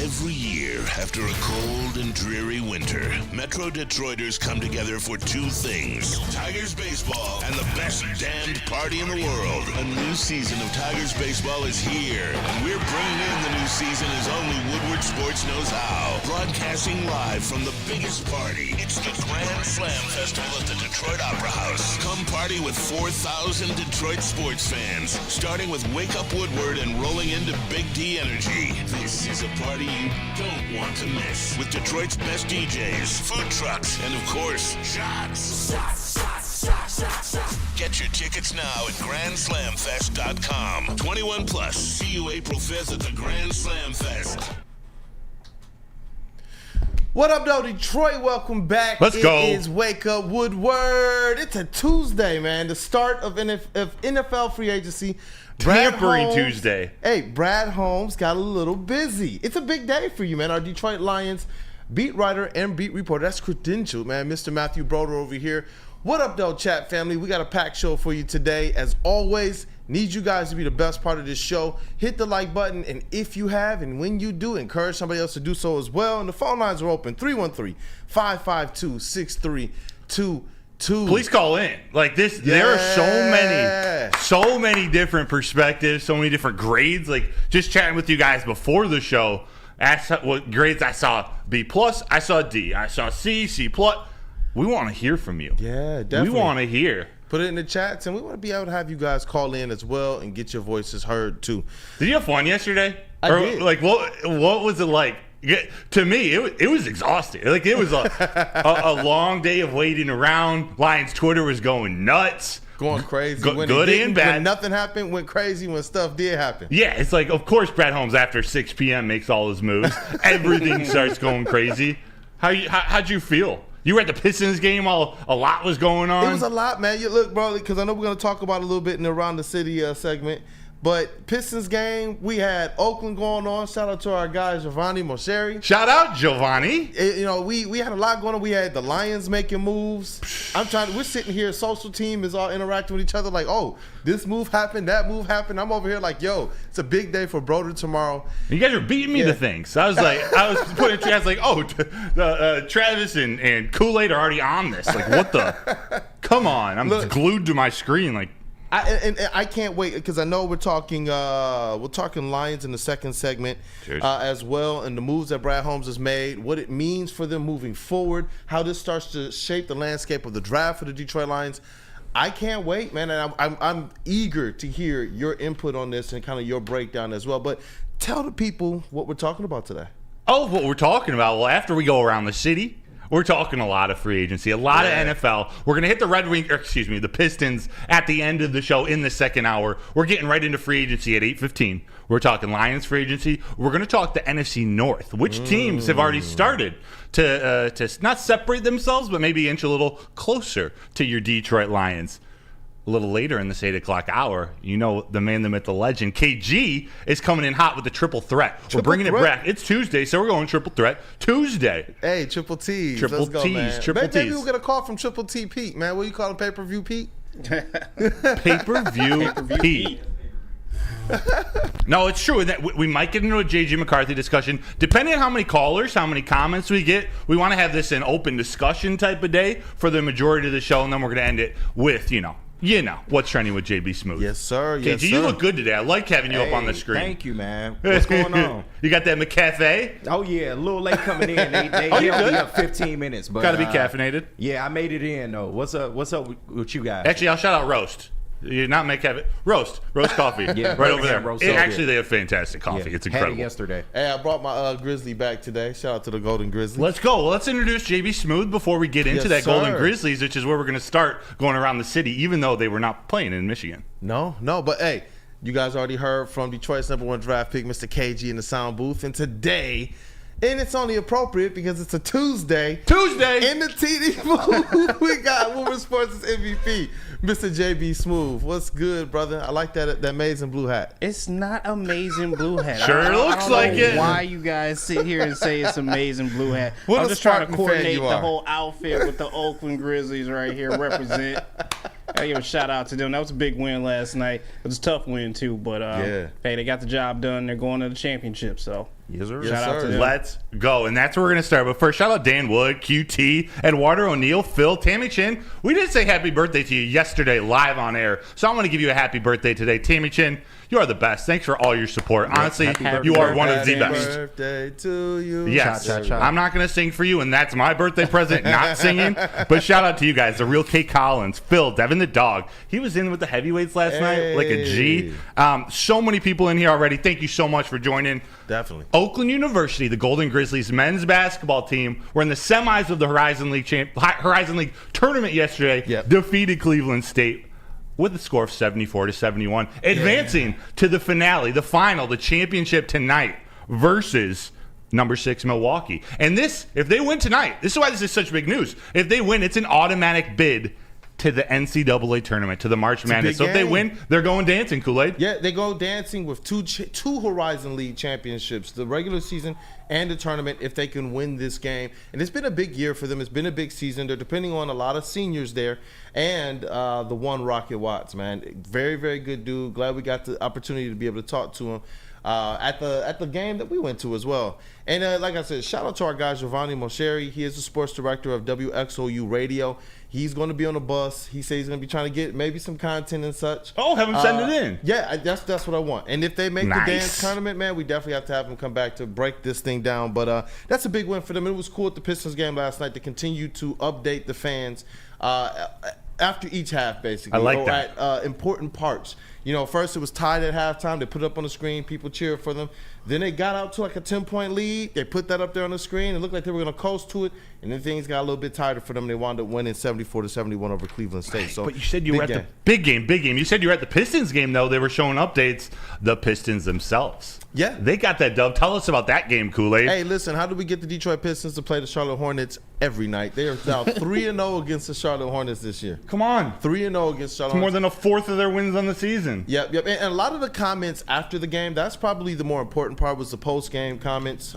Every year, after a cold and dreary winter, Metro Detroiters come together for two things: Tigers baseball and the best damned party in the world. A new season of Tigers baseball is here, and we're bringing in the new season as only Woodward Sports knows how. Broadcasting live from the biggest party. It's the Grand Slam Festival at the Detroit Opera House. Come party with 4,000 Detroit sports fans, starting with Wake Up Woodward and rolling into Big D Energy. This is a party you don't want to miss, with Detroit's best DJs, food trucks, and of course, shots. Get your tickets now at GrandSlamFest.com. 21 plus. See you April 5th at the Grand Slam Fest. What up, though, Detroit? Welcome back. Let's go. It is Wake Up Woodward. It's a Tuesday, man. The start of NFL free agency. Tampering Tuesday. Hey, Brad Holmes got a little busy. It's a big day for you, man. Our Detroit Lions beat writer and beat reporter. That's credentialed, man. Mr. Matthew Broder over here. What up, though, chat family? We got a packed show for you today. As always, need you guys to be the best part of this show. Hit the like button, and if you have, and when you do, encourage somebody else to do so as well. And the phone lines are open, 313-552-6322. Please call in. Like this, there are so many different perspectives, so many different grades. Like just chatting with you guys before the show, asked what grades I saw: B+, I saw D, I saw C, C+. We want to hear from you. Yeah, definitely. We want to hear. Put it in the chats, and we want to be able to have you guys call in as well and get your voices heard too. Did you have fun yesterday? I did. Like what was it like? To me, it was exhausting. Like it was a long day of waiting around. Lions Twitter was going nuts. Going crazy. Good and bad. When nothing happened, went crazy. When stuff did happen. Yeah, it's like, of course, Brad Holmes, after 6 p.m., makes all his moves. Everything starts going crazy. How'd you feel? You were at the Pistons game while a lot was going on? It was a lot, man. You look, bro, because I know we're going to talk about it a little bit in the Around the City segment. But Pistons game, we had Oakland going on. Shout out to our guy, Giovanni Mosheri. Shout out, Giovanni. We had a lot going on. We had the Lions making moves. We're sitting here, social team is all interacting with each other like, oh, this move happened, that move happened. I'm over here like, yo, it's a big day for Broder tomorrow. You guys are beating me to things. I was putting Travis and Kool-Aid are already on this. Like, what the? Come on. I'm glued to my screen like. I can't wait because I know we're talking Lions in the second segment as well, and the moves that Brad Holmes has made, what it means for them moving forward, how this starts to shape the landscape of the draft for the Detroit Lions. I can't wait, man, and I'm eager to hear your input on this and kind of your breakdown as well. But tell the people what we're talking about today. Oh, what we're talking about? Well, after we go around the city, we're talking a lot of free agency, a lot of NFL. We're going to hit the Pistons at the end of the show in the second hour. We're getting right into free agency at 8:15. We're talking Lions free agency. We're going to talk the NFC North. Which teams have already started to not separate themselves, but maybe inch a little closer to your Detroit Lions. A little later in this 8 o'clock hour, you know, the man, the myth, the legend, KG is coming in hot with the triple threat. We're bringing it back. It's Tuesday, so we're going triple threat Tuesday. Hey, triple T's. Triple Let's T's. Go, man. Triple T's. Maybe we'll get a call from Triple T Pete, man. What do you call him, pay-per-view Pete? Pay-per-view Pete. No, it's true that we might get into a JG McCarthy discussion. Depending on how many callers, how many comments we get, we want to have this an open discussion type of day for the majority of the show, and then we're going to end it with, you know, what's trending with JB Smooth. Yes, sir. Yes, sir. You look good today. I like having you up on the screen. Thank you, man. What's going on? You got that McCafe? Oh, yeah. A little late coming in. They you held good? me up 15 minutes. But Got to be caffeinated. Yeah, I made it in, though. What's up with you guys? Actually, I'll shout out Roast. You're not McCafe. Roast coffee. Yeah, right over there. Roast Actually, they have fantastic coffee. Yeah, It's incredible. Had it yesterday. Hey, I brought my Grizzly back today. Shout out to the Golden Grizzlies. Let's go. Well, let's introduce JB Smooth before we get into that Golden sir. Grizzlies, which is where we're going to start going around the city, even though they were not playing in Michigan. No, but hey, you guys already heard from Detroit's #1 draft pick, Mr. KG, in the sound booth, and today, and it's only appropriate because it's a Tuesday. In the TD booth, we got Woodward Sports' MVP, Mr. JB Smooth. What's good, brother? I like that amazing blue hat. It's not amazing blue hat. Sure looks like it. Why you guys sit here and say it's amazing blue hat? What I'm a just trying to Spartan fan coordinate you the are. whole outfit with the Oakland Grizzlies right here. Represent. I give a shout out to them. That was a big win last night. It was a tough win too, but hey, they got the job done. They're going to the championship. So Yes, sir. Yes, Shout out sir. to them. Let's go. And that's where we're going to start. But first, shout out Dan Wood, QT, Eduardo O'Neill, Phil, Tammy Chin. We did say happy birthday to you yesterday live on air. So I want to give you a happy birthday today. Tammy Chin, you are the best. Thanks for all your support. Honestly, happy you are one of Happy the best. birthday to you. Yes. Cha, cha, cha. I'm not going to sing for you, and that's my birthday present, not singing. But shout out to you guys. The real Kate Collins, Phil, Devin the dog. He was in with the heavyweights last night, like a G. So many people in here already. Thank you so much for joining. Definitely. Oakland University, the Golden Grizzlies men's basketball team, were in the semis of the Horizon League tournament yesterday. Yep. Defeated Cleveland State with a score of 74-71, advancing to the finale, the final, the championship tonight versus number 6 Milwaukee. And this, if they win tonight, this is why this is such big news. If they win, it's an automatic bid to the NCAA tournament, to the March Madness. So if they game. win, they're going dancing, Kool-Aid. Yeah, they go dancing with two Horizon League championships, the regular season and the tournament, if they can win this game. And it's been a big year for them. It's been a big season. They're depending on a lot of seniors there. And the one Rocket Watts, man. Very, very good dude. Glad we got the opportunity to be able to talk to him at the game that we went to as well. And like I said, shout out to our guy, Giovanni Mosheri. He is the sports director of WXOU Radio. He's going to be on the bus. He says he's going to be trying to get maybe some content and such. Oh, have him send it in. Yeah, that's what I want. And if they make Nice. the dance tournament, man, we definitely have to have him come back to break this thing down. But that's a big win for them. It was cool at the Pistons game last night to continue to update the fans after each half, basically. I like that. At important parts. You know, first it was tied at halftime. They put it up on the screen. People cheered for them. Then they got out to like a 10-point lead. They put that up there on the screen. It looked like they were going to coast to it. And then things got a little bit tighter for them. They wound up winning 74-71 over Cleveland State. So, but you said you were at big the big game. You said you were at the Pistons game, though. They were showing updates. The Pistons themselves. Yeah. They got that dub. Tell us about that game, Kool-Aid. Hey, listen, how do we get the Detroit Pistons to play the Charlotte Hornets every night? They are now 3-0 against the Charlotte Hornets this year. Come on. 3-0 against Charlotte It's more Hornets. than a fourth of their wins on the season. Yep. And a lot of the comments after the game, that's probably the more important part, was the post-game comments.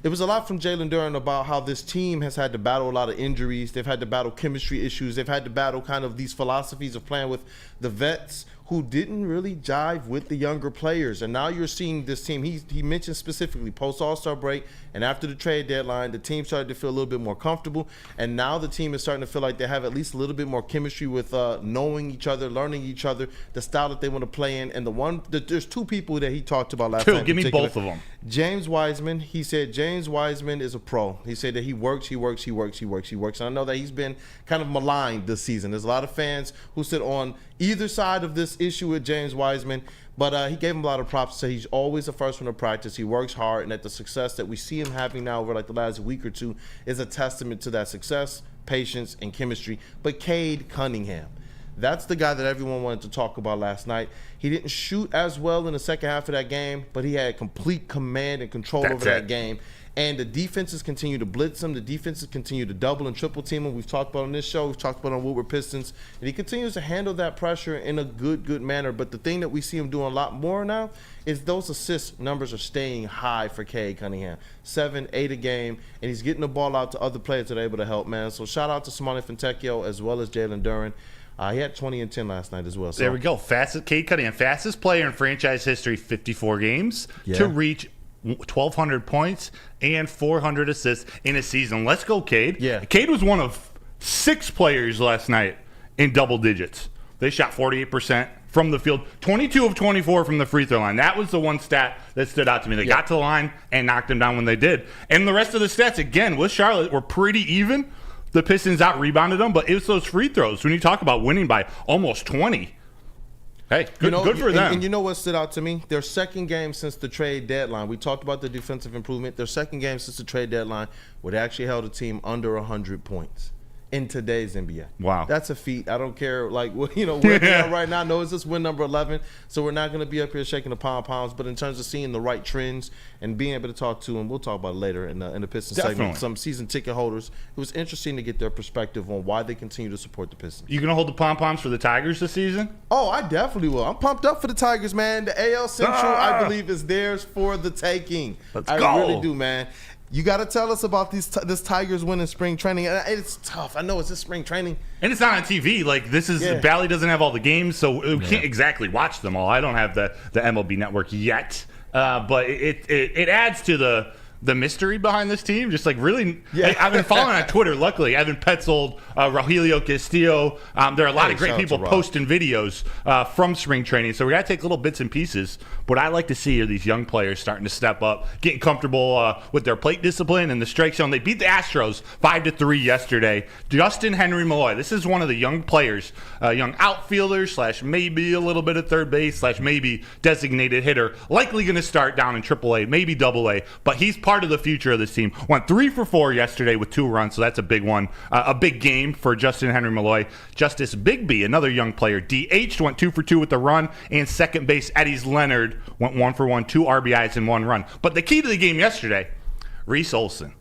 It was a lot from Jalen Duren about how this team has had to battle a lot of injuries. They've had to battle chemistry issues. They've had to battle kind of these philosophies of playing with the vets who didn't really jive with the younger players. And now you're seeing this team. He mentioned specifically post-All-Star break and after the trade deadline, the team started to feel a little bit more comfortable. And now the team is starting to feel like they have at least a little bit more chemistry with knowing each other, learning each other, the style that they want to play in. And there's two people that he talked about last night. Give me both of them. James Wiseman, he said James Wiseman is a pro. He said that he works. And I know that he's been kind of maligned this season. There's a lot of fans who sit on either side of this issue with James Wiseman, but he gave him a lot of props. So he's always the first one to practice. He works hard, and that the success that we see him having now over like the last week or two is a testament to that success, patience, and chemistry. But Cade Cunningham, that's the guy that everyone wanted to talk about last night. He didn't shoot as well in the second half of that game, but he had complete command and control over that game. And the defenses continue to blitz him. The defenses continue to double and triple team him. We've talked about on this show. We've talked about on Woodward Pistons. And he continues to handle that pressure in a good manner. But the thing that we see him doing a lot more now is those assist numbers are staying high for Cade Cunningham. 7, 8 a game. And he's getting the ball out to other players that are able to help, man. So shout out to Simone Fontecchio as well as Jalen Duren. He had 20 and 10 last night as well. So. There we go. Cade Cunningham, fastest player in franchise history, 54 games, to reach 1,200 points and 400 assists in a season. Let's go, Cade. Yeah. Cade was one of 6 players last night in double digits. They shot 48% from the field, 22 of 24 from the free throw line. That was the one stat that stood out to me. They got to the line and knocked them down when they did. And the rest of the stats, again, with Charlotte, were pretty even. The Pistons out-rebounded them, but it was those free throws. When you talk about winning by almost 20, hey, good for them. And you know what stood out to me? Their second game since the trade deadline. We talked about the defensive improvement. Their second game since the trade deadline where they actually held a team under 100 points in today's NBA. Wow. That's a feat. I don't care, like, where they are right now. No, it's just win number 11, so we're not going to be up here shaking the pom-poms. But in terms of seeing the right trends and being able to talk to them, we'll talk about it later in the Pistons segment. Some season ticket holders, it was interesting to get their perspective on why they continue to support the Pistons. You going to hold the pom-poms for the Tigers this season? Oh, I definitely will. I'm pumped up for the Tigers, man. The AL Central, I believe, is theirs for the taking. Let's I go. really do, man. You got to tell us about this Tigers winning spring training. It's tough. I know it's just spring training. And it's not on TV. Like, this is Bally doesn't have all the games, so we can't exactly watch them all. I don't have the MLB Network yet. but it adds to the mystery behind this team. Just like really, I've been following on Twitter. Luckily, Evan Petzold, Rogelio Castillo. There are a lot of great people posting videos from spring training. So we got to take little bits and pieces. What I like to see are these young players starting to step up, getting comfortable with their plate discipline and the strike zone. They beat the Astros 5-3 yesterday. Justin Henry Malloy. This is one of the young players, young outfielder / maybe a little bit of third base / maybe designated hitter. Likely going to start down in AAA, maybe AA. But he's part of the future of this team. Went 3 for 4 yesterday with 2 runs, so that's a big one. A big game for Justin Henry Malloy. Justice Bigby, another young player, DH'd, went 2 for 2 with the run, and second base Eddie Leonard went 1 for 1, 2 RBIs and 1 run. But the key to the game yesterday, Reese Olson,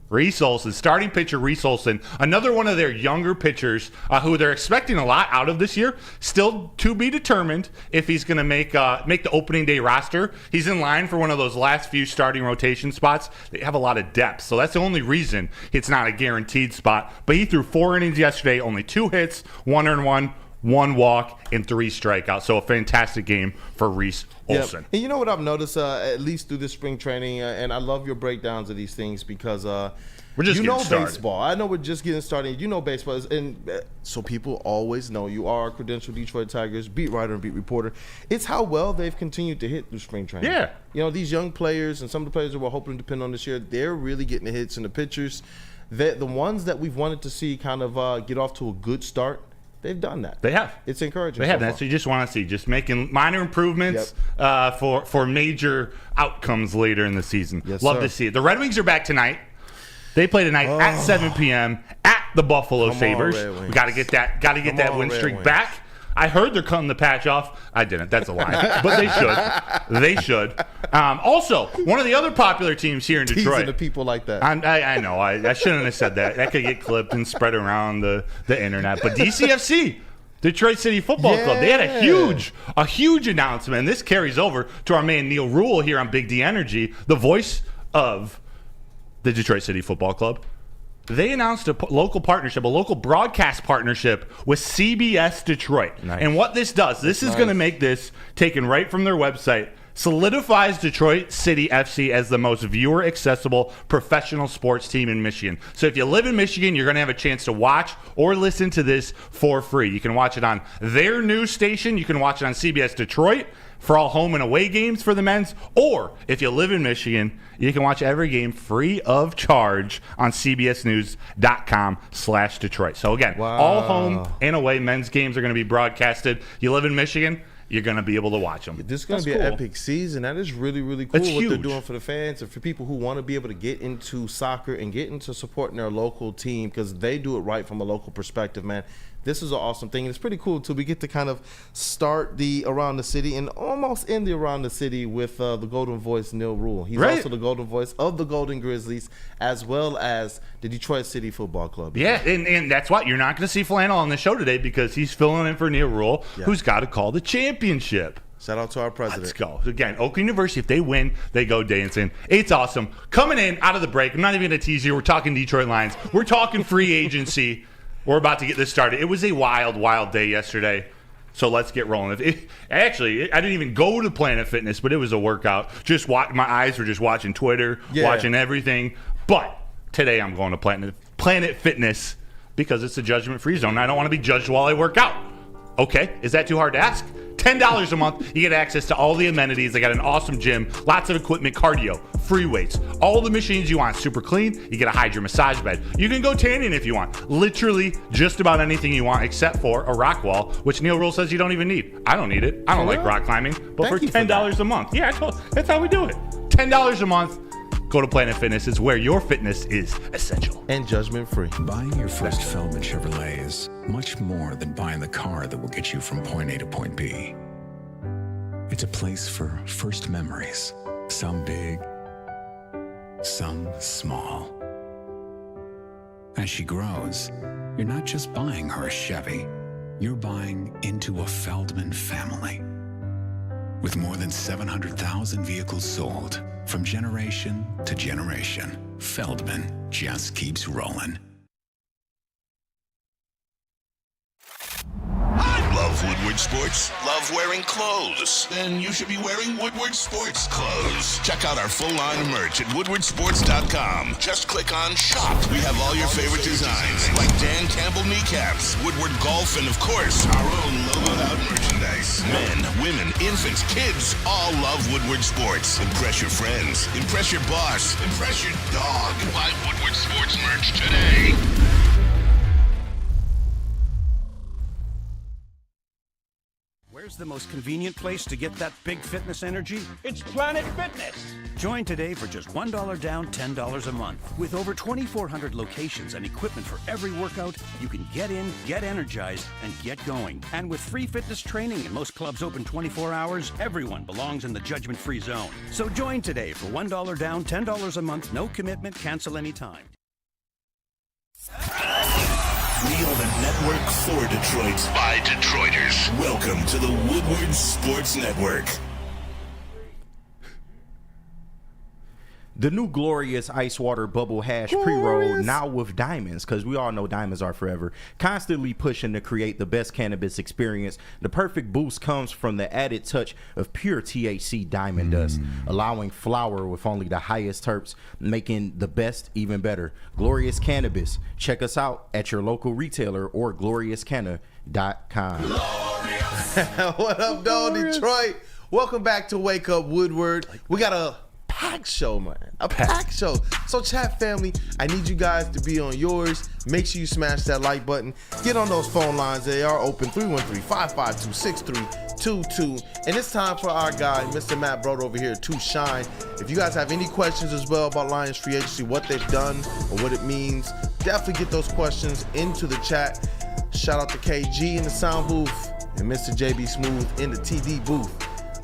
starting pitcher Reese Olson, another one of their younger pitchers who they're expecting a lot out of this year. Still to be determined if he's going to make the opening day roster. He's in line for one of those last few starting rotation spots. They have a lot of depth, so that's the only reason it's not a guaranteed spot. But he threw 4 innings yesterday, only 2 hits, 1 earned run, 1 walk, and 3 strikeouts. So a fantastic game for Reese Olson. And you know what I've noticed, at least through this spring training, and I love your breakdowns of these things because we're just getting started. Baseball. I know we're just getting started. You know baseball, and so people always know you are a credentialed Detroit Tigers beat writer and beat reporter. It's how well they've continued to hit through spring training. Yeah. You know, these young players and some of the players that we're hoping to depend on this year, they're really getting the hits and the pitchers. The ones that we've wanted to see kind of get off to a good start, they've done that. They have. It's encouraging. They have. That's what you just want to see. Just making minor improvements for major outcomes later in the season. Yes, Love sir. to see it. The Red Wings are back tonight. They play tonight at 7 p.m. at the Buffalo Sabres. We got to get that win streak back. I heard they're cutting the patch off. I didn't. That's a lie. But they should. They should. Also, one of the other popular teams here in Detroit. Teasing the people like that. I know. I shouldn't have said that. That could get clipped and spread around the internet. But DCFC, Detroit City Football Club, they had a huge announcement. And this carries over to our man Neil Rule here on Big D Energy, the voice of the Detroit City Football Club. They announced a local partnership, a local broadcast partnership with CBS Detroit. Nice. And what this does, this is going to make this, taken right from their website, solidifies Detroit City FC as the most viewer-accessible professional sports team in Michigan. So if you live in Michigan, you're going to have a chance to watch or listen to this for free. You can watch it on their news station. You can watch it on CBS Detroit for all home and away games for the men's. Or if you live in Michigan, you can watch every game free of charge on cbsnews.com/Detroit. So again, all home and away men's games are going to be broadcasted. You live in Michigan, you're going to be able to watch them. This is going to be an epic season. That is really, really cool what they're doing for the fans and for people who want to be able to get into soccer and get into supporting their local team because they do it right from a local perspective, man. This is an awesome thing, and it's pretty cool, too. We get to kind of start the Around the City and almost end the Around the City with the Golden Voice, Neil Rule. He's also the Golden Voice of the Golden Grizzlies as well as the Detroit City Football Club. Yeah, and that's why you're not going to see Flannel on the show today because he's filling in for Neil Rule, who's got to call the championship. Shout out to our president. Let's go. Again, Oakland University, if they win, they go dancing. It's awesome. Coming in out of the break, I'm not even going to tease you. We're talking Detroit Lions. We're talking free agency. We're about to get this started. It was a wild, wild day yesterday. So let's get rolling. Actually, I didn't even go to Planet Fitness, but it was a workout. My eyes were just watching Twitter, watching everything. But today I'm going to Planet Fitness because it's a judgment-free zone. I don't want to be judged while I work out. Okay, is that too hard to ask? $10 a month, you get access to all the amenities. They got an awesome gym, lots of equipment, cardio, free weights, all the machines you want, super clean. You get a Hydra massage bed. You can go tanning if you want. Literally just about anything you want except for a rock wall, which Neil Rule says you don't even need. I don't need it. I don't like rock climbing. But for $10 a month, that's how we do it. $10 a month. Go to Planet Fitness. It's where your fitness is essential. And judgment-free. Buying your first Feldman Chevrolet is much more than buying the car that will get you from point A to point B. It's a place for first memories, some big, some small. As she grows, you're not just buying her a Chevy, you're buying into a Feldman family. With more than 700,000 vehicles sold, from generation to generation, Feldman just keeps rolling. I love Love Woodward Sports? Love wearing clothes? Then you should be wearing Woodward Sports clothes. Check out our full line of merch at woodwardsports.com. Just click on shop. We have all your favorite designs, like Dan Campbell kneecaps, Woodward golf, and of course, our own logoed out merchandise. Men, women, infants, kids all love Woodward Sports. Impress your friends. Impress your boss. Impress your dog. Buy Woodward Sports merch today. Where's the most convenient place to get that big fitness energy? It's Planet Fitness. Join today for just $1 down, $10 a month. With over 2,400 locations and equipment for every workout, you can get in, get energized, and get going. And with free fitness training and most clubs open 24 hours, everyone belongs in the judgment-free zone. So join today for $1 down, $10 a month, no commitment, cancel anytime. We are the network for Detroit by Detroiters. Welcome to the Woodward Sports Network. The new glorious ice water bubble hash pre-roll, now with diamonds, because we all know diamonds are forever, constantly pushing to create the best cannabis experience. The perfect boost comes from the added touch of pure THC diamond dust, allowing flower with only the highest terps, making the best even better. Glorious Cannabis. Check us out at your local retailer or gloriouscanna.com. What up, dog, Detroit? Welcome back to Wake Up Woodward. We got a packed show, man. A packed show. So, chat family, I need you guys to be on yours. Make sure you smash that like button. Get on those phone lines. They are open, 313-552-6322. And it's time for our guy, Mr. Matt Broad over here, to shine. If you guys have any questions as well about Lions free agency, what they've done or what it means, definitely get those questions into the chat. Shout out to KG in the sound booth and Mr. JB Smooth in the TD booth.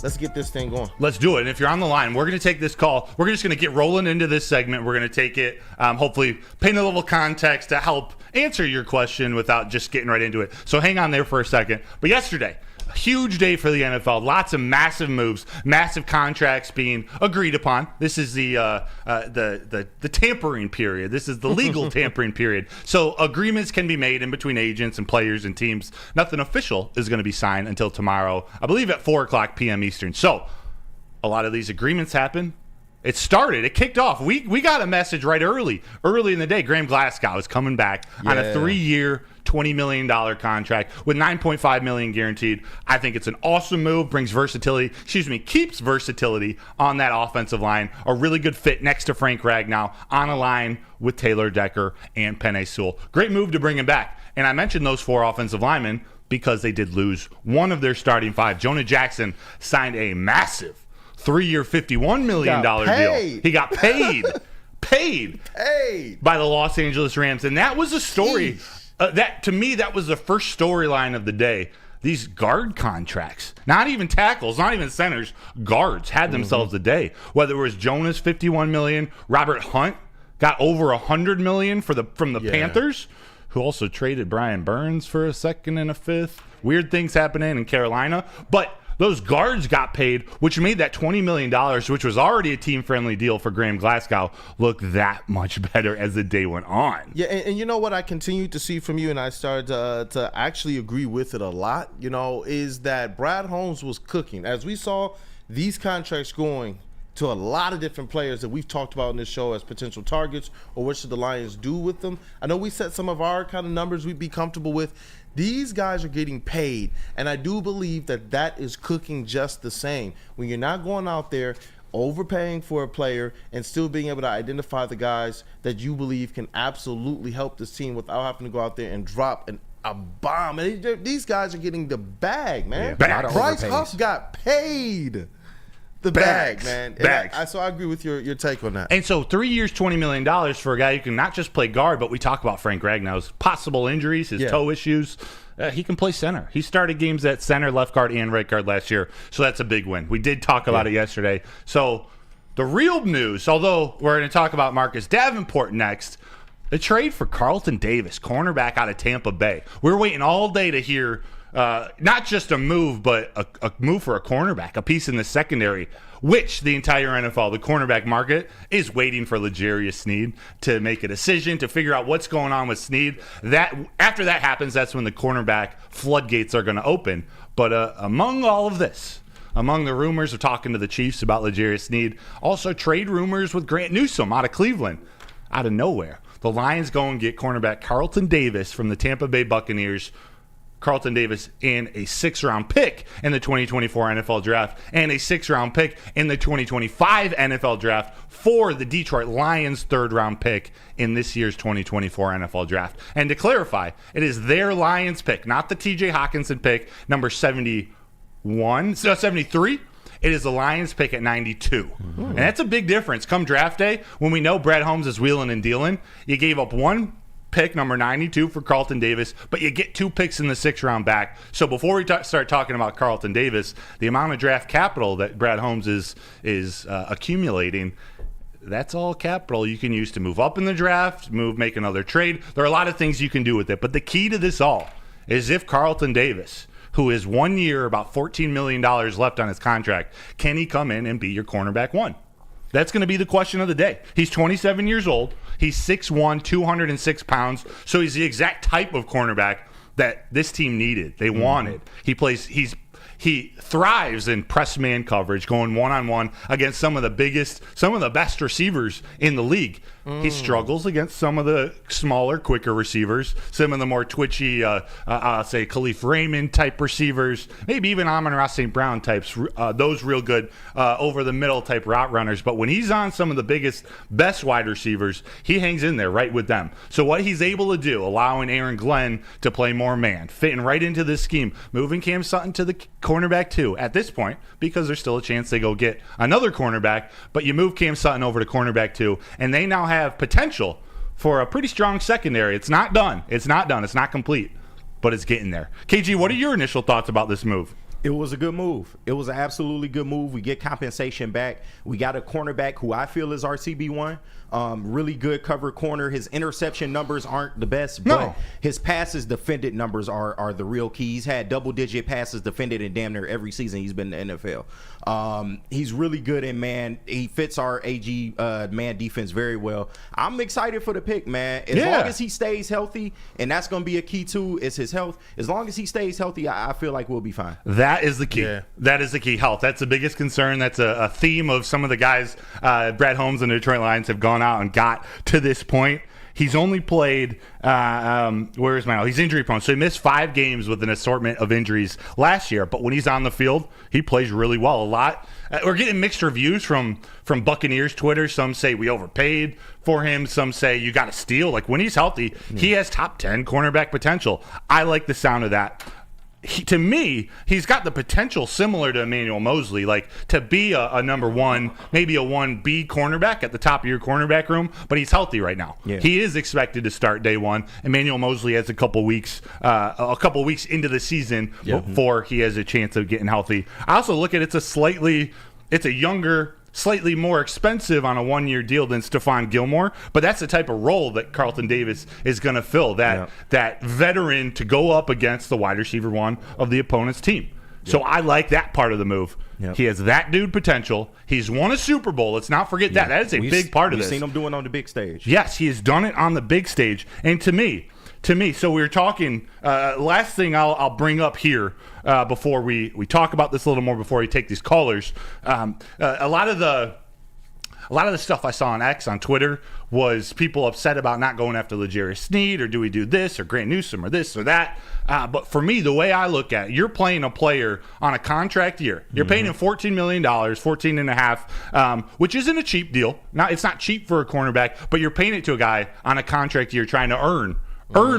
Let's get this thing going. Let's do it. And if you're on the line, we're going to take this call. We're just going to get rolling into this segment. We're going to take it, hopefully paint a little context to help answer your question without just getting right into it. So hang on there for a second. But yesterday, a huge day for the NFL. Lots of massive moves, massive contracts being agreed upon. This is the tampering period. This is the legal tampering period. So agreements can be made in between agents and players and teams. Nothing official is going to be signed until tomorrow, I believe at 4:00 p.m. Eastern. So a lot of these agreements happen. It started. It kicked off. We got a message right early in the day. Graham Glasgow is coming back on a 3-year, $20 million contract with $9.5 million guaranteed. I think it's an awesome move. Keeps versatility on that offensive line. A really good fit next to Frank Ragnow on a line with Taylor Decker and Penei Sewell. Great move to bring him back. And I mentioned those 4 offensive linemen because they did lose one of their starting 5. Jonah Jackson signed a massive 3-year, $51 million deal. He got paid by the Los Angeles Rams. And that was a story. That to me, that was the first storyline of the day. These guard contracts, not even tackles, not even centers, guards had themselves a day. Whether it was Jonas, $51 million, Robert Hunt got over $100 million from the Panthers, who also traded Brian Burns for a 2nd and a 5th. Weird things happening in Carolina, but those guards got paid, which made that $20 million, which was already a team-friendly deal for Graham Glasgow, look that much better as the day went on. Yeah, and you know what I continued to see from you, and I started to actually agree with it a lot, is that Brad Holmes was cooking. As we saw these contracts going to a lot of different players that we've talked about in this show as potential targets, or what should the Lions do with them. I know we set some of our kind of numbers we'd be comfortable with. These guys are getting paid, and I do believe that is cooking just the same. When you're not going out there overpaying for a player and still being able to identify the guys that you believe can absolutely help this team without having to go out there and drop a bomb. And these guys are getting the bag, man. Yeah, Bryce Huff got paid. The bag, man. So I agree with your take on that. And so 3 years, $20 million for a guy who can not just play guard, but we talk about Frank Ragnow's possible injuries, his toe issues. He can play center. He started games at center, left guard, and right guard last year. So that's a big win. We did talk about it yesterday. So the real news, although we're going to talk about Marcus Davenport next, the trade for Carlton Davis, cornerback out of Tampa Bay. We're waiting all day to hear not just a move, but a move for a cornerback, a piece in the secondary, which the entire NFL, the cornerback market, is waiting for L'Jarius Sneed to make a decision, to figure out what's going on with Sneed. After that happens, that's when the cornerback floodgates are going to open. But among all of this, among the rumors of talking to the Chiefs about L'Jarius Sneed, also trade rumors with Grant Newsome out of Cleveland, out of nowhere. The Lions go and get cornerback Carlton Davis from the Tampa Bay Buccaneers. Carlton Davis in a 6th-round pick in the 2024 NFL Draft and a 6th-round pick in the 2025 NFL Draft for the Detroit Lions' 3rd-round pick in this year's 2024 NFL Draft. And to clarify, it is their Lions pick, not the TJ Hawkinson pick, number 73. It is the Lions pick at 92. And that's a big difference. Come draft day, when we know Brad Holmes is wheeling and dealing, you gave up one pick, number 92, for Carlton Davis, but you get 2 picks in the 6th round back. So before we start talking about Carlton Davis, the amount of draft capital that Brad Holmes is accumulating, that's all capital you can use to move up in the draft, make another trade. There are a lot of things you can do with it, but the key to this all is if Carlton Davis, who is 1 year, about $14 million left on his contract, can he come in and be your cornerback 1? That's going to be the question of the day. He's 27 years old. He's 6'1", 206 pounds. So he's the exact type of cornerback that this team needed. They wanted. He thrives in press man coverage, going one-on-one against some of the best receivers in the league. He struggles against some of the smaller, quicker receivers, some of the more twitchy, say, Khalif Raymond type receivers, maybe even Amon-Ra St. Brown types, those real good over-the-middle type route runners. But when he's on some of the best wide receivers, he hangs in there right with them. So what he's able to do, allowing Aaron Glenn to play more man, fitting right into this scheme, moving Cam Sutton to the cornerback 2 at this point, because there's still a chance they go get another cornerback, but you move Cam Sutton over to cornerback 2, and they now have potential for a pretty strong secondary. It's not done. It's not complete, but it's getting there. KG, what are your initial thoughts about this move? It was a good move. It was an absolutely good move. We get compensation back. We got a cornerback who I feel is our CB1. Really good cover corner. His interception numbers aren't the best, but his passes defended numbers are the real key. He's had double-digit passes defended in damn near every season he's been in the NFL. He's really good in man. He fits our AG man defense very well. I'm excited for the pick, man. As long as he stays healthy, and that's going to be a key too, is his health. As long as he stays healthy, I feel like we'll be fine. That is the key. Yeah. That is the key. Health. That's the biggest concern. That's a theme of some of the guys Brad Holmes and the Detroit Lions have gone out and got to this point. He's only played, he's injury prone. So he missed 5 games with an assortment of injuries last year. But when he's on the field, he plays really well. A lot. We're getting mixed reviews from Buccaneers Twitter. Some say we overpaid for him. Some say you got to steal. Like, when he's healthy, he has top 10 cornerback potential. I like the sound of that. To me, he's got the potential similar to Emmanuel Mosley, like to be a number 1, maybe a 1B cornerback at the top of your cornerback room, but he's healthy right now. Yeah. He is expected to start day 1. Emmanuel Mosley has a couple weeks into the season before he has a chance of getting healthy. I also look at it's a younger, slightly more expensive on a 1-year deal than Stephon Gilmore, but that's the type of role that Carlton Davis is going to fill, that veteran to go up against the wide receiver 1 of the opponent's team. So I like that part of the move. He has that dude potential. He's won a Super Bowl. Let's not forget that. That is a big part of this. We've seen him doing on the big stage. Yes, he has done it on the big stage. And to me, so we were talking, last thing I'll bring up here before we talk about this a little more before we take these callers. A lot of the stuff I saw on X, on Twitter, was people upset about not going after L'Jarius Sneed, or do we do this, or Grant Newsome, or this or that. But for me, the way I look at it, you're playing a player on a contract year. You're paying him $14 million, $14.5, which isn't a cheap deal. It's not cheap for a cornerback, but you're paying it to a guy on a contract year trying to earn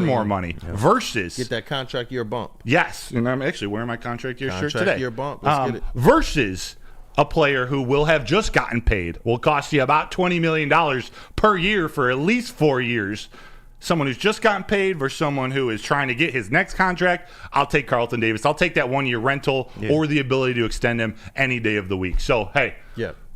more money versus get that contract year bump. Yes, and I'm actually wearing my contract year shirt today. Contract year bump. Let's get it. Versus a player who will have just gotten paid, will cost you about $20 million per year for at least 4 years. Someone who's just gotten paid versus someone who is trying to get his next contract. I'll take Carlton Davis. I'll take that 1-year rental or the ability to extend him any day of the week. So, hey,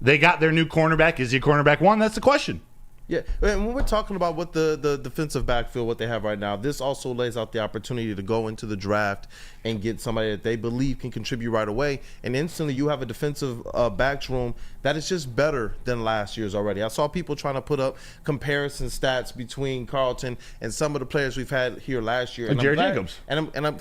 they got their new cornerback. Is he cornerback 1? That's the question. Yeah, and when we're talking about what the defensive backfield, what they have right now, this also lays out the opportunity to go into the draft and get somebody that they believe can contribute right away. And instantly you have a defensive backs room that is just better than last year's already. I saw people trying to put up comparison stats between Carlton and some of the players we've had here last year. And Jared Jacobs. And I'm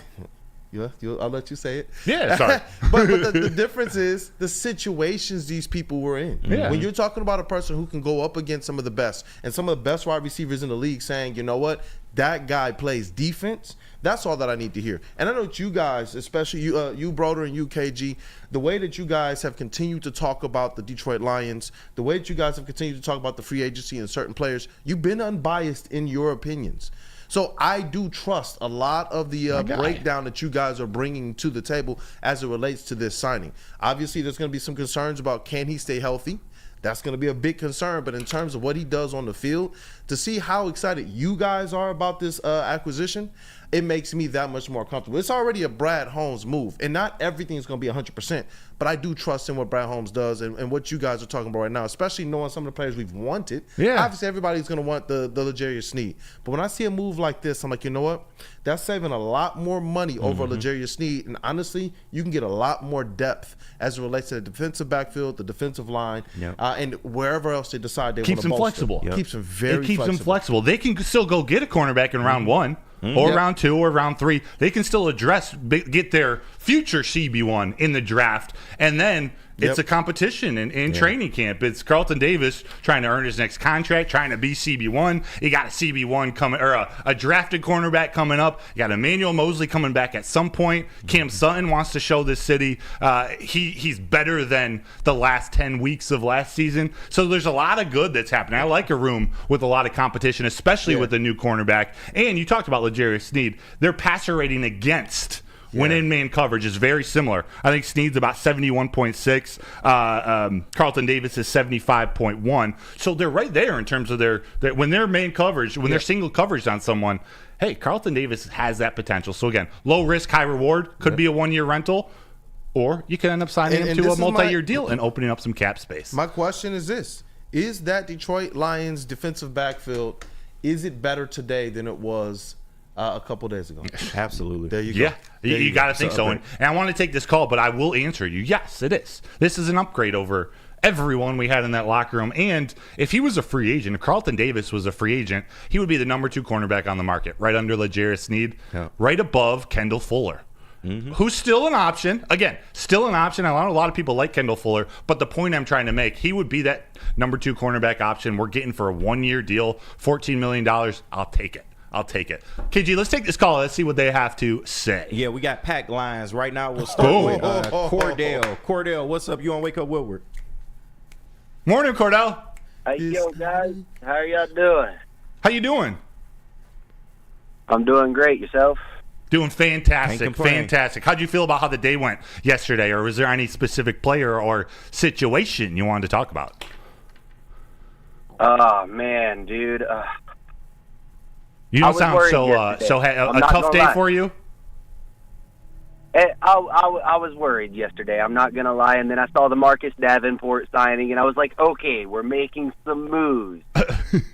yeah, I'll let you say it. Yeah, sorry. but the difference is the situations these people were in. Yeah. When you're talking about a person who can go up against some of the best and some of the best wide receivers in the league saying, you know what, that guy plays defense, that's all that I need to hear. And I know that you guys, especially you Broder and you, KG, the way that you guys have continued to talk about the Detroit Lions, the way that you guys have continued to talk about the free agency and certain players, you've been unbiased in your opinions. So I do trust a lot of the breakdown that you guys are bringing to the table as it relates to this signing. Obviously, there's going to be some concerns about can he stay healthy. That's going to be a big concern. But in terms of what he does on the field, to see how excited you guys are about this acquisition, it makes me that much more comfortable. It's already a Brad Holmes move, and not everything's going to be 100%, but I do trust in what Brad Holmes does and what you guys are talking about right now, especially knowing some of the players we've wanted. Yeah. Obviously, everybody's going to want the L'Jarius Sneed. But when I see a move like this, I'm like, you know what? That's saving a lot more money over L'Jarius Sneed, and honestly, you can get a lot more depth as it relates to the defensive backfield, the defensive line, and wherever else they decide they want to bolster. Keeps them flexible. Keeps them very It keeps flexible. them flexible. They can still go get a cornerback in round one. Or round 2 or round 3. They can still get their future CB1 in the draft. And then it's a competition in training camp. It's Carlton Davis trying to earn his next contract, trying to be CB1. You got a CB1 coming, or a drafted cornerback coming up. You got Emmanuel Mosley coming back at some point. Cam Sutton wants to show this city he's better than the last 10 weeks of last season. So there's a lot of good that's happening. I like a room with a lot of competition, especially with the new cornerback. And you talked about L'Jarius Sneed. Their passer rating against when in man coverage is very similar. I think Sneed's about 71.6. Carlton Davis is 75.1. So they're right there in terms of their when they're man coverage, when they're single coverage on someone. Hey, Carlton Davis has that potential. So again, low risk, high reward. Could be a 1-year rental, or you can end up signing him to a multi-year deal and opening up some cap space. My question is this: is that Detroit Lions defensive backfield, is it better today than it was a couple days ago? Absolutely. There you go. Yeah, you got to think so. And I want to take this call, but I will answer you. Yes, it is. This is an upgrade over everyone we had in that locker room. And if he was a free agent, if Carlton Davis was a free agent, he would be the number 2 cornerback on the market, right under L'Jarius Sneed, right above Kendall Fuller. Who's still an option. Again, still an option. I know a lot of people like Kendall Fuller, but the point I'm trying to make, he would be that number 2 cornerback option we're getting for a 1-year deal, $14 million. I'll take it. KG, let's take this call. Let's see what they have to say. Yeah, we got packed lines. Right now, we'll start with Cordell. Cordell, what's up? You on Wake Up Woodward? Morning, Cordell. Hey, yo, guys. How are y'all doing? How you doing? I'm doing great. Yourself? Doing fantastic. Can't complain. Fantastic. How'd you feel about how the day went yesterday, or was there any specific player or situation you wanted to talk about? Oh, man, dude. You don't sound so a tough day for you? I was worried yesterday. I'm not going to lie. And then I saw the Marcus Davenport signing, and I was like, okay, we're making some moves.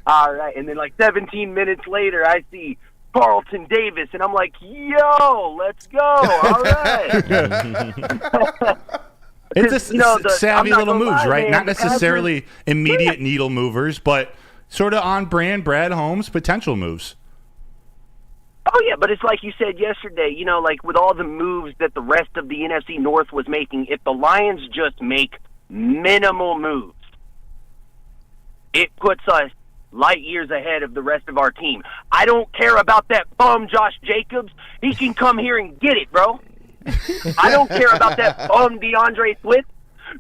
All right. And then like 17 minutes later, I see Carlton Davis, and I'm like, yo, let's go. All right. It's a savvy little moves, right? Man, Not necessarily immediate needle movers, but sort of on-brand Brad Holmes potential moves. Oh, yeah, but it's like you said yesterday, like with all the moves that the rest of the NFC North was making, if the Lions just make minimal moves, it puts us light years ahead of the rest of our team. I don't care about that bum Josh Jacobs. He can come here and get it, bro. I don't care about that bum DeAndre Swift.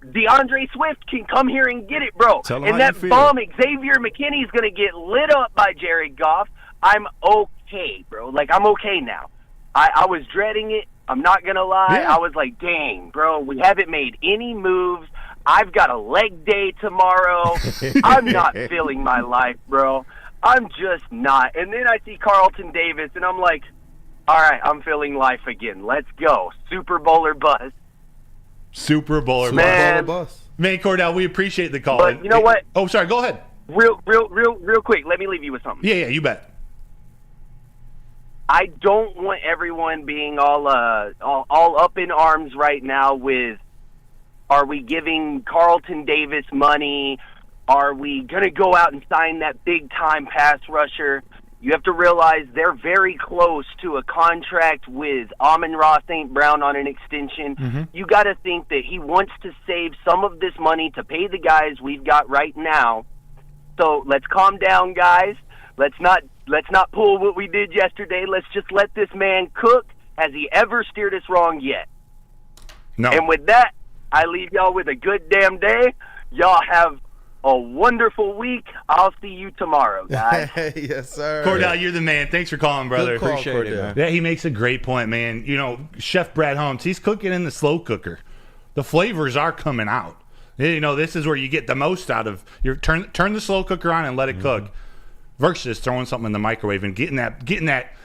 DeAndre Swift can come here and get it, bro. And that bum Xavier McKinney is going to get lit up by Jared Goff. I'm okay, bro. Like, I'm okay now. I was dreading it. I'm not going to lie. Yeah. I was like, dang, bro, we haven't made any moves. I've got a leg day tomorrow. I'm not feeling my life, bro. I'm just not. And then I see Carlton Davis, and I'm like, all right, I'm feeling life again. Let's go. Super Bowl or bust. Super Bowl or Man. bust. Man, Cordell, we appreciate the call. But you know what? Oh, sorry. Go ahead. Real quick, let me leave you with something. Yeah, you bet. I don't want everyone being all up in arms right now with, are we giving Carlton Davis money? Are we going to go out and sign that big-time pass rusher? You have to realize they're very close to a contract with Amon-Ra St. Brown on an extension. Mm-hmm. You got to think that he wants to save some of this money to pay the guys we've got right now. So let's calm down, guys. Let's not pull what we did yesterday. Let's just let this man cook. Has he ever steered us wrong yet? No. And with that, I leave y'all with a good damn day. Y'all have a wonderful week. I'll see you tomorrow, guys. Yes, sir. Cordell, you're the man. Thanks for calling, brother. Good call, Appreciate it, Cordell. man. Yeah, he makes a great point, man. You know, Chef Brad Holmes, he's cooking in the slow cooker. The flavors are coming out. You know, this is where you get the most out of your turn the slow cooker on and let it cook, versus throwing something in the microwave and getting that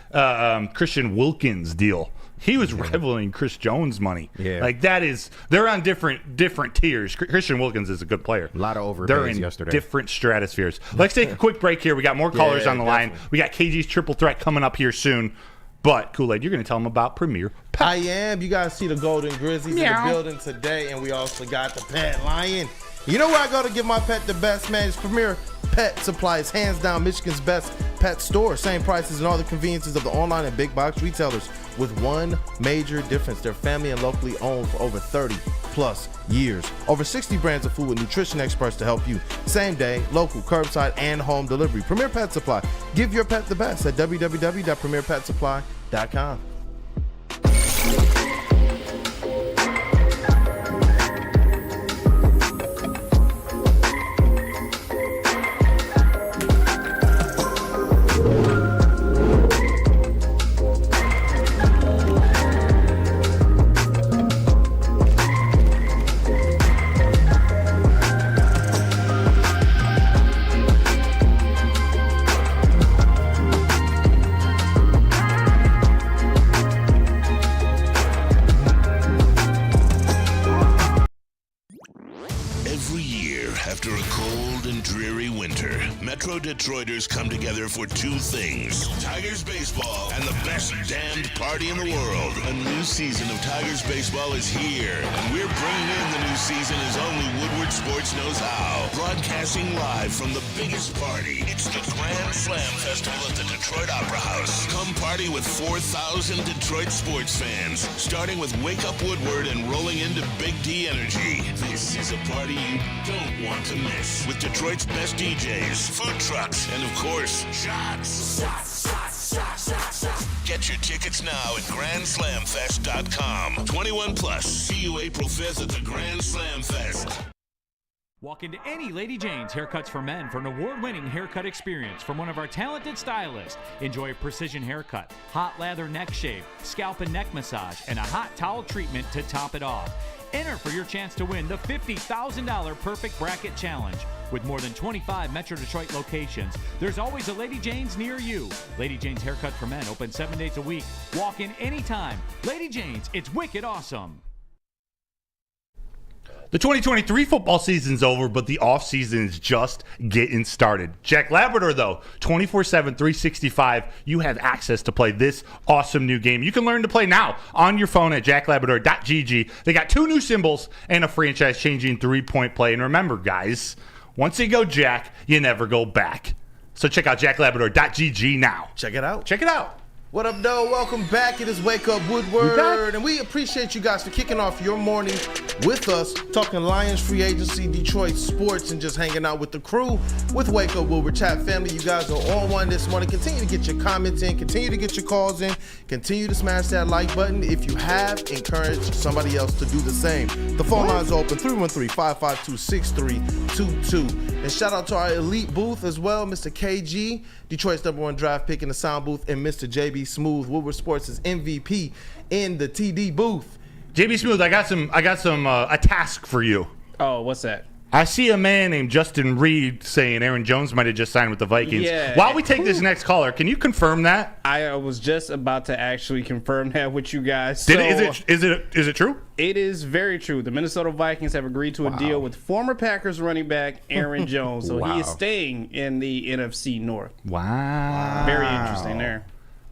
Christian Wilkins deal. He was rivaling Chris Jones money. Yeah. Like they're on different tiers. Christian Wilkins is a good player. A lot of overpays They're in yesterday. different stratospheres. Let's take a quick break here. We got more callers on the line. We got KG's Triple Threat coming up here soon. But, Kool-Aid, you're going to tell them about Premier Pet. I am. You guys see the Golden Grizzlies in the building today, and we also got the Pet Lion. You know where I go to give my pet the best, man? It's Premier Pet Supplies, hands down Michigan's best pet store. Same prices and all the conveniences of the online and big box retailers, with one major difference. They're family and locally owned for over 30 plus years. Over 60 brands of food with nutrition experts to help you. Same day, local, curbside, and home delivery. Premier Pet Supply. Give your pet the best at www.premierpetsupply.com. Every year, after a cold and dreary winter, Metro Detroiters come together for two things: Tigers baseball and the best damned party in the world. A new season of Tigers baseball is here, and we're bringing in the new season as only Woodward Sports knows how. Broadcasting live from the biggest party. It's the Grand Slam Festival at the Detroit Opera House. Come party with 4,000 Detroit sports fans, starting with Wake Up Woodward and rolling into Big D Energy. This is a party you don't want to miss, with Detroit's best DJs, food trucks, and of course, shots. Get your tickets now at GrandSlamFest.com. 21 plus. See you April 5th at the Grand Slam Fest. Walk into any Lady Jane's Haircuts for Men for an award-winning haircut experience from one of our talented stylists. Enjoy a precision haircut, hot lather neck shave, scalp and neck massage, and a hot towel treatment to top it off. Enter for your chance to win the $50,000 Perfect Bracket Challenge. With more than 25 Metro Detroit locations, there's always a Lady Jane's near you. Lady Jane's Haircut for Men, open 7 days a week. Walk in anytime. Lady Jane's, it's wicked awesome. The 2023 football season's over, but the offseason is just getting started. Jack Labrador, though, 24/7, 365, you have access to play this awesome new game. You can learn to play now on your phone at jacklabrador.gg. They got 2 new symbols and a franchise-changing 3-point play. And remember, guys, once you go Jack, you never go back. So check out jacklabrador.gg now. Check it out. Check it out. What up, though? Welcome back. It is Wake Up Woodward, and we appreciate you guys for kicking off your morning with us, talking Lions free agency, Detroit sports, and just hanging out with the crew with Wake Up Woodward. Chat family, you guys are on one this morning. Continue to get your comments in, continue to get your calls in, continue to smash that like button. If you have, encourage somebody else to do the same. The phone lines are open, 313-552-6322. And shout out to our elite booth as well, Mr. KG, Detroit's #1 draft pick in the sound booth, and Mr. JB Smooth, Woodward Sports' MVP in the TD booth. JB Smooth, I got a task for you. Oh, what's that? I see a man named Justin Reed saying Aaron Jones might have just signed with the Vikings. Yeah. While we take this next caller, can you confirm that? I was just about to actually confirm that with you guys. Is it true? It is very true. The Minnesota Vikings have agreed to a deal with former Packers running back Aaron Jones. So he is staying in the NFC North. Wow. Very interesting there.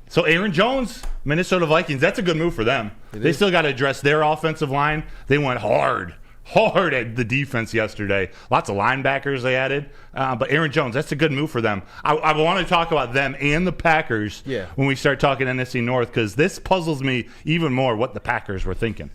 So Aaron Jones, Minnesota Vikings, that's a good move for them. They still got to address their offensive line. They went hard at the defense yesterday. Lots of linebackers they added. But Aaron Jones, that's a good move for them. I want to talk about them and the Packers when we start talking NFC North, because this puzzles me even more what the Packers were thinking.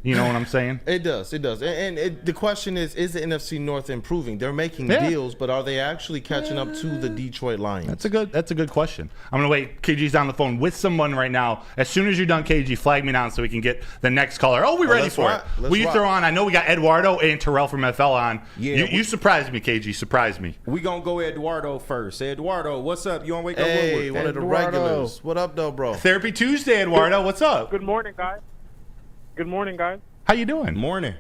You know what I'm saying? It does. And the question is the NFC North improving? They're making deals, but are they actually catching up to the Detroit Lions? That's a good question. I'm going to wait. KG's on the phone with someone right now. As soon as you're done, KG, flag me down so we can get the next caller. Oh, we're ready for it. Will you throw on? I know we got Eduardo and Terrell from FL on. Yeah, you surprised me, KG. Surprised me. We going to go Eduardo first. Eduardo, what's up? You on Wake Up Woodward? Woodward? One of the regulars. What up, though, bro? Therapy Tuesday, Eduardo. What's up? Good morning, guys. How you doing? Morning.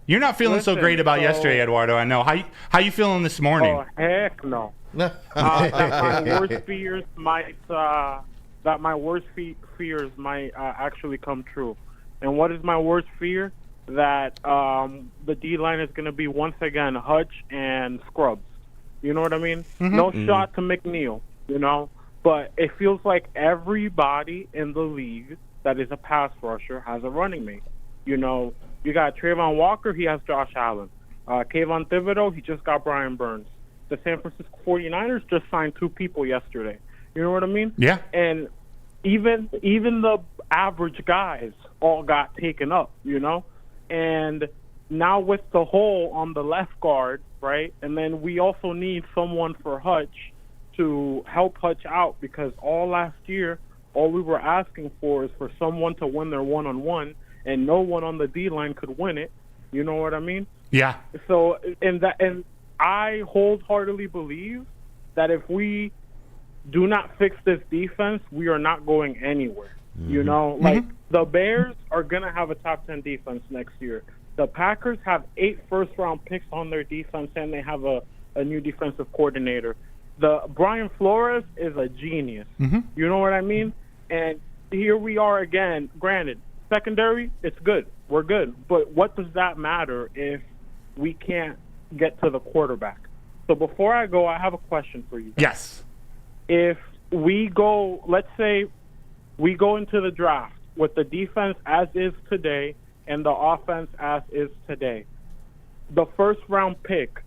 You're not feeling so great about yesterday, Eduardo. I know. How you feeling this morning? Oh, heck no. That my worst fears might actually come true. And what is my worst fear? That the D-line is going to be once again Hutch and Scrubs. You know what I mean? Mm-hmm. No shot to McNeil, you know? But it feels like everybody in the league that is a pass rusher has a running mate. You know, you got Trayvon Walker, he has Josh Allen. Kayvon Thibodeau, he just got Brian Burns. The San Francisco 49ers just signed 2 people yesterday. You know what I mean? Yeah. And even the average guys all got taken up, you know? And now with the hole on the left guard, right? And then we also need someone for Hutch to help Hutch out, because all last year, all we were asking for is for someone to win their one-on-one, and no one on the D-line could win it. You know what I mean? Yeah. So, and I wholeheartedly believe that if we do not fix this defense, we are not going anywhere. Mm-hmm. You know, like the Bears are going to have a top 10 defense next year. The Packers have 8 first-round picks on their defense, and they have a new defensive coordinator. The Brian Flores is a genius. Mm-hmm. You know what I mean? And here we are again. Granted, secondary, it's good. We're good. But what does that matter if we can't get to the quarterback? So before I go, I have a question for you guys. Yes. If we go, let's say we go into the draft with the defense as is today and the offense as is today, the first-round pick,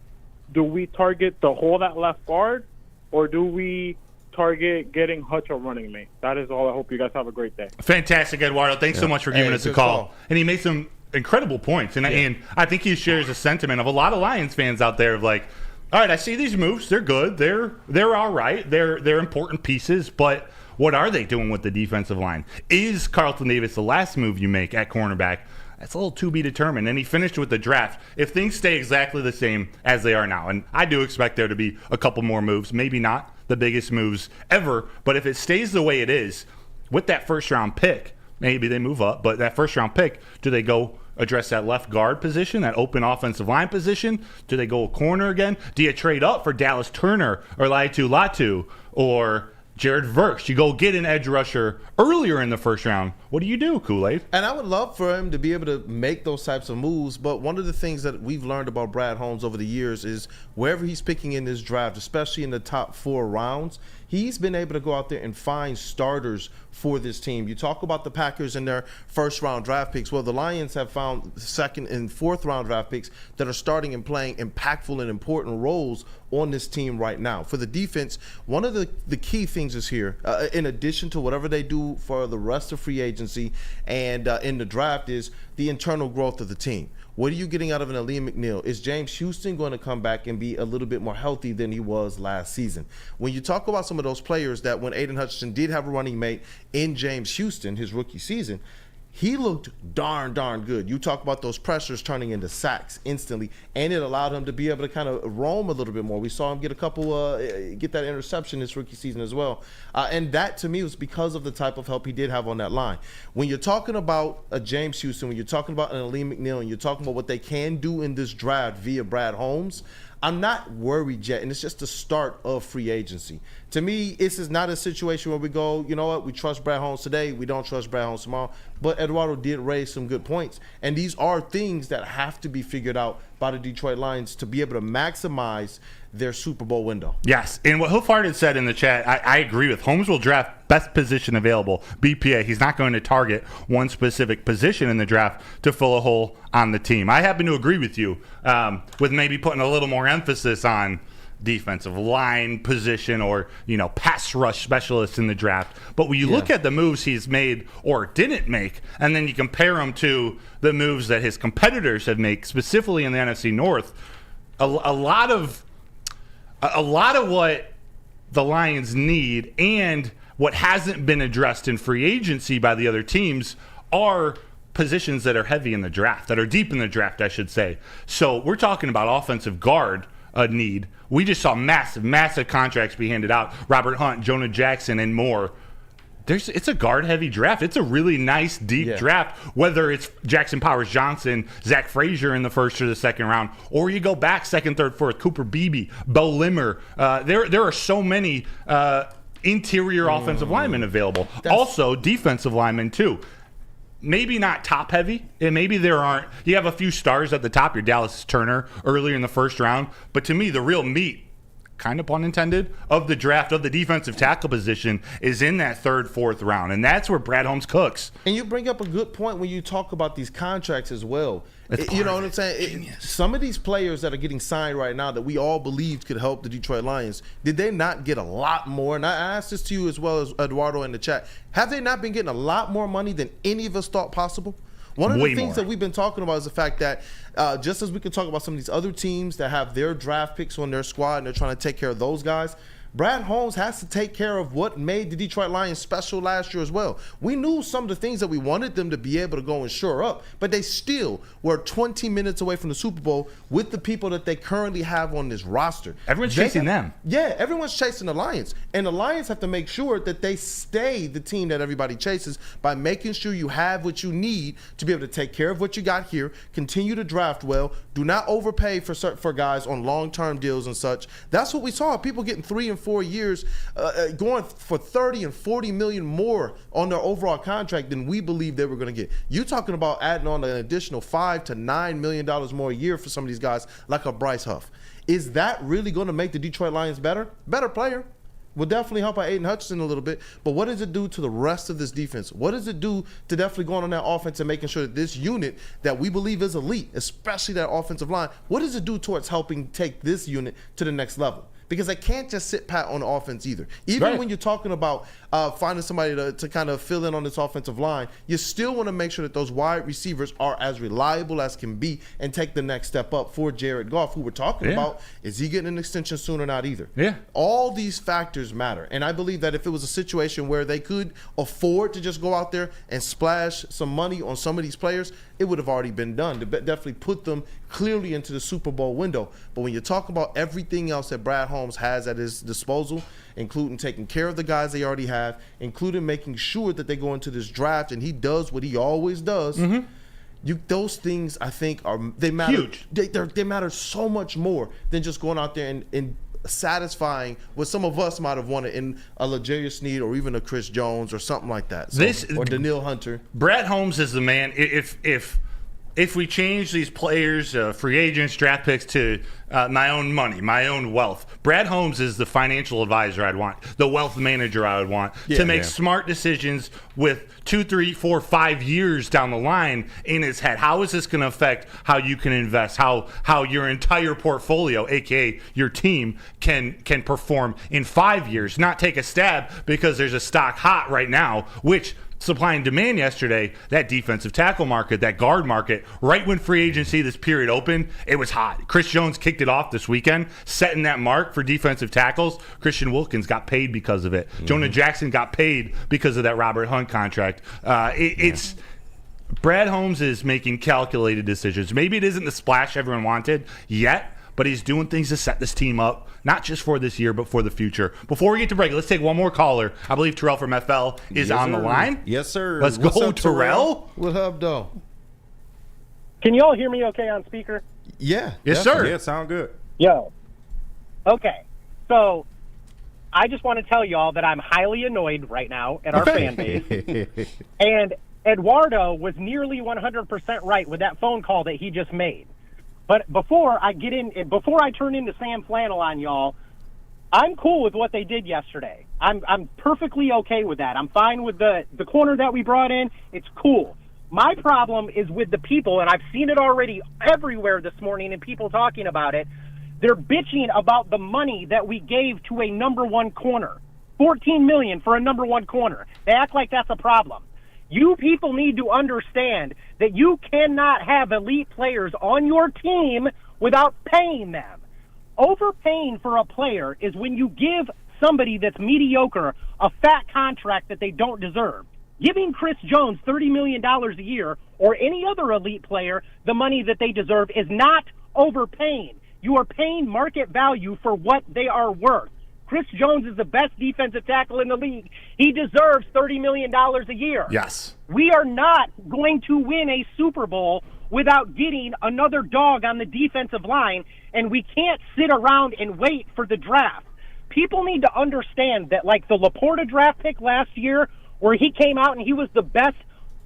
do we target the hole at left guard, or do we target getting Hutch a running mate? That is all. I hope you guys have a great day. Fantastic, Eduardo. Thanks so much for giving us a call. And he made some incredible points. And I think he shares a sentiment of a lot of Lions fans out there of like, all right, I see these moves. They're good. They're all right. They're important pieces. But what are they doing with the defensive line? Is Carlton Davis the last move you make at cornerback? That's a little to be determined. And he finished with the draft. If things stay exactly the same as they are now, and I do expect there to be a couple more moves, maybe not the biggest moves ever, but if it stays the way it is, with that first-round pick, maybe they move up, but that first-round pick, do they go address that left guard position, that open offensive line position? Do they go a corner again? Do you trade up for Dallas Turner or Latu or Jared Verse? You go get an edge rusher earlier in the first round. What do you do, Kool-Aid? And I would love for him to be able to make those types of moves, but one of the things that we've learned about Brad Holmes over the years is wherever he's picking in this draft, especially in the top 4 rounds, he's been able to go out there and find starters for this team. You talk about the Packers and their first-round draft picks. Well, the Lions have found second and fourth-round draft picks that are starting and playing impactful and important roles on this team right now. For the defense, one of the key things is here, in addition to whatever they do for the rest of free agency and in the draft, is the internal growth of the team. What are you getting out of an Aleem McNeil? Is James Houston going to come back and be a little bit more healthy than he was last season? When you talk about some of those players that when Aiden Hutchinson did have a running mate in James Houston, his rookie season, he looked darn good. You talk about those pressures turning into sacks instantly, and it allowed him to be able to kind of roam a little bit more. We saw him get a couple, get that interception this rookie season as well. And that, to me, was because of the type of help he did have on that line. When you're talking about a James Houston, when you're talking about an Ali McNeil, and you're talking about what they can do in this draft via Brad Holmes, I'm not worried yet, and it's just the start of free agency. To me, this is not a situation where we go, you know what, we trust Brad Holmes today, we don't trust Brad Holmes tomorrow. But Eduardo did raise some good points, and these are things that have to be figured out by the Detroit Lions to be able to maximize their Super Bowl window. Yes, and what Hoofard had said in the chat, I agree with. Holmes will draft best position available, BPA. He's not going to target one specific position in the draft to fill a hole on the team. I happen to agree with you, with maybe putting a little more emphasis on defensive line position or, pass rush specialists in the draft. But when you look at the moves he's made or didn't make, and then you compare them to the moves that his competitors have made, specifically in the NFC North, a lot of what the Lions need and what hasn't been addressed in free agency by the other teams are positions that are heavy in the draft, that are deep in the draft, I should say. So we're talking about offensive guard need. We just saw massive contracts be handed out. Robert Hunt, Jonah Jackson, and more. It's a guard-heavy draft. It's a really nice, deep draft, whether it's Jackson Powers-Johnson, Zach Frazier in the first or the second round, or you go back second, third, fourth, Cooper Beebe, Bo Limmer. There are so many interior offensive linemen available. Also, defensive linemen, too. Maybe not top-heavy, and maybe there aren't. You have a few stars at the top. Your Dallas Turner earlier in the first round. But to me, the real meat, kind of pun intended, of the draft of the defensive tackle position is in that third, fourth round. And that's where Brad Holmes cooks. And you bring up a good point when you talk about these contracts as well. You know what I'm saying? Some of these players that are getting signed right now that we all believed could help the Detroit Lions, did they not get a lot more? And I asked this to you as well as Eduardo in the chat. Have they not been getting a lot more money than any of us thought possible? One of the things that we've been talking about is the fact that just as we can talk about some of these other teams that have their draft picks on their squad and they're trying to take care of those guys, Brad Holmes has to take care of what made the Detroit Lions special last year as well. We knew some of the things that we wanted them to be able to go and shore up, but they still were 20 minutes away from the Super Bowl with the people that they currently have on this roster. Everyone's chasing them. Yeah, everyone's chasing the Lions. And the Lions have to make sure that they stay the team that everybody chases by making sure you have what you need to be able to take care of what you got here, continue to draft well, do not overpay for guys on long-term deals and such. That's what we saw. People getting 3 and 4 years, going for 30 and 40 million more on their overall contract than we believe they were going to get. You're talking about adding on an additional $5 to $9 million more a year for some of these guys, like a Bryce Huff. Is that really going to make the Detroit Lions better? Better player. Will definitely help out Aiden Hutchinson a little bit, but what does it do to the rest of this defense? What does it do to definitely going on that offense and making sure that this unit that we believe is elite, especially that offensive line, what does it do towards helping take this unit to the next level? Because they can't just sit pat on the offense either. Even when you're talking about finding somebody to kind of fill in on this offensive line, you still want to make sure that those wide receivers are as reliable as can be and take the next step up for Jared Goff, who we're talking about. Is he getting an extension soon or not either? Yeah. All these factors matter. And I believe that if it was a situation where they could afford to just go out there and splash some money on some of these players, it would have already been done to definitely put them clearly into the Super Bowl window. But when you talk about everything else that Brad Holmes has at his disposal, including taking care of the guys they already have, including making sure that they go into this draft and he does what he always does, those things I think they matter. Huge. They matter so much more than just going out there and satisfying what some of us might have wanted in a L'Jarius Sneed or even a Chris Jones or something like that. So, or Daniil Hunter. Brad Holmes is the man. If we change these players, free agents, draft picks to my own money, my own wealth, Brad Holmes is the financial advisor I'd want, the wealth manager I would want to make smart decisions with 2, 3, 4, 5 years down the line in his head. How is this going to affect how you can invest, how your entire portfolio, aka your team, can perform in 5 years, not take a stab because there's a stock hot right now, which supply and demand yesterday, that defensive tackle market, that guard market, right when free agency, this period opened, it was hot. Chris Jones kicked it off this weekend, setting that mark for defensive tackles. Christian Wilkins got paid because of it. Jonah Jackson got paid because of that Robert Hunt contract. Brad Holmes is making calculated decisions. Maybe it isn't the splash everyone wanted yet, but he's doing things to set this team up, not just for this year, but for the future. Before we get to break, let's take one more caller. I believe Terrell from FL is on the line. Yes, sir. Let's go, Terrell. What up, though? Can you all hear me okay on speaker? Yeah. Yes, sir. Yeah, sound good. Yo. Okay. So I just want to tell y'all that I'm highly annoyed right now at our fan base. And Eduardo was nearly 100% right with that phone call that he just made. But before I turn into Sam Flannel on y'all, I'm cool with what they did yesterday. I'm perfectly okay with that. I'm fine with the corner that we brought in. It's cool. My problem is with the people, and I've seen it already everywhere this morning and people talking about it. They're bitching about the money that we gave to a number one corner. $14 million for a number one corner. They act like that's a problem. You people need to understand that you cannot have elite players on your team without paying them. Overpaying for a player is when you give somebody that's mediocre a fat contract that they don't deserve. Giving Chris Jones $30 million a year or any other elite player the money that they deserve is not overpaying. You are paying market value for what they are worth. Chris Jones is the best defensive tackle in the league. He deserves $30 million a year. Yes. We are not going to win a Super Bowl without getting another dog on the defensive line, and we can't sit around and wait for the draft. People need to understand that, like the Laporta draft pick last year, where he came out and he was the best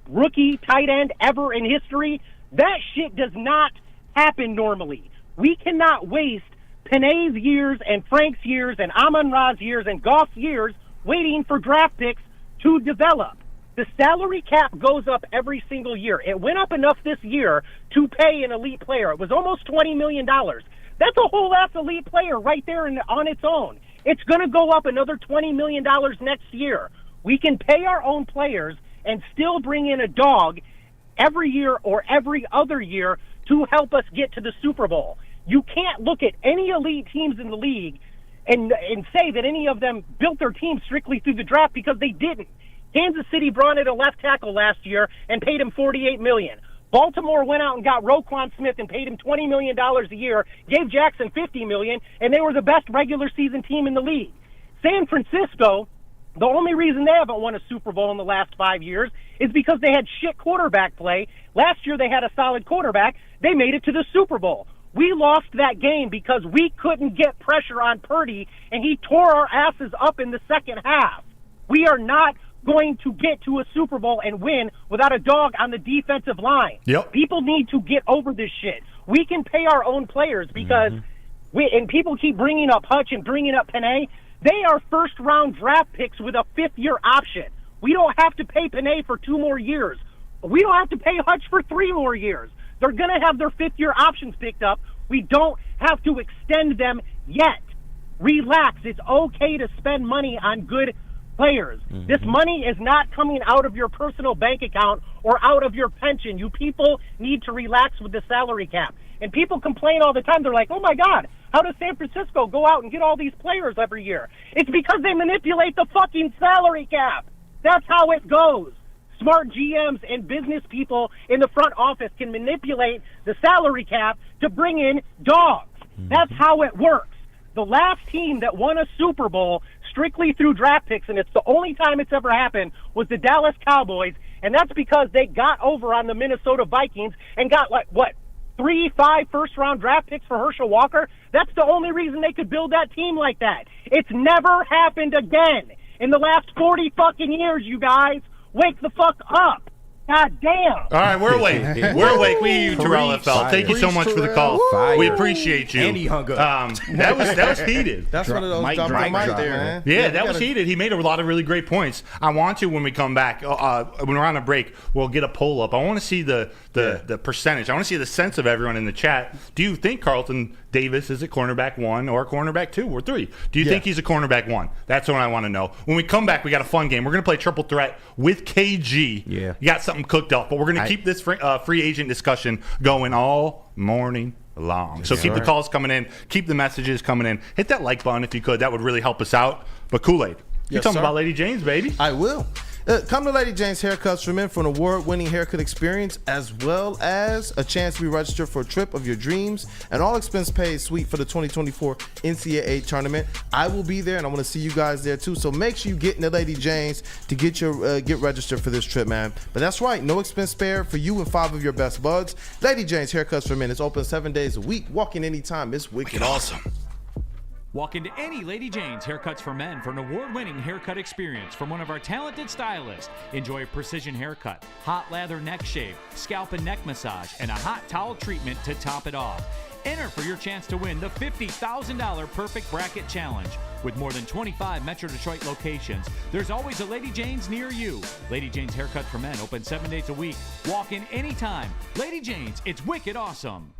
rookie tight end ever in history, that shit does not happen normally. We cannot waste Panay's years and Frank's years and Amon-Ra's years and Goff's years waiting for draft picks to develop. The salary cap goes up every single year. It went up enough this year to pay an elite player. It was almost $20 million. That's a whole ass elite player right there on its own. It's going to go up another $20 million next year. We can pay our own players and still bring in a dog every year or every other year to help us get to the Super Bowl. You can't look at any elite teams in the league and say that any of them built their team strictly through the draft, because they didn't. Kansas City brought in a left tackle last year and paid him $48 million. Baltimore went out and got Roquan Smith and paid him $20 million a year, gave Jackson $50 million, and they were the best regular season team in the league. San Francisco, the only reason they haven't won a Super Bowl in the last 5 years is because they had shit quarterback play. Last year they had a solid quarterback. They made it to the Super Bowl. We lost that game because we couldn't get pressure on Purdy, and he tore our asses up in the second half. We are not going to get to a Super Bowl and win without a dog on the defensive line. Yep. People need to get over this shit. We can pay our own players because and people keep bringing up Hutch and bringing up Panay. They are first-round draft picks with a fifth-year option. We don't have to pay Panay for 2 more years. We don't have to pay Hutch for 3 more years. They're going to have their fifth-year options picked up. We don't have to extend them yet. Relax. It's okay to spend money on good players. This money is not coming out of your personal bank account or out of your pension. You people need to relax with the salary cap. And people complain all the time. They're like, oh, my God, how does San Francisco go out and get all these players every year? It's because they manipulate the fucking salary cap. That's how it goes. Smart GMs and business people in the front office can manipulate the salary cap to bring in dogs. That's how it works. The last team that won a Super Bowl strictly through draft picks, and it's the only time it's ever happened, was the Dallas Cowboys, and that's because they got over on the Minnesota Vikings and got, 3-5 first-round draft picks for Herschel Walker. That's the only reason they could build that team like that. It's never happened again in the last 40 fucking years, you guys. Wake the fuck up. God damn. All right, we're awake. We're awake. We hear you, Terrell FL. Thank you so much for the call. Fire. We appreciate you. And he hung up. That was heated. That's one of those Mic drop drop the mic drop, there, man. man. Yeah, that was heated. He made a lot of really great points. I want to, when we come back, when we're on a break, we'll get a poll up. I want to see the percentage. I want to see the sense of everyone in the chat. Do you think Carlton Davis is a cornerback 1 or a cornerback 2 or 3? Do you think he's a cornerback 1? That's what I want to know. When we come back, we got a fun game. We're going to play triple threat with KG. Yeah. You got something cooked up, but we're going to keep this free agent discussion going all morning long. So keep the calls coming in. Keep the messages coming in. Hit that like button if you could. That would really help us out. But Kool-Aid, you tell me about Lady Jane's, baby. I will. Come to Lady Jane's Haircuts for Men for an award-winning haircut experience, as well as a chance to be registered for a trip of your dreams, and all expense paid suite for the 2024 NCAA tournament. I will be there, and I want to see you guys there too. So make sure you get into Lady Jane's to get registered for this trip, man. But that's right, no expense spared for you and 5 of your best buds. Lady Jane's Haircuts for Men is open 7 days a week. Walk in anytime. It's wicked awesome. Walk into any Lady Jane's Haircuts for Men for an award-winning haircut experience from one of our talented stylists. Enjoy a precision haircut, hot lather neck shave, scalp and neck massage, and a hot towel treatment to top it off. Enter for your chance to win the $50,000 Perfect Bracket Challenge. With more than 25 Metro Detroit locations, there's always a Lady Jane's near you. Lady Jane's Haircut for Men, open 7 days a week. Walk in anytime. Lady Jane's, it's wicked awesome.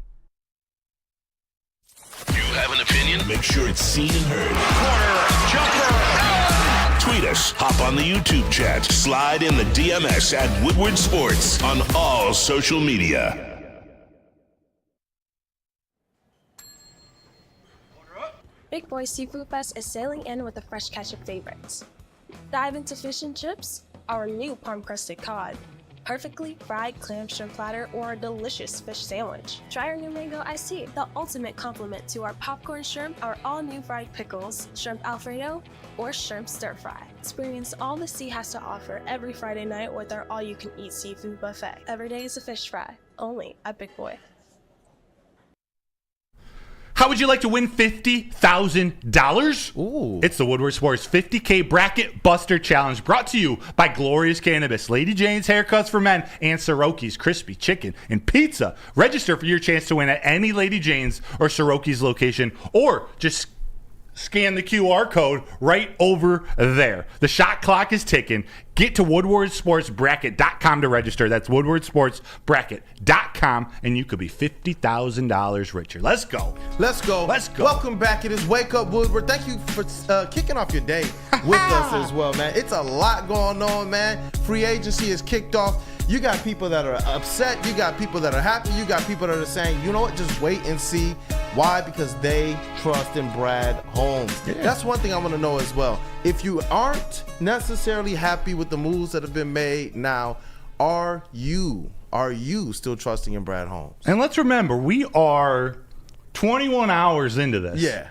You have an opinion? Make sure it's seen and heard. Corner, jumper. Tweet us, hop on the YouTube chat, slide in the DMS at Woodward Sports on all social media. Big Boy Seafood Fest is sailing in with a fresh catch of favorites. Dive into fish and chips, our new palm-crusted cod, perfectly fried clam shrimp platter, or a delicious fish sandwich. Try our new mango iced tea, the ultimate complement to our popcorn shrimp, our all-new fried pickles, shrimp alfredo, or shrimp stir-fry. Experience all the sea has to offer every Friday night with our all-you-can-eat seafood buffet. Every day is a fish fry, only at Big Boy. How would you like to win $50,000? Ooh. It's the Woodward Sports 50K Bracket Buster Challenge, brought to you by Glorious Cannabis, Lady Jane's Haircuts for Men, and Soroki's Crispy Chicken and Pizza. Register for your chance to win at any Lady Jane's or Soroki's location, or just scan the QR code right over there. The shot clock is ticking. Get to woodwardsportsbracket.com to register. That's woodwardsportsbracket.com, and you could be $50,000 richer. Let's go. Let's go. Let's go. Welcome back. It is Wake Up Woodward. Thank you for kicking off your day with us as well, man. It's a lot going on, man. Free agency is kicked off. You got people that are upset. You got people that are happy. You got people that are saying, you know what, just wait and see. Why? Because they trust in Brad Holmes. Yeah. That's one thing I want to know as well. If you aren't necessarily happy with the moves that have been made now, are you still trusting in Brad Holmes? And let's remember, we are 21 hours into this. Yeah.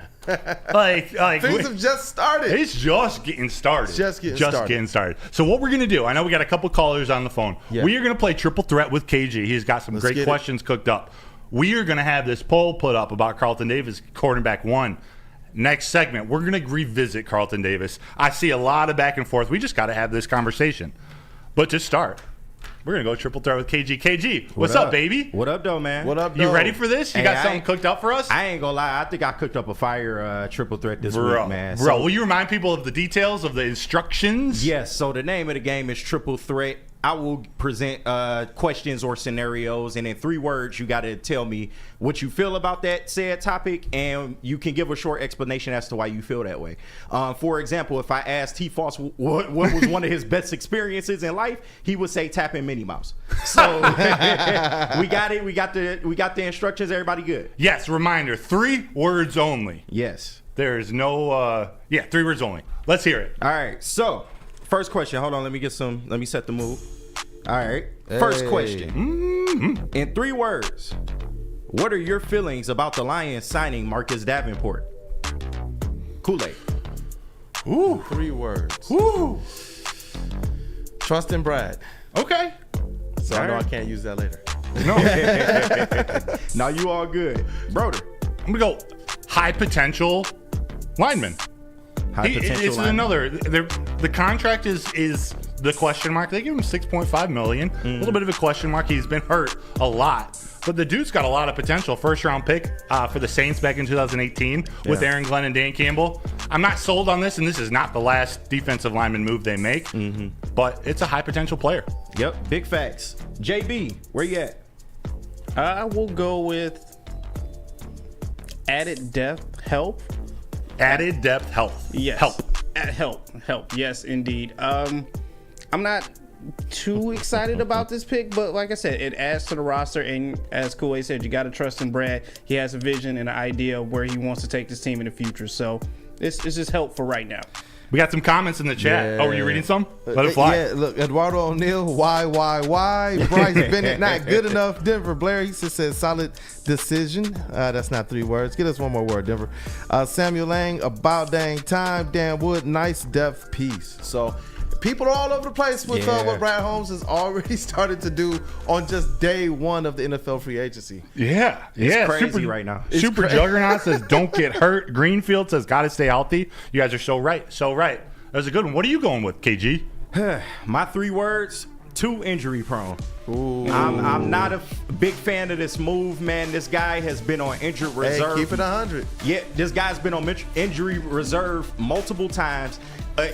like things have just started. It's just getting started. Getting started. So what we're gonna do? I know we got a couple callers on the phone. Yeah. We are gonna play Triple Threat with KG. He's got some great questions cooked up. We are gonna have this poll put up about Carlton Davis, quarterback 1. Next segment, we're gonna revisit Carlton Davis. I see a lot of back and forth. We just got to have this conversation. But to start, we're going to go Triple Threat with KG. KG, what's up, baby? What up, though, man? What up, You ready for this? You got something cooked up for us? I ain't going to lie. I think I cooked up a fire Triple Threat this week, man. Bro, will you remind people of the details of the instructions? Yes. So the name of the game is Triple Threat. I will present questions or scenarios, and in 3 words, you got to tell me what you feel about that said topic, and you can give a short explanation as to why you feel that way. For example, if I asked T-Foss what was one of his best experiences in life, he would say tapping Minnie Mouse. So we got it. We got the instructions. Everybody good? Yes. Reminder: 3 words only. Yes. There is no. 3 words only. Let's hear it. All right. So. First question. Hold on. Let me set the mood. All right. First question. Mm-hmm. In 3 words, what are your feelings about the Lions signing Marcus Davenport? Kool-Aid. Ooh. 3 words. Ooh. Trust in Brad. Okay. So I know I can't use that later. No. Now you all good. Broder. I'm going to go high potential lineman. It's another. The contract is the question mark. They give him $6.5 million. A little bit of a question mark. He's been hurt a lot, but the dude's got a lot of potential. 1st-round pick for the Saints back in 2018 with Aaron Glenn and Dan Campbell. I'm not sold on this, and this is not the last defensive lineman move they make. But it's a high potential player. Yep, big facts. JB, where you at? I will go with added depth help. Added depth health. Yes. Help. Yes, indeed. I'm not too excited about this pick, but like I said, it adds to the roster. And as Kool-Aid said, you got to trust in Brad. He has a vision and an idea of where he wants to take this team in the future. So it's just help for right now. We got some comments in the chat. Yeah. Oh, were you reading some? Let it fly. Yeah, look, Eduardo O'Neal, why? Bryce Bennett, not good enough. Denver, Blair, he just says solid decision. That's not 3 words. Get us one more word, Denver. Samuel Lang, about dang time. Dan Wood, nice depth piece. So people are all over the place with what Brad Holmes has already started to do on just day 1 of the NFL free agency. Yeah. It's crazy right now. Super Juggernaut says, don't get hurt. Greenfield says, got to stay healthy. You guys are so right. So right. That was a good one. What are you going with, KG? My 3 words, too injury prone. I'm not a big fan of this move, man. This guy has been on injured reserve. Hey, keep it 100. Yeah, this guy's been on injury reserve multiple times.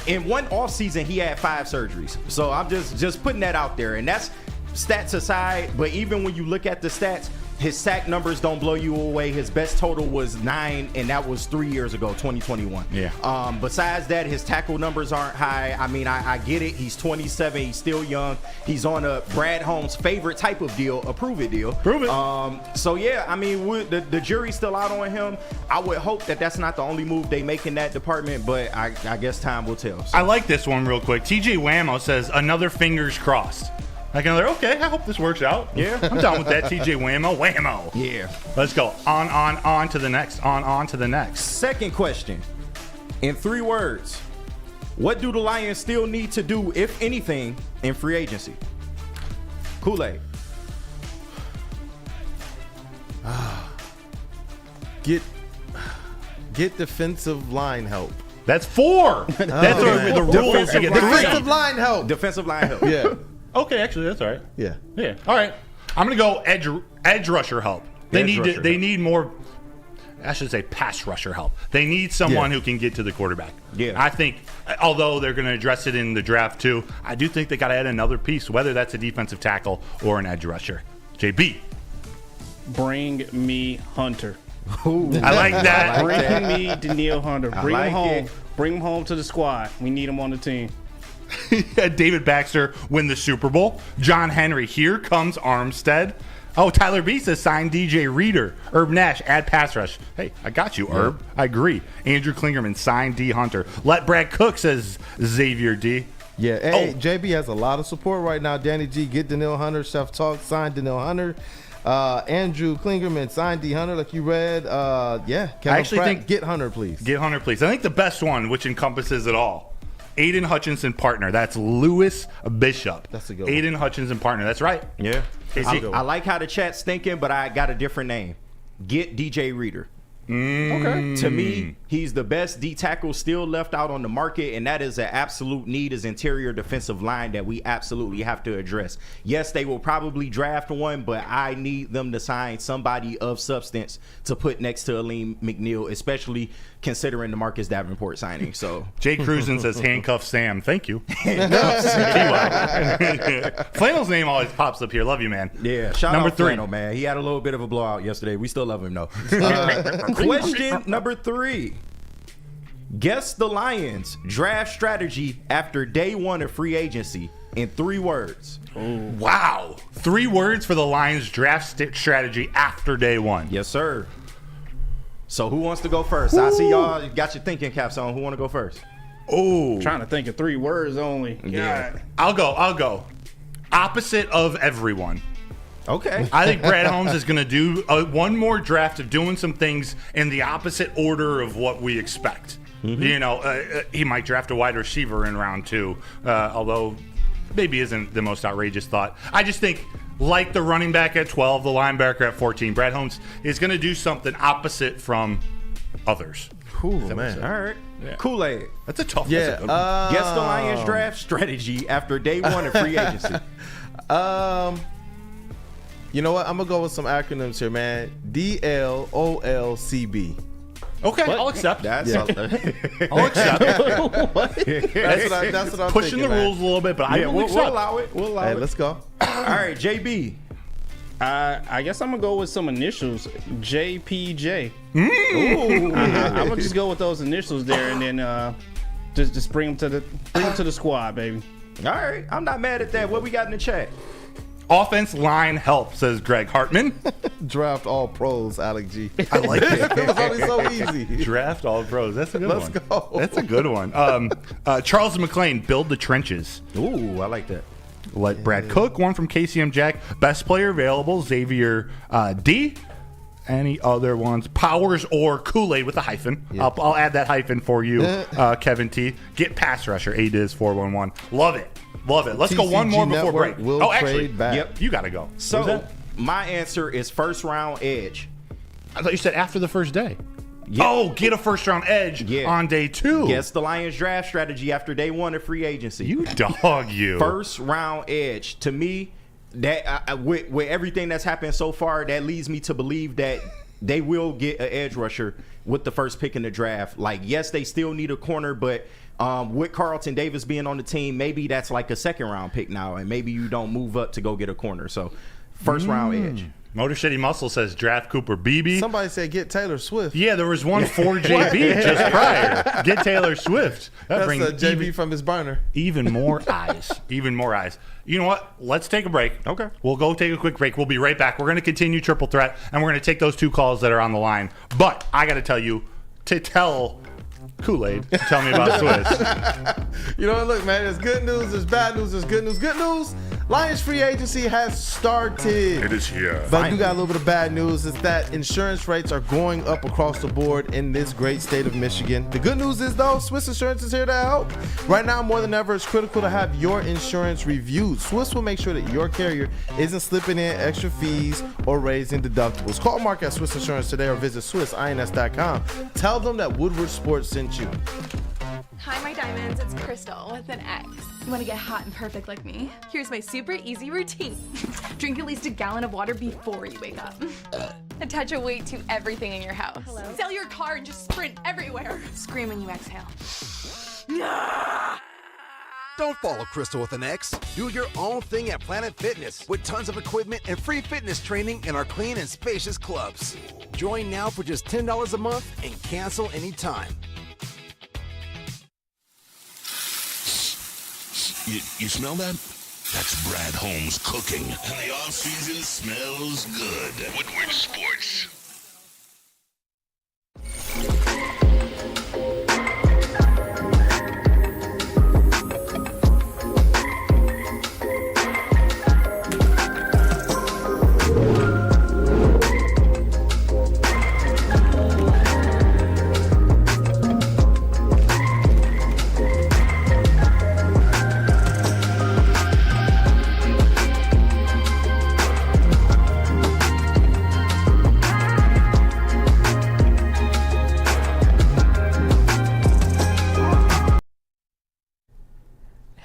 In one offseason, he had 5 surgeries. So I'm just putting that out there. And that's stats aside. But even when you look at the stats, his sack numbers don't blow you away. His best total was 9, and that was 3 years ago, 2021. Yeah. Besides that, his tackle numbers aren't high. I mean, I get it. He's 27. He's still young. He's on a Brad Holmes' favorite type of deal, a prove-it deal. Prove it. So, yeah, I mean, the jury's still out on him. I would hope that that's not the only move they make in that department, but I guess time will tell. So. I like this one real quick. TJ Whammo says, another fingers crossed. Like another, okay, I hope this works out. Yeah. I'm down with that, TJ Whammo. Yeah. Let's go. On to the next. On to the next. Second question. In 3 words, what do the Lions still need to do, if anything, in free agency? Kool-Aid. Get defensive line help. That's 4. That's the rules. You get Defensive line help. Defensive line help. Yeah. Okay, actually, that's all right. Yeah. Yeah. All right. I'm gonna go edge rusher help. They need more. I should say pass rusher help. They need someone who can get to the quarterback. Yeah. I think, although they're going to address it in the draft too, I do think they got to add another piece, whether that's a defensive tackle or an edge rusher. JB. Bring me Hunter. Ooh, I like that. Bring me Danielle Hunter. Bring him home. Bring him home to the squad. We need him on the team. David Baxter win the Super Bowl. John Henry, here comes Armstead. Oh, Tyler B says sign DJ Reader. Herb Nash, add pass rush. Hey, I got you, Herb. I agree. Andrew Klingerman, sign D Hunter. Let Brad Cook, says Xavier D. Yeah, hey, JB has a lot of support right now. Danny G, get Danielle Hunter. Chef Talk, sign Danielle Hunter. Andrew Klingerman, sign D Hunter, like you read. Kevin I actually Pratt, think get Hunter, please. Get Hunter, please. I think the best one, which encompasses it all, Aiden Hutchinson partner. That's Lewis Bishop. That's a good Aiden one. Hutchinson partner. That's right. Yeah. KC. I like how the chat's thinking, but I got a different name. Get DJ Reader. Okay. To me, he's the best D tackle still left out on the market, and that is an absolute need as interior defensive line that we absolutely have to address. Yes, they will probably draft one, but I need them to sign somebody of substance to put next to Aleem McNeil, especially considering the Marcus Davenport signing. So Jay Cruzen says handcuff Sam. Thank you. Flannel's name always pops up here. Love you, man. yeah, shout Number out 3. Flannel, man. He had a little bit of a blowout yesterday. We still love him though. Question number 3. Guess the Lions' draft strategy after day 1 of free agency in 3 words. Wow. 3 words for the Lions draft strategy after day 1. Yes, sir. So who wants to go first? I see y'all got your thinking caps on. Who want to go first? Oh. Trying to think of 3 words only. Yeah. I'll go. Opposite of everyone. Okay. I think Brad Holmes is going to do one more draft of doing some things in the opposite order of what we expect. Mm-hmm. You know, he might draft a wide receiver in round 2, although maybe isn't the most outrageous thought. I just think, like the running back at 12, the linebacker at 14, Brad Holmes is going to do something opposite from others. Cool, man. All right. Yeah. Kool-Aid. That's a tough Yeah. one. Guess the Lions draft strategy after day 1 of free agency. You know what? I'm gonna go with some acronyms here, man. DLOLCB. Okay, I'll accept. That's I'll accept. That's what I'm Pushing thinking, the man. rules a little bit, but I will we'll accept. allow it. We'll allow Hey, it. let's go. All right, JB. I guess I'm gonna go with some initials. JPJ. Ooh. I'm gonna just go with those initials there, and then just bring them to the squad, baby. All right, I'm not mad at that. What we got in the chat? Offense line help, says Greg Hartman. Draft all pros, Alec G. I like it. It was only so easy. Draft all pros. That's a good one. Let's go. That's a good one. Charles McClain, build the trenches. Ooh, I like that. Let Brad Cook, one from KCM Jack. Best player available, Xavier D. Any other ones? Powers or Kool-Aid with a hyphen. Yeah. I'll add that hyphen for you, Kevin T. Get pass rusher, ADiz411. Love it. Love it. Let's go one more before break. Actually, back. You got to go. So my answer is first round edge. I thought you said after the first day. Yep. Oh, get a first round edge on day 2. Guess the Lions draft strategy after day 1 of free agency. You dog you. First round edge. To me, that with everything that's happened so far, that leads me to believe that they will get an edge rusher with the first pick in the draft. Like, yes, they still need a corner, but with Carlton Davis being on the team, maybe that's like a second round pick now, and maybe you don't move up to go get a corner. So first round edge. Motor City Muscle says draft Cooper Beebe. Somebody said get Taylor Swift. Yeah, there was one for JB just prior. Get Taylor Swift. That's JB from his burner. Even more eyes. Even more eyes. You know what? Let's take a break. Okay. We'll go take a quick break. We'll be right back. We're going to continue Triple Threat, and we're going to take those 2 calls that are on the line. But I got to tell you, to tell Kool-Aid to tell me about Swiss. You know what? Look, man, there's good news, there's bad news, there's good news. Good news, Lions free agency has started. It is here. But I do got a little bit of bad news. Is that insurance rates are going up across the board in this great state of Michigan. The good news is, though, Swiss Insurance is here to help. Right now, more than ever, it's critical to have your insurance reviewed. Swiss will make sure that your carrier isn't slipping in extra fees or raising deductibles. Call Mark at Swiss Insurance today or visit SwissINS.com. Tell them that Woodward Sports sent you. Hi, my diamonds. It's Crystal with an X. You want to get hot and perfect like me? Here's my super easy routine. Drink at least a gallon of water before you wake up. Attach a weight to everything in your house. Hello? Sell your car and just sprint everywhere. Scream when you exhale. Don't follow Crystal with an X. Do your own thing at Planet Fitness with tons of equipment and free fitness training in our clean and spacious clubs. Join now for just $10 a month and cancel anytime. You smell that? That's Brad Holmes cooking. And the off-season smells good. Woodward Sports.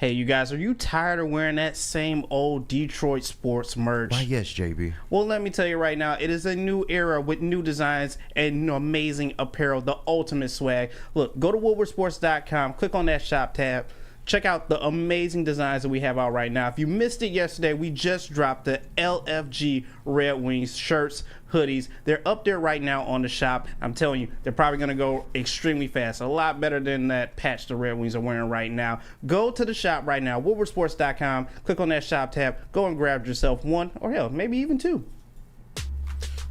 Hey, you guys, are you tired of wearing that same old Detroit sports merch? Why, yes, JB. Well, let me tell you right now, it is a new era with new designs and amazing apparel, the ultimate swag. Look, go to woodwardsports.com, click on that shop tab. Check out the amazing designs that we have out right now. If you missed it yesterday, we just dropped the LFG Red Wings shirts, hoodies. They're up there right now on the shop. I'm telling you, they're probably going to go extremely fast. A lot better than that patch the Red Wings are wearing right now. Go to the shop right now, woodwardsports.com. Click on that shop tab. Go and grab yourself one, or hell, maybe even 2.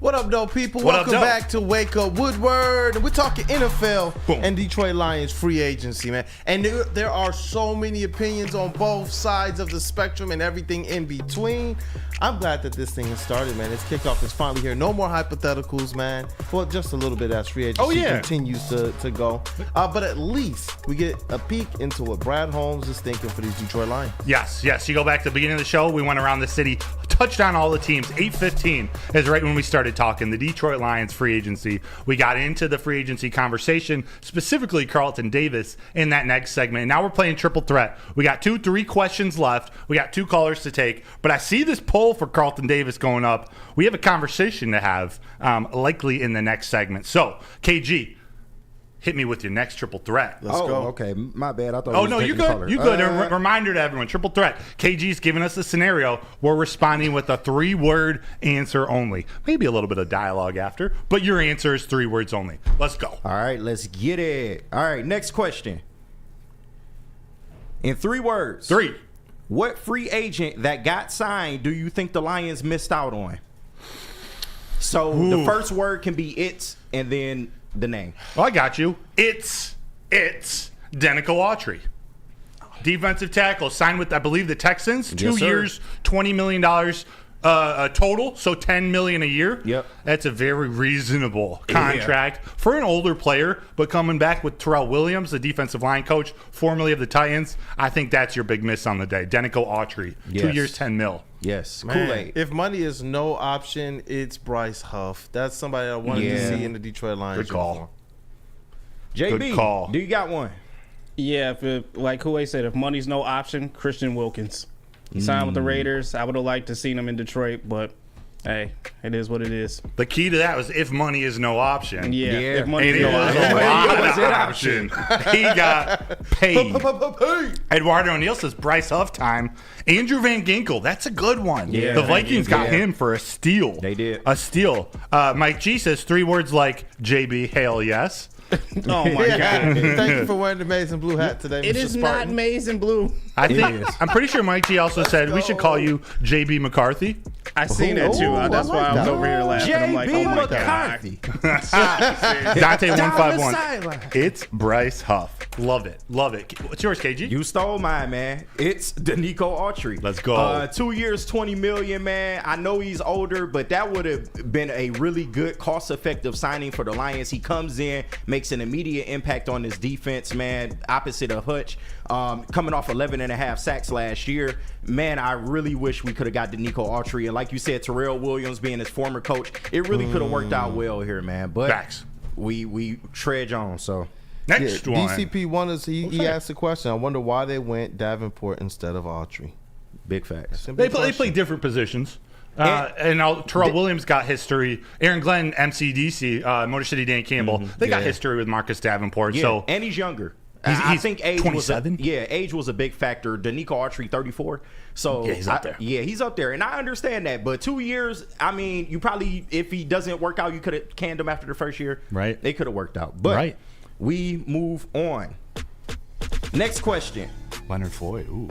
What up, though, people? Welcome back to Wake Up Woodward. We're talking NFL and Detroit Lions free agency, man. And there are so many opinions on both sides of the spectrum and everything in between. I'm glad that this thing has started, man. It's kickoff. It's finally here. No more hypotheticals, man. Well, just a little bit as free agency continues to go. But at least we get a peek into what Brad Holmes is thinking for these Detroit Lions. Yes. You go back to the beginning of the show. We went around the city, touched on all the teams. 8:15 is right when we started talking the Detroit Lions free agency. We got into the free agency conversation, specifically Carlton Davis in that next segment. And now we're playing triple threat. We got 3 questions left. We got 2 callers to take. But I see this poll for Carlton Davis going up. We have a conversation to have likely in the next segment. So, KG, hit me with your next triple threat. Let's go. Okay. My bad. I thought. Oh, no, you good. You good. A reminder to everyone, triple threat. KG's giving us a scenario. We're responding with a 3-word answer only. Maybe a little bit of dialogue after, but your answer is 3 words only. Let's go. All right, let's get it. All right, next question. In 3 words. 3. What free agent that got signed do you think the Lions missed out on? So the first word can be it's and then the name. Well, I got you. It's Denico Autry. Defensive tackle signed with, I believe, the Texans. 2 years, $20 million total, so $10 million a year. Yep. That's a very reasonable contract for an older player, but coming back with Terrell Williams, the defensive line coach, formerly of the Titans, I think that's your big miss on the day. Denico Autry, 2 years, $10 million. Yes, Man, Kool-Aid. if money is no option, it's Bryce Huff. That's somebody I wanted to see in the Detroit Lions. Good call. JB, Good call. do you got one? Yeah, like Kool-Aid said, if money's no option, Christian Wilkins. He signed with the Raiders. I would have liked to seen him in Detroit, but hey, it is what it is. The key to that was if money is no option. Yeah, if And money it is no was option. a lot of option. He got paid. Eduardo O'Neal says Bryce Huff time. Andrew Van Ginkel, that's a good one. Yeah, the Vikings got him for a steal. They did. A steal. Mike G says 3 words like JB, hail yes. Oh my God! Thank you for wearing the maize and blue hat today, It Mr. is Spartan. not maize and blue. I think I'm pretty sure Mike G also said we should call you JB McCarthy. I seen that too. That's why I was over here laughing. I'm like, oh my McCarthy. Dante Down the 151. sideline. It's Bryce Huff. Love it. Love it. What's yours, KG? You stole mine, man. It's Denico Autry. Let's go. 2 years, $20 million, man. I know he's older, but that would have been a really good, cost-effective signing for the Lions. He comes in, makes an immediate impact on this defense, man. Opposite of Hutch, coming off 11.5 sacks last year. Man, I really wish we could have got Denico Autry. And like you said, Terrell Williams being his former coach, it really could have worked out well here, man. But Facts. we trudge on, so. Next one. DCP wonders, he asked the question, I wonder why they went Davenport instead of Autry. Big facts. They play different positions. Terrell Williams got history. Aaron Glenn, MCDC, Motor City Dan Campbell, they got history with Marcus Davenport. Yeah, So and he's younger. I think age 27. age was a big factor. Denico Autry, 34. So Yeah, he's up there. He's up there, and I understand that. But 2 years, I mean, you probably, if he doesn't work out, you could have canned him after the first year. Right. They could have worked out. But we move on. Next question. Leonard Floyd. Ooh.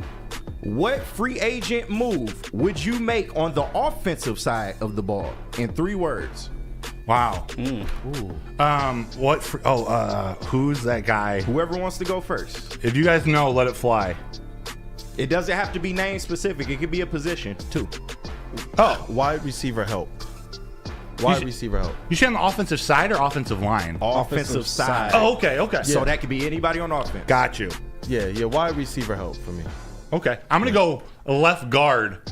What free agent move would you make on the offensive side of the ball in 3 words? Wow. Who's that guy? Whoever wants to go first. If you guys know, let it fly. It doesn't have to be name specific. It could be a position too. Wide receiver help. Wide receiver help. You say on the offensive side or offensive line? Offensive side. Oh, okay. So that could be anybody on offense. Got you. Yeah, wide receiver help for me. Okay. I'm going to go left guard.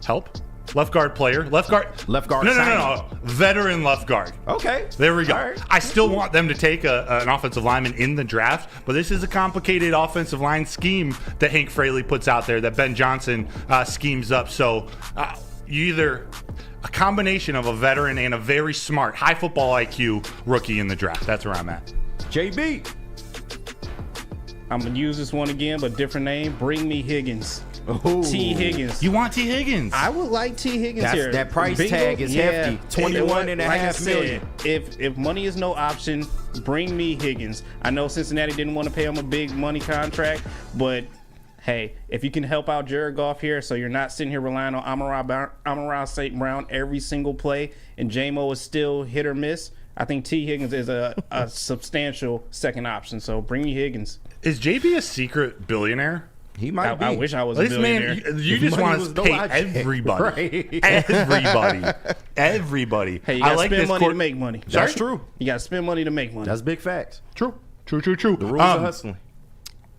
Help? Left guard player. Left guard. No. Veteran left guard. Okay. There we go. All right. I still want them to take an offensive lineman in the draft, but this is a complicated offensive line scheme that Hank Fraley puts out there, that Ben Johnson schemes up. So you either a combination of a veteran and a very smart, high football IQ rookie in the draft. That's where I'm at. JB. I'm gonna use this one again, but different name. Bring me Higgins. T. Higgins. You want T. Higgins? I would like T. Higgins here. That price tag is hefty. 21.5 million. If money is no option, bring me Higgins. I know Cincinnati didn't want to pay him a big money contract, but hey, if you can help out Jared Goff here, so you're not sitting here relying on Amon-Ra St. Brown every single play, and J-Mo is still hit or miss, I think T. Higgins is a substantial second option. So bring me Higgins. Is JB a secret billionaire? He might be. I wish I was a billionaire. Man, you just want to pay everybody. Right. Everybody. Hey, you I gotta like spend this money to make money. That's true. You gotta spend money to make money. That's big facts. True. The rules of hustling.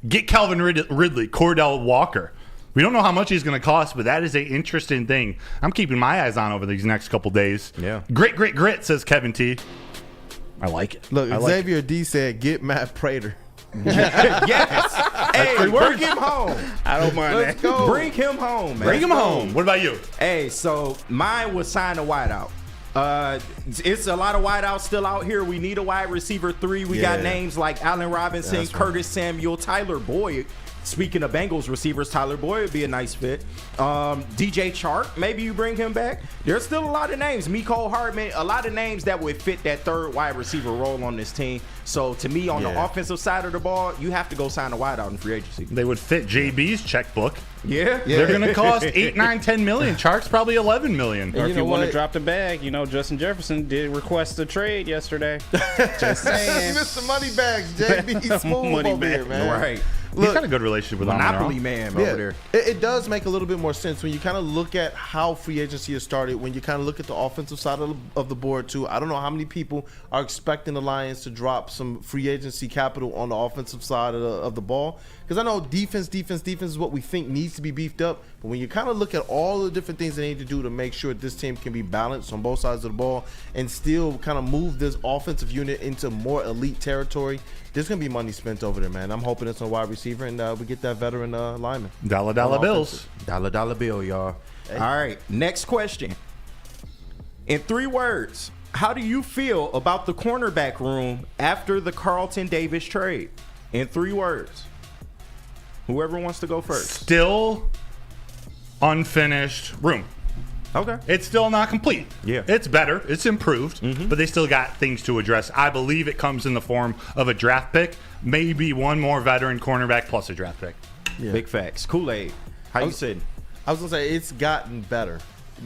Get Calvin Ridley, Cordell Walker. We don't know how much he's going to cost, but that is an interesting thing. I'm keeping my eyes on over these next couple days. Yeah. Grit, says Kevin T. I like it. Look, Xavier D said, get Matt Prater. Yes. Hey, bring him home. I don't mind Let's that. go. Bring him home, man. Bring him home. What about you? Hey, so mine was sign a wideout. It's a lot of wideouts still out here. We need a wide receiver 3. We got names like Allen Robinson, Curtis Samuel, Tyler Boyd. Speaking of Bengals receivers, Tyler Boyd would be a nice fit. DJ Chark, maybe you bring him back. There's still a lot of names. Mecole Hardman, a lot of names that would fit that third wide receiver role on this team. So to me, on the offensive side of the ball, you have to go sign a wideout in free agency. They would fit JB's checkbook. Yeah. They're going to cost 8, 9, 10 million. Chark's probably 11 million. Or if you want to drop the bag, Justin Jefferson did request a trade yesterday. Just saying. Mr. Moneybags, JB smooth over here, man. Right. He's got a good relationship with Monopoly man over there. It does make a little bit more sense when you kind of look at how free agency has started, when you kind of look at the offensive side of the board, too. I don't know how many people are expecting the Lions to drop some free agency capital on the offensive side of the ball. Because I know defense is what we think needs to be beefed up. But when you kind of look at all the different things they need to do to make sure this team can be balanced on both sides of the ball and still kind of move this offensive unit into more elite territory, there's going to be money spent over there, man. I'm hoping it's a wide receiver and we get that veteran lineman. Dollar bills. Dollar bill, y'all. Hey. All right, next question. In 3 words, how do you feel about the cornerback room after the Carlton Davis trade? In 3 words. Whoever wants to go first. Still unfinished room. Okay. It's still not complete. Yeah. It's better. It's improved. But they still got things to address. I believe it comes in the form of a draft pick, maybe one more veteran cornerback plus a draft pick. Yeah. Big facts. Kool-Aid. How you sitting? I was gonna say it's gotten better,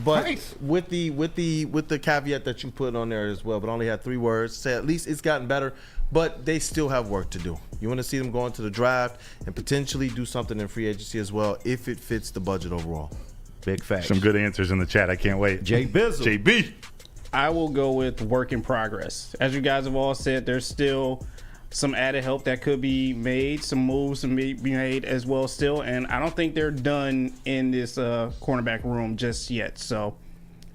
but with the caveat that you put on there as well. But only had 3 words. Say at least it's gotten better, but they still have work to do. You want to see them go into the draft and potentially do something in free agency as well if it fits the budget overall. Big facts. Some good answers in the chat. I can't wait. Jay Bizzle. JB. I will go with work in progress. As you guys have all said, there's still some added help that could be made, some moves to be made as well still, and I don't think they're done in this cornerback room just yet. So,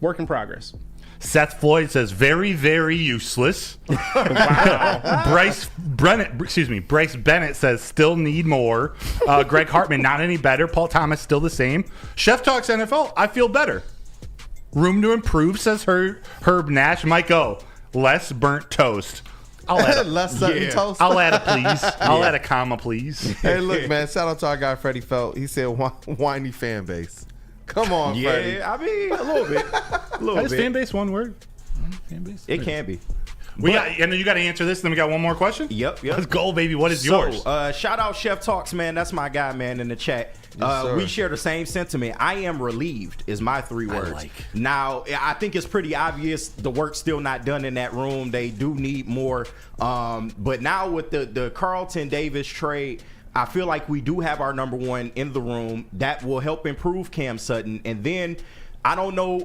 work in progress. Seth Floyd says very, very useless. Wow. Bryce Bennett says still need more. Greg Hartman not any better. Paul Thomas still the same. Chef Talks NFL, I feel better. Room to improve, says Herb Nash. Mike O, less burnt toast. I'll add less toast. I'll add a please. I'll add a comma, please. Hey, look, man. Shout out to our guy Freddie Felt. He said whiny fan base. Come on, Freddie. Yeah, I mean a little bit. Is fan base one word? Fan base. It can be. And then you got to answer this. Then we got one more question. Yep. Let's go, baby. What is yours? Shout out Chef Talks, man. That's my guy, man, in the chat. We share the same sentiment. I am relieved is my 3 words. Now, I think it's pretty obvious the work's still not done in that room. They do need more. But now with the Carlton Davis trade, I feel like we do have our number 1 in the room. That will help improve Cam Sutton. And then I don't know,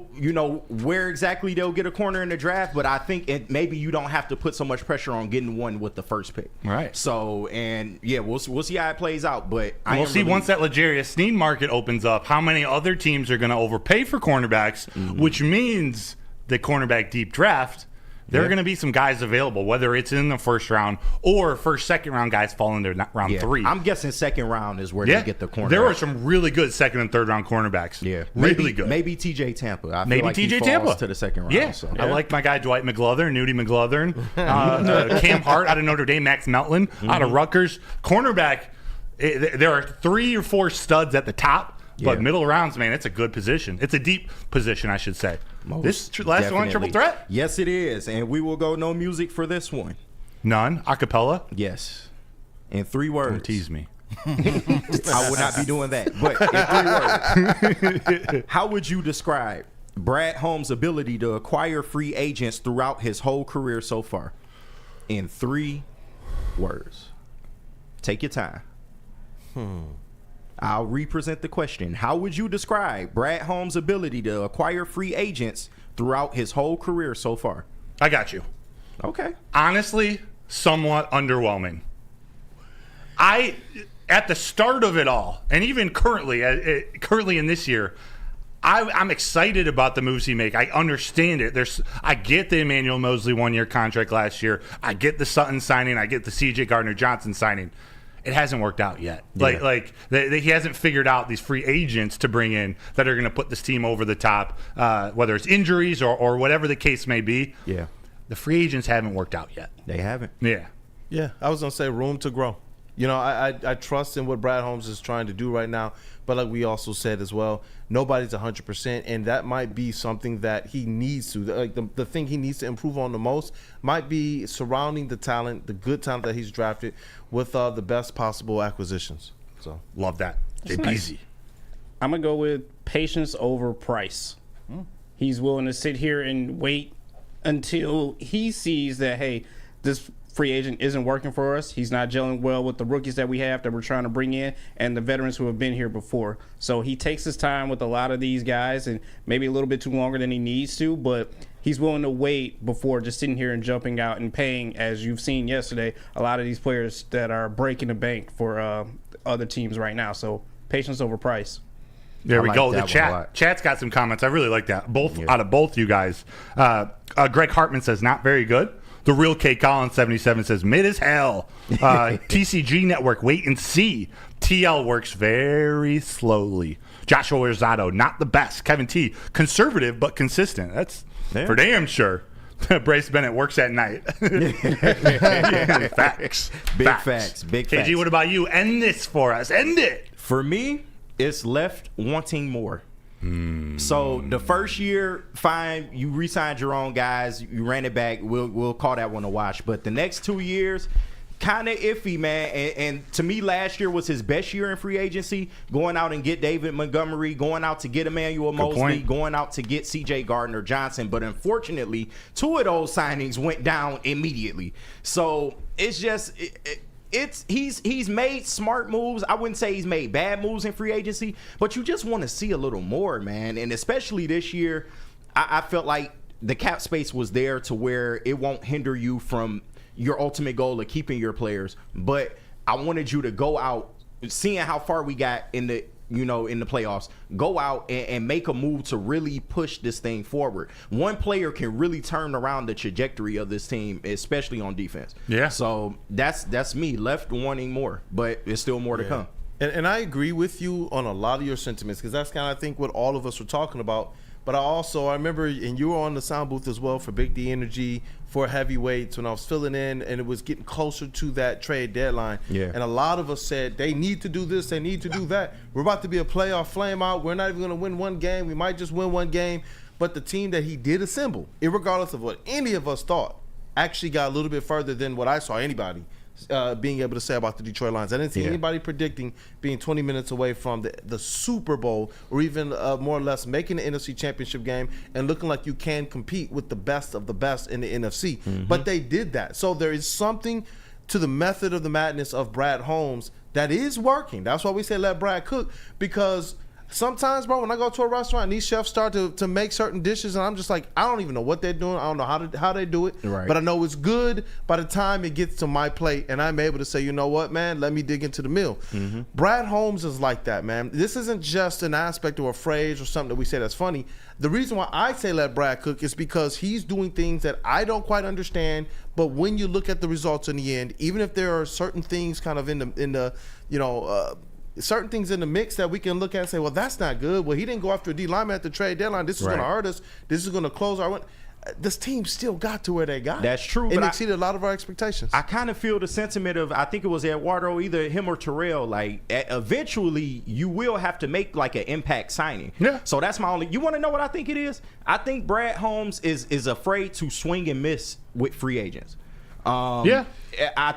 where exactly they'll get a corner in the draft, but I think maybe you don't have to put so much pressure on getting one with the first pick. Right. So, and yeah, we'll see how it plays out. But we'll see once that L'Jarius Sneed market opens up, how many other teams are going to overpay for cornerbacks, which means the cornerback deep draft. There are going to be some guys available, whether it's in the first round or second round guys fall into round 3. I'm guessing second round is where they get the corner. There are some really good second and third round cornerbacks. Yeah, really good. Maybe TJ Tampa. Maybe like TJ Tampa to the second round. Yeah, I like my guy Dwight McGlothern, Nudie McGlothern, Cam Hart out of Notre Dame, Max Melton out of Rutgers. Cornerback, there are 3 or 4 studs at the top. But middle rounds, man, it's a good position. It's a deep position, I should say. This last one, triple threat? Yes, it is. And we will go no music for this one. None? Acapella? Yes. In 3 words. Don't tease me. I would not be doing that. But in 3 words. How would you describe Brad Holmes' ability to acquire free agents throughout his whole career so far? In 3 words. Take your time. I'll represent the question. How would you describe Brad Holmes' ability to acquire free agents throughout his whole career so far? I got you. Okay. Honestly, somewhat underwhelming. At the start of it all, and even currently in this year, I'm excited about the moves he make. I understand it. I get the Emmanuel Mosley 1-year contract last year. I get the Sutton signing. I get the C.J. Gardner-Johnson signing. It hasn't worked out yet. He hasn't figured out these free agents to bring in that are going to put this team over the top, whether it's injuries or whatever the case may be. Yeah. The free agents haven't worked out yet. They haven't. Yeah. Yeah, I was going to say room to grow. You know, I trust in what Brad Holmes is trying to do right now. But like we also said as well, nobody's 100%, and that might be something that he needs to. Like the thing he needs to improve on the most might be surrounding the talent, the good talent that he's drafted, with the best possible acquisitions. So love that. Nice. I'm gonna go with patience over price. He's willing to sit here and wait until he sees that, hey, this free agent isn't working for us. He's not gelling well with the rookies that we have that we're trying to bring in and the veterans who have been here before. So he takes his time with a lot of these guys, and maybe a little bit too longer than he needs to, but he's willing to wait before just sitting here and jumping out and paying, as you've seen yesterday, a lot of these players that are breaking the bank for other teams right now. So patience over price. There we go. The chat's got some comments. I really like that. Out of both you guys. Greg Hartman says not very good. The real K Collins 77 says mid as hell. TCG Network, wait and see. TL works very slowly. Joshua Rosado, not the best. Kevin T, conservative but consistent. That's for damn sure. Brace Bennett works at night. Facts. Big facts. KG, what about you? End this for us. End it. For me, it's left wanting more. So the first year, fine, you re-signed your own guys, you ran it back, we'll call that one a wash. But the next 2 years, kind of iffy, man. And to me, last year was his best year in free agency, going out and get David Montgomery, going out to get Emmanuel Mosley, going out to get C.J. Gardner-Johnson. But unfortunately, 2 of those signings went down immediately. So it's just... He's made smart moves. I wouldn't say he's made bad moves in free agency, but you just want to see a little more, man. And especially this year, I felt like the cap space was there to where it won't hinder you from your ultimate goal of keeping your players. But I wanted you to go out, seeing how far we got in the playoffs, go out and make a move to really push this thing forward. One player can really turn around the trajectory of this team, especially on defense. Yeah. So that's me, left wanting more, but there's still more to come. And I agree with you on a lot of your sentiments, because that's kind of, I think, what all of us were talking about. But I remember, and you were on the sound booth as well for Big D Energy, for heavyweights, when I was filling in, and it was getting closer to that trade deadline. Yeah. And a lot of us said, they need to do this, they need to do that. We're about to be a playoff flame out. We're not even going to win one game. We might just win one game. But the team that he did assemble, irregardless of what any of us thought, actually got a little bit further than what I saw anybody being able to say about the Detroit Lions. I didn't see anybody predicting being 20 minutes away from the Super Bowl, or even more or less making the NFC Championship game and looking like you can compete with the best of the best in the NFC. But they did that. So there is something to the method of the madness of Brad Holmes that is working. That's why we say let Brad cook, because sometimes, bro, when I go to a restaurant and these chefs start to make certain dishes, and I'm just like, I don't even know what they're doing. I don't know how they do it. Right. But I know it's good by the time it gets to my plate, and I'm able to say, you know what, man, let me dig into the meal. Brad Holmes is like that, man. This isn't just an aspect or a phrase or something that we say that's funny. The reason why I say let Brad cook is because he's doing things that I don't quite understand, but when you look at the results in the end, even if there are certain things kind of in the certain things in the mix that we can look at and say, well, that's not good. Well, he didn't go after a D lineman at the trade deadline. This is going to hurt us. This is going to close our win. This team still got to where they got. That's true. It exceeded a lot of our expectations. I kind of feel the sentiment of, I think it was Eduardo, either him or Terrell, like eventually you will have to make like an impact signing. Yeah. So that's my only, you want to know what I think it is? I think Brad Holmes is afraid to swing and miss with free agents. I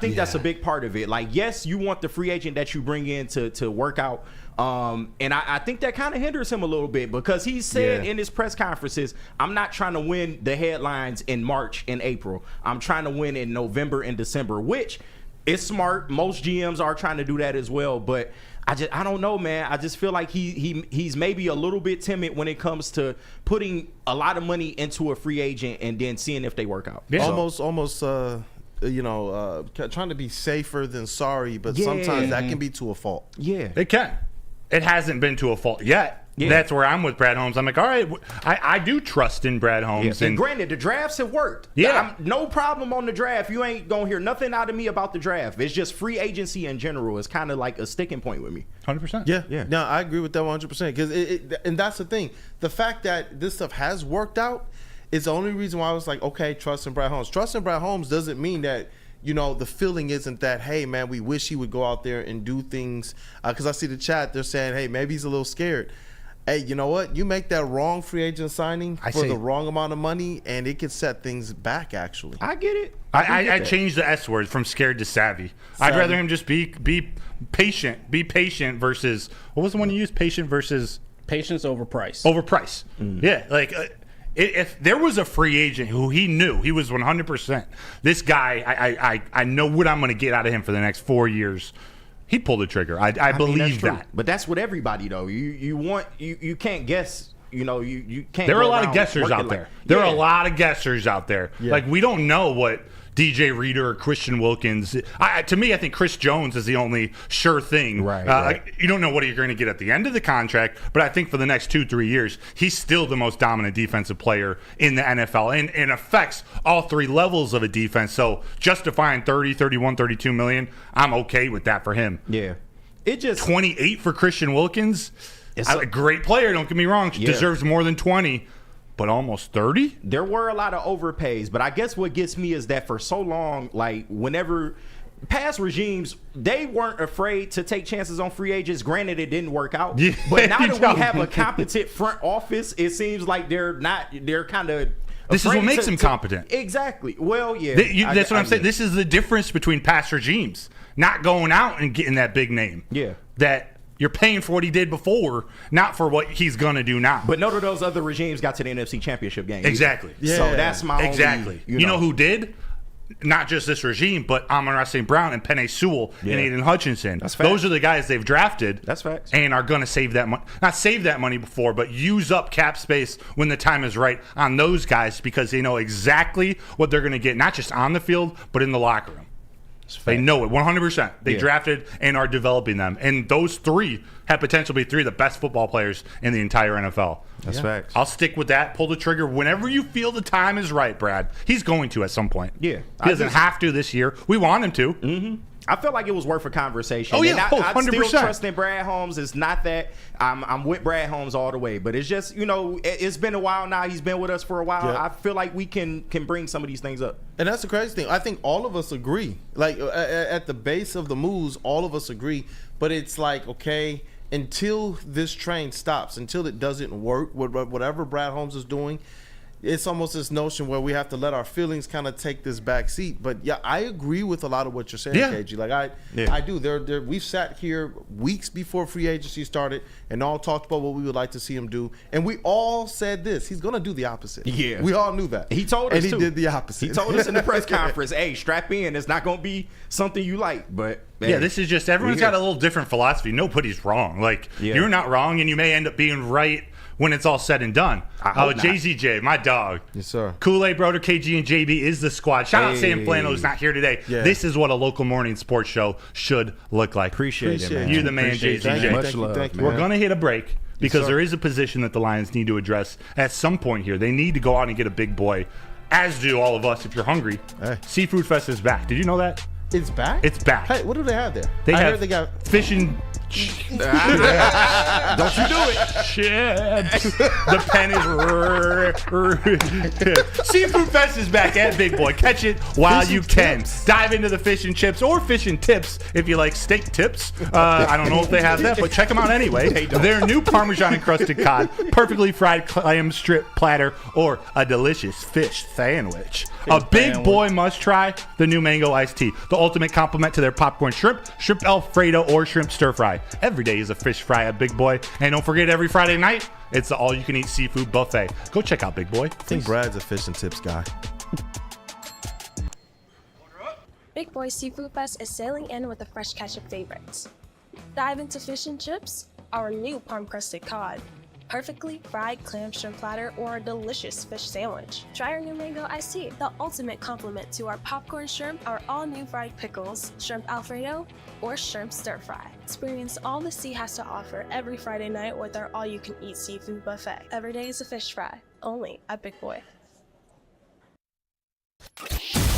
think that's a big part of it. Like, yes, you want the free agent that you bring in to work out. And I think that kind of hinders him a little bit, because he said in his press conferences, I'm not trying to win the headlines in March and April. I'm trying to win in November and December, which is smart. Most GMs are trying to do that as well. But I don't know, man. I just feel like he's maybe a little bit timid when it comes to putting a lot of money into a free agent and then seeing if they work out. Yeah. Almost trying to be safer than sorry, but sometimes that can be to a fault. Yeah. It can. It hasn't been to a fault yet. Yeah. That's where I'm with Brad Holmes. I'm like, all right, I do trust in Brad Holmes. Yeah. And granted, the drafts have worked. Yeah. No problem on the draft. You ain't going to hear nothing out of me about the draft. It's just free agency in general is kind of like a sticking point with me. 100%. Yeah. No, I agree with that 100%. Because and that's the thing. The fact that this stuff has worked out is the only reason why I was like, okay, trust in Brad Holmes. Trust in Brad Holmes doesn't mean that the feeling isn't that, hey, man, we wish he would go out there and do things. Because I see the chat, they're saying, hey, maybe he's a little scared. Hey, you know what? You make that wrong free agent signing for the wrong amount of money, and it could set things back, actually. I get it. I changed the S word from scared to savvy. I'd rather him just be patient. Be patient versus, what was the one you used? Patient versus? Patience over price. Over price. Yeah, like if there was a free agent who he knew he was 100%, this guy, I know what I'm going to get out of him for the next 4 years. He pulled the trigger. I believe that. But that's with everybody, though. You can't guess. You can't. There are a lot of guessers out there. There are a lot of guessers out there. Yeah. Like, we don't know what DJ Reader or Christian Wilkins. To me, I think Chris Jones is the only sure thing. Right. You don't know what you're going to get at the end of the contract, but I think for the next 2-3 years, he's still the most dominant defensive player in the NFL and affects all 3 levels of a defense. So justifying 30, 31, 32 million, I'm okay with that for him. Yeah. It just 28 for Christian Wilkins. A great player, don't get me wrong. Deserves more than 20. But almost 30? There were a lot of overpays, but I guess what gets me is that for so long, like whenever past regimes, they weren't afraid to take chances on free agents. Granted, it didn't work out. Yeah, but now that we have a competent front office, it seems like they're kind of this is what makes them competent. Exactly. Well, yeah. That's what I'm saying. This is the difference between past regimes. Not going out and getting that big name. Yeah. That you're paying for what he did before, not for what he's going to do now. But none of those other regimes got to the NFC Championship game. Exactly. Yeah. So that's my only, you know who did? Not just this regime, but Amon-Ra St. Brown and Penei Sewell and Aiden Hutchinson. That's facts. Those are the guys they've drafted. That's facts. And are going to save that money. Not save that money before, but use up cap space when the time is right on those guys because they know exactly what they're going to get, not just on the field, but in the locker room. They know it 100%. They drafted and are developing them. And those 3 have potential to be 3 of the best football players in the entire NFL. That's facts. I'll stick with that. Pull the trigger whenever you feel the time is right, Brad. He's going to at some point. Yeah. He doesn't have to this year. We want him to. Mm-hmm. I felt like it was worth a conversation. Oh, yeah. I 100%. still trust in Brad Holmes. It's not that I'm with Brad Holmes all the way, but it's just, it's been a while now. He's been with us for a while. Yeah. I feel like we can bring some of these things up. And that's the crazy thing. I think all of us agree. Like, at the base of the moves, all of us agree. But it's like, okay, until this train stops, until it doesn't work, whatever Brad Holmes is doing, it's almost this notion where we have to let our feelings kind of take this back seat. But yeah, I agree with a lot of what you're saying, KG. Like I do. We've sat here weeks before free agency started and all talked about what we would like to see him do, and we all said this: he's going to do the opposite. Yeah, we all knew that. He told us, and he did the opposite. He told us in the press conference, "Hey, strap in. It's not going to be something you like." But yeah, this is just everyone's got a little different philosophy. Nobody's wrong. Like you're not wrong, and you may end up being right when it's all said and done. JZJ, my dog. Yes, sir. Kool-Aid Brother, KG, and JB is the squad. Shout out Sam Flano, who's not here today. Yeah. This is what a local morning sports show should look like. Appreciate it, man. You the man, JZJ. Much love, man. We're going to hit a break because there is a position that the Lions need to address at some point here. They need to go out and get a big boy, as do all of us if you're hungry. Hey. Seafood Fest is back. Did you know that? It's back? It's back. Hey, what do they have there? They heard they got fish and... Don't you do it. Shit. The pen is... Seafood Fest is back at Big Boy. Catch it while you can. Tips. Dive into the fish and chips or fish and tips if you like steak tips. I don't know if they have that, but check them out anyway. Their new Parmesan encrusted cod, perfectly fried clam strip platter, or a delicious fish sandwich. A Big Boy must try the new mango iced tea, the ultimate complement to their popcorn shrimp, shrimp Alfredo, or shrimp stir fry. Every day is a fish fry at Big Boy. And don't forget, every Friday night, it's the all-you-can-eat seafood buffet. Go check out Big Boy. I think Brad's a fish and tips guy. Big Boy Seafood Fest is sailing in with a fresh catch of favorites. Dive into fish and chips, our new palm-crusted cod, perfectly fried clam shrimp platter, or a delicious fish sandwich. Try our new mango iced tea, the ultimate complement to our popcorn shrimp, our all-new fried pickles, shrimp Alfredo, or shrimp stir fry. Experience all the sea has to offer every Friday night with our all-you-can-eat seafood buffet. Every day is a fish fry, only at Big Boy.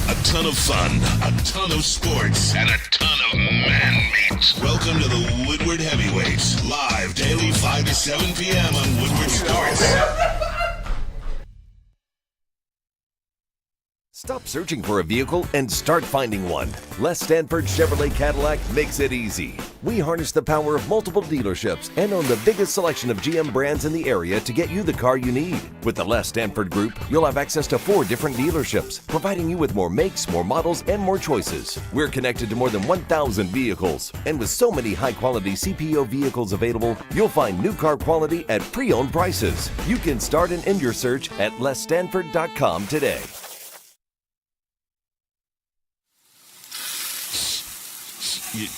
A ton of fun, a ton of sports, and a ton of man-meat. Welcome to the Woodward Heavyweights, live daily 5 to 7 p.m. on Woodward Sports. Stop searching for a vehicle and start finding one. Les Stanford Chevrolet Cadillac makes it easy. We harness the power of multiple dealerships and own the biggest selection of GM brands in the area to get you the car you need. With the Les Stanford Group, you'll have access to 4 different dealerships, providing you with more makes, more models, and more choices. We're connected to more than 1,000 vehicles. And with so many high-quality CPO vehicles available, you'll find new car quality at pre-owned prices. You can start and end your search at lesstanford.com today.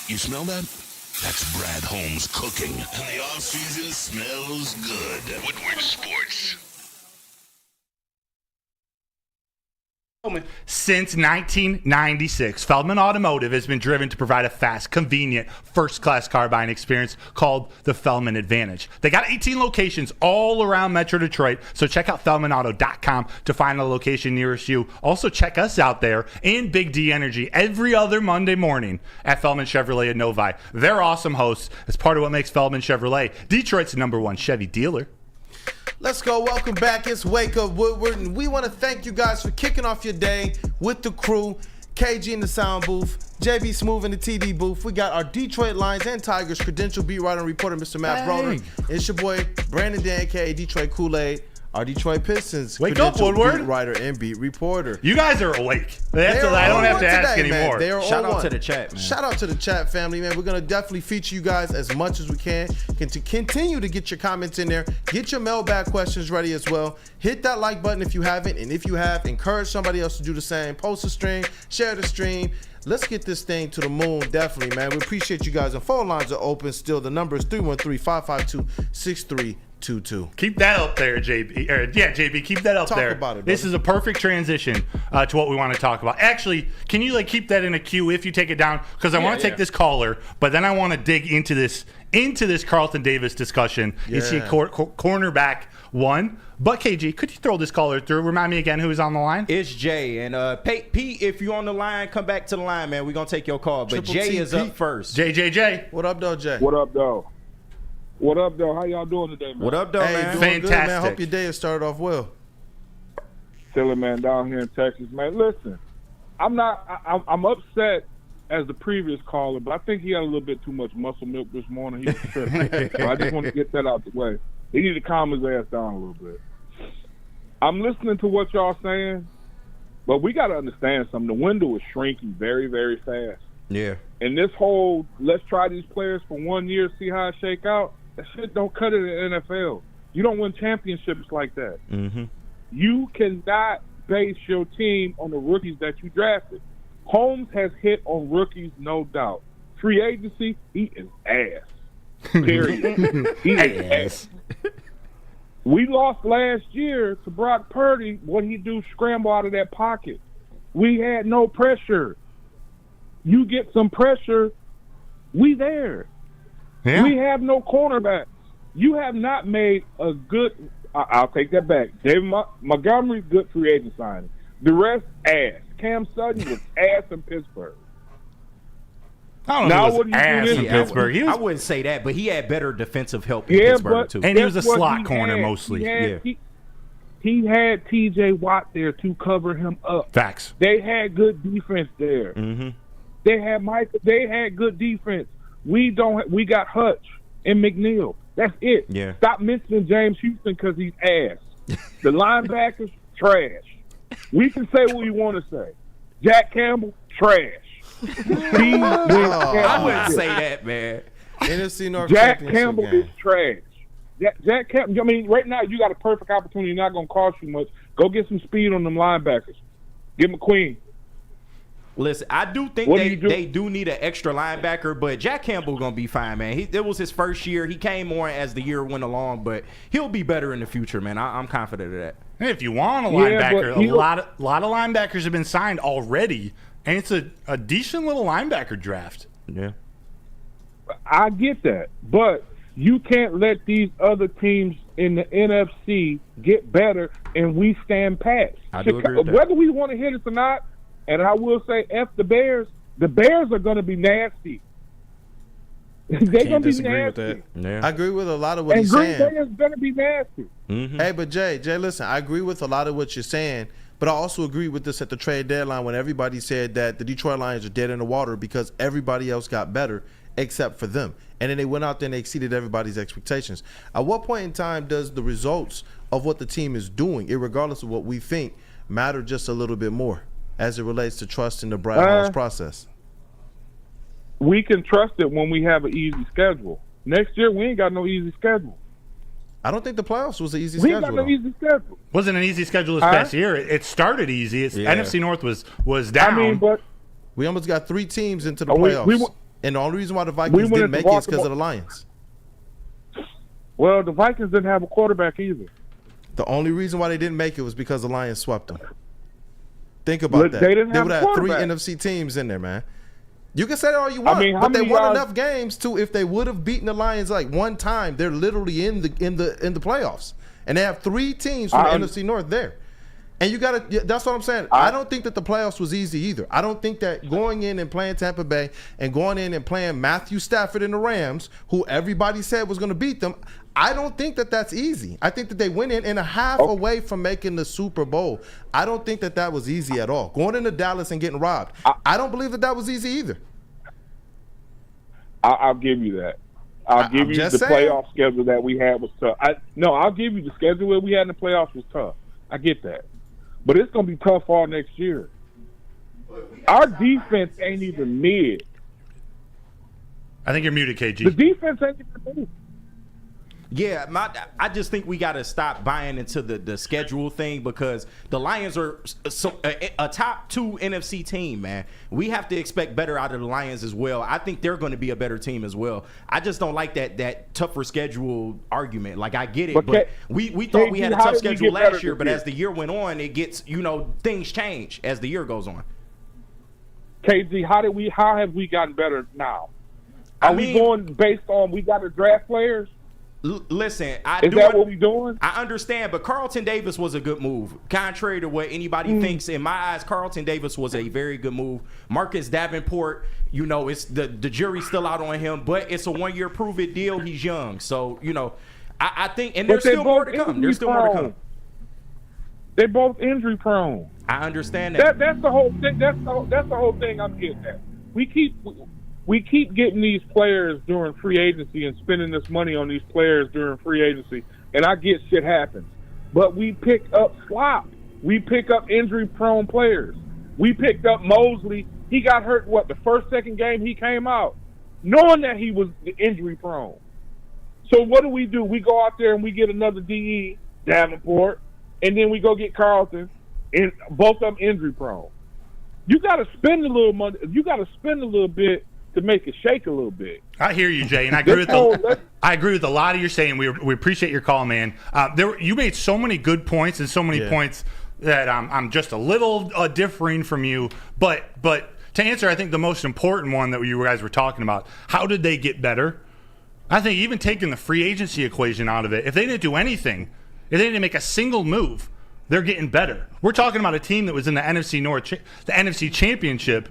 You smell that? That's Brad Holmes cooking. And the off-season smells good. Woodward Sports. Since 1996, Feldman Automotive has been driven to provide a fast, convenient, first-class car buying experience called the Feldman Advantage. They got 18 locations all around Metro Detroit, so check out FeldmanAuto.com to find a location nearest you. Also, check us out there in Big D Energy every other Monday morning at Feldman Chevrolet in Novi. They're awesome hosts as part of what makes Feldman Chevrolet Detroit's #1 Chevy dealer. Let's go. Welcome back. It's Wake Up Woodward, and we want to thank you guys for kicking off your day with the crew. KG in the sound booth, JB Smooth in the TD booth. We got our Detroit Lions and Tigers credential beat writer and reporter, Mr. Matt Broder. It's your boy, Brandon Dan, aka Detroit Kool-Aid. Our Detroit Pistons Wake up, Woodward. beat writer and beat reporter. You guys are awake. I don't have to ask anymore. Shout out to the chat, man. Shout out to the chat family, man. We're going to definitely feature you guys as much as we can. To continue to get your comments in there. Get your mailbag questions ready as well. Hit that like button if you haven't. And if you have, encourage somebody else to do the same. Post a stream. Share the stream. Let's get this thing to the moon, definitely, man. We appreciate you guys. And phone lines are open still. The number is 313-552-6322. Keep that up there, JB. JB, keep that up there. Talk about it, this is a perfect transition to what we want to talk about. Actually, can you keep that in a queue if you take it down? Because I want to take this caller, but then I want to dig into this Carlton Davis discussion. Yeah. Is he cornerback one? But KG, could you throw this caller through? Remind me again who's on the line. It's Jay. And Pete, if you're on the line, come back to the line, man. We're going to take your call. But Jay is up first. Jay. What up, though, Jay? What up, though? How y'all doing today, man? What up, though, man? Doing good, man. Hope your day has started off well. Chilling, man, down here in Texas, man. Listen, I'm upset as the previous caller, but I think he had a little bit too much muscle milk this morning. He was tripping. So I just want to get that out the way. He need to calm his ass down a little bit. I'm listening to what y'all saying, but we got to understand something. The window is shrinking very, very fast. Yeah. And this whole let's try these players for 1 year, see how it shake out, that shit don't cut it in the NFL. You don't win championships like that. Mm-hmm. You cannot base your team on the rookies that you drafted. Holmes has hit on rookies, no doubt. Free agency, he is ass. Period. He is ass. We lost last year to Brock Purdy. What he do? Scramble out of that pocket. We had no pressure. You get some pressure, we there. Yeah. We have no cornerbacks. You have not made a good. I'll take that back. David Montgomery, good free agent signing. The rest, ass. Cam Sutton was ass in Pittsburgh. I don't know if he was ass in Pittsburgh. I wouldn't say that, but he had better defensive help in Pittsburgh, too. And he was a slot corner mostly. He had T.J. Watt there to cover him up. Facts. They had good defense there. Mm-hmm. They had Michael. They had good defense. We don't. We got Hutch and McNeil. That's it. Yeah. Stop mentioning James Houston because he's ass. The linebackers, trash. We can say what we want to say. Jack Campbell, trash. I wouldn't say that, man. NFC North Jack Championship Campbell game. is trash. Jack Campbell. I mean, right now you got a perfect opportunity. Not going to cost you much. Go get some speed on them linebackers. Get McQueen. Listen, I do think they do need an extra linebacker, but Jack Campbell going to be fine, man. It was his first year. He came more as the year went along, but he'll be better in the future, man. I'm confident of that. Hey, if you want a linebacker, a lot of linebackers have been signed already, and it's a decent little linebacker draft. Yeah. I get that, but you can't let these other teams in the NFC get better and we stand pat. I do agree with that. Whether we want to hit it or not, and I will say F the Bears are going to be nasty. They're going to be nasty. Yeah. I agree with a lot of what and he's Green saying. Bay is going to be nasty. Mm-hmm. Hey, but Jay, listen, I agree with a lot of what you're saying, But I also agree with this at the trade deadline when everybody said that the Detroit Lions are dead in the water because everybody else got better except for them. And then they went out there and they exceeded everybody's expectations. At what point in time does the results of what the team is doing, regardless of what we think, matter just a little bit more as it relates to trust in the Brad Holmes process? We can trust it when we have an easy schedule. Next year, we ain't got no easy schedule. I don't think the playoffs was an easy We schedule. ain't got no easy schedule. Wasn't an easy schedule this past year. It started easy. NFC North was down. I mean, but we almost got 3 teams into the playoffs. And the only reason why the Vikings didn't make it is because of the Lions. Well, the Vikings didn't have a quarterback either. The only reason why they didn't make it was because the Lions swept them. Think about that. They didn't have would a have 3 quarterback. NFC teams in there, man. You can say that all you want, I mean, but they won guys- enough games to, if they would have beaten the Lions like one time, they're literally in the playoffs. And they have 3 teams from the NFC North there. And you got to, that's what I'm saying. I don't think that the playoffs was easy either. I don't think that going in and playing Tampa Bay and going in and playing Matthew Stafford and the Rams, who everybody said was going to beat them, I don't think that that's easy. I think that they went in a half away from making the Super Bowl. I don't think that that was easy at all. Going into Dallas and getting robbed, I don't believe that that was easy either. I'll give you that. I'll give you the playoff schedule that we had was tough. I'll give you the schedule that we had in the playoffs was tough. I get that. But it's going to be tough all next year. Our defense ain't even mid. I think you're muted, KG. The defense ain't even mid. Yeah, I just think we got to stop buying into the schedule thing because the Lions are a top 2 NFC team, man. We have to expect better out of the Lions as well. I think they're going to be a better team as well. I just don't like that tougher schedule argument. Like, I get it, but we thought we had a tough schedule last year, but as the year went on, it gets, things change as the year goes on. KG, how have we gotten better now? Are we going based on we got to draft players? Listen, is that what we doing? I understand, but Carlton Davis was a good move. Contrary to what anybody thinks, in my eyes, Carlton Davis was a very good move. Marcus Davenport, it's the jury's still out on him, but it's a 1-year prove-it deal. He's young, so I think, and there's still more to come. There's still more to come. They're both injury prone. I understand that. That's the whole thing. That's the whole thing I'm getting at. We keep getting these players during free agency and spending this money on these players during free agency, and I get shit happens. But we pick up slop. We pick up injury-prone players. We picked up Mosley. He got hurt, the first, second game he came out, knowing that he was injury-prone. So what do? We go out there and we get another DE, Davenport, and then we go get Carlton, and both of them injury-prone. You got to spend a little money. You got to spend a little bit to make it shake a little bit. I hear you, Jay, and I agree with a lot of your saying. We appreciate your call, man. You made so many good points and so many points that I'm just a little differing from you. But to answer, I think the most important one that you guys were talking about, how did they get better? I think even taking the free agency equation out of it, if they didn't do anything, if they didn't make a single move, they're getting better. We're talking about a team that was in the NFC North, the NFC Championship,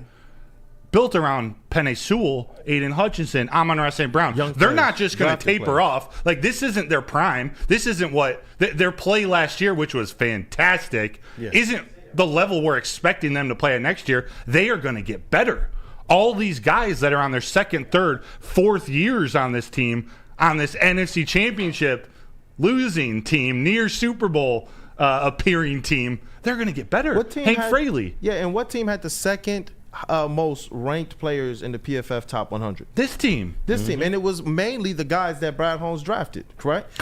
built around Penei Sewell, Aiden Hutchinson, Amon-Ra St. Brown. They're not just going to taper off. Like, this isn't their prime. This isn't what their play last year, which was fantastic, isn't the level we're expecting them to play at next year. They are going to get better. All these guys that are on their second, third, fourth years on this team, on this NFC Championship losing team, near Super Bowl appearing team, they're going to get better. Hank Fraley. Yeah, and what team had the second most ranked players in the PFF top 100? This team. And it was mainly the guys that Brad Holmes drafted, correct?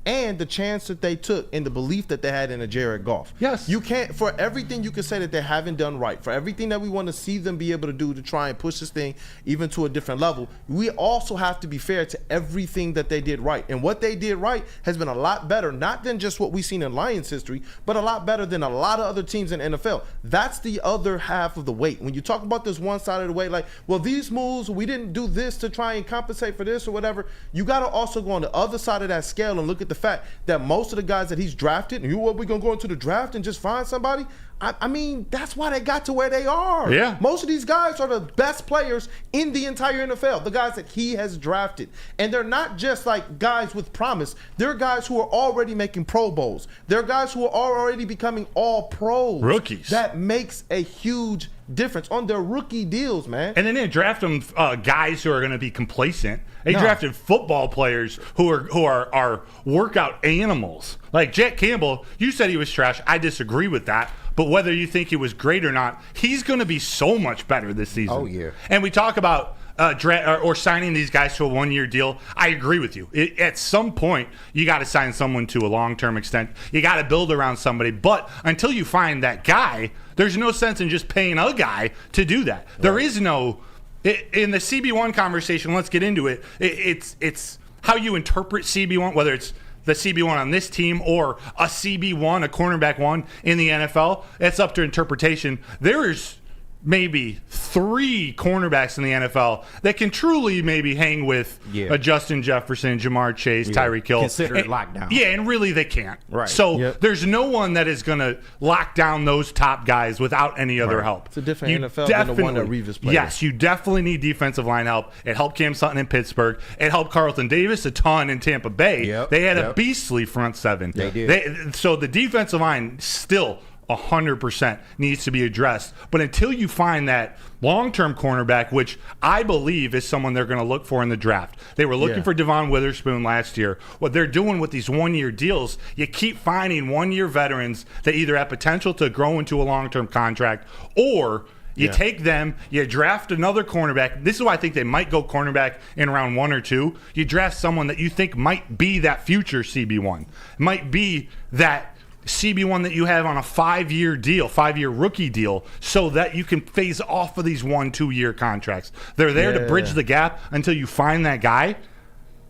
And the chance that they took and the belief that they had in a Jared Goff. Yes. You can't, for everything you can say that they haven't done right, for everything that we want to see them be able to do to try and push this thing even to a different level, we also have to be fair to everything that they did right. And what they did right has been a lot better, not than just what we've seen in Lions history, but a lot better than a lot of other teams in the NFL. That's the other half of the weight. When you talk about this one side of the weight, like, well, these moves, we didn't do this to try and compensate for this or whatever, you got to also go on the other side of that scale and look at the the fact that most of the guys that he's drafted, and we're going to go into the draft and just find somebody? I mean, that's why they got to where they are. Yeah. Most of these guys are the best players in the entire NFL, the guys that he has drafted. And they're not just like guys with promise. They're guys who are already making Pro Bowls. They're guys who are already becoming all pros. Rookies. That makes a huge difference on their rookie deals, man. And then they draft them guys who are going to be complacent. They drafted football players who are workout animals. Like Jack Campbell, you said he was trash. I disagree with that. But whether you think he was great or not, he's going to be so much better this season. Oh, yeah. And we talk about or signing these guys to a one-year deal. I agree with you. At some point, you got to sign someone to a long-term extent. You got to build around somebody. But until you find that guy, there's no sense in just paying a guy to do that. Right. There is no in the CB1 conversation. Let's get into it. It's how you interpret CB1, whether it's the CB1 on this team or a CB1, a cornerback one in the NFL. It's up to interpretation. There's maybe 3 cornerbacks in the NFL that can truly maybe hang with a Justin Jefferson, Jamar Chase, Tyreek Hill. Consider it lockdown. Yeah, and really they can't. Right. So there's no one that is going to lock down those top guys without any other help. It's a different NFL than the one that Reeves played. Yes, you definitely need defensive line help. It helped Cam Sutton in Pittsburgh. It helped Carlton Davis a ton in Tampa Bay. They had a beastly front seven. They did. So the defensive line still 100% needs to be addressed. But until you find that long-term cornerback, which I believe is someone they're going to look for in the draft. They were looking for Devon Witherspoon last year. What they're doing with these one-year deals, you keep finding one-year veterans that either have potential to grow into a long-term contract, or you take them, you draft another cornerback. This is why I think they might go cornerback in round 1 or 2. You draft someone that you think might be that future CB1, might be that CB1 that you have on a 5-year deal, 5-year rookie deal, so that you can phase off of these 1-2 year contracts. They're there to bridge the gap until you find that guy.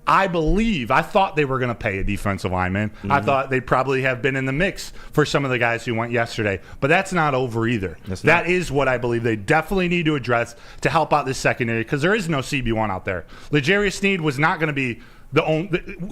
I thought they were going to pay a defensive lineman. I thought they'd probably have been in the mix for some of the guys who went yesterday. But that's not over either. That is what I believe they definitely need to address to help out this secondary, because there is no CB1 out there. L'Jarius Sneed was not going to be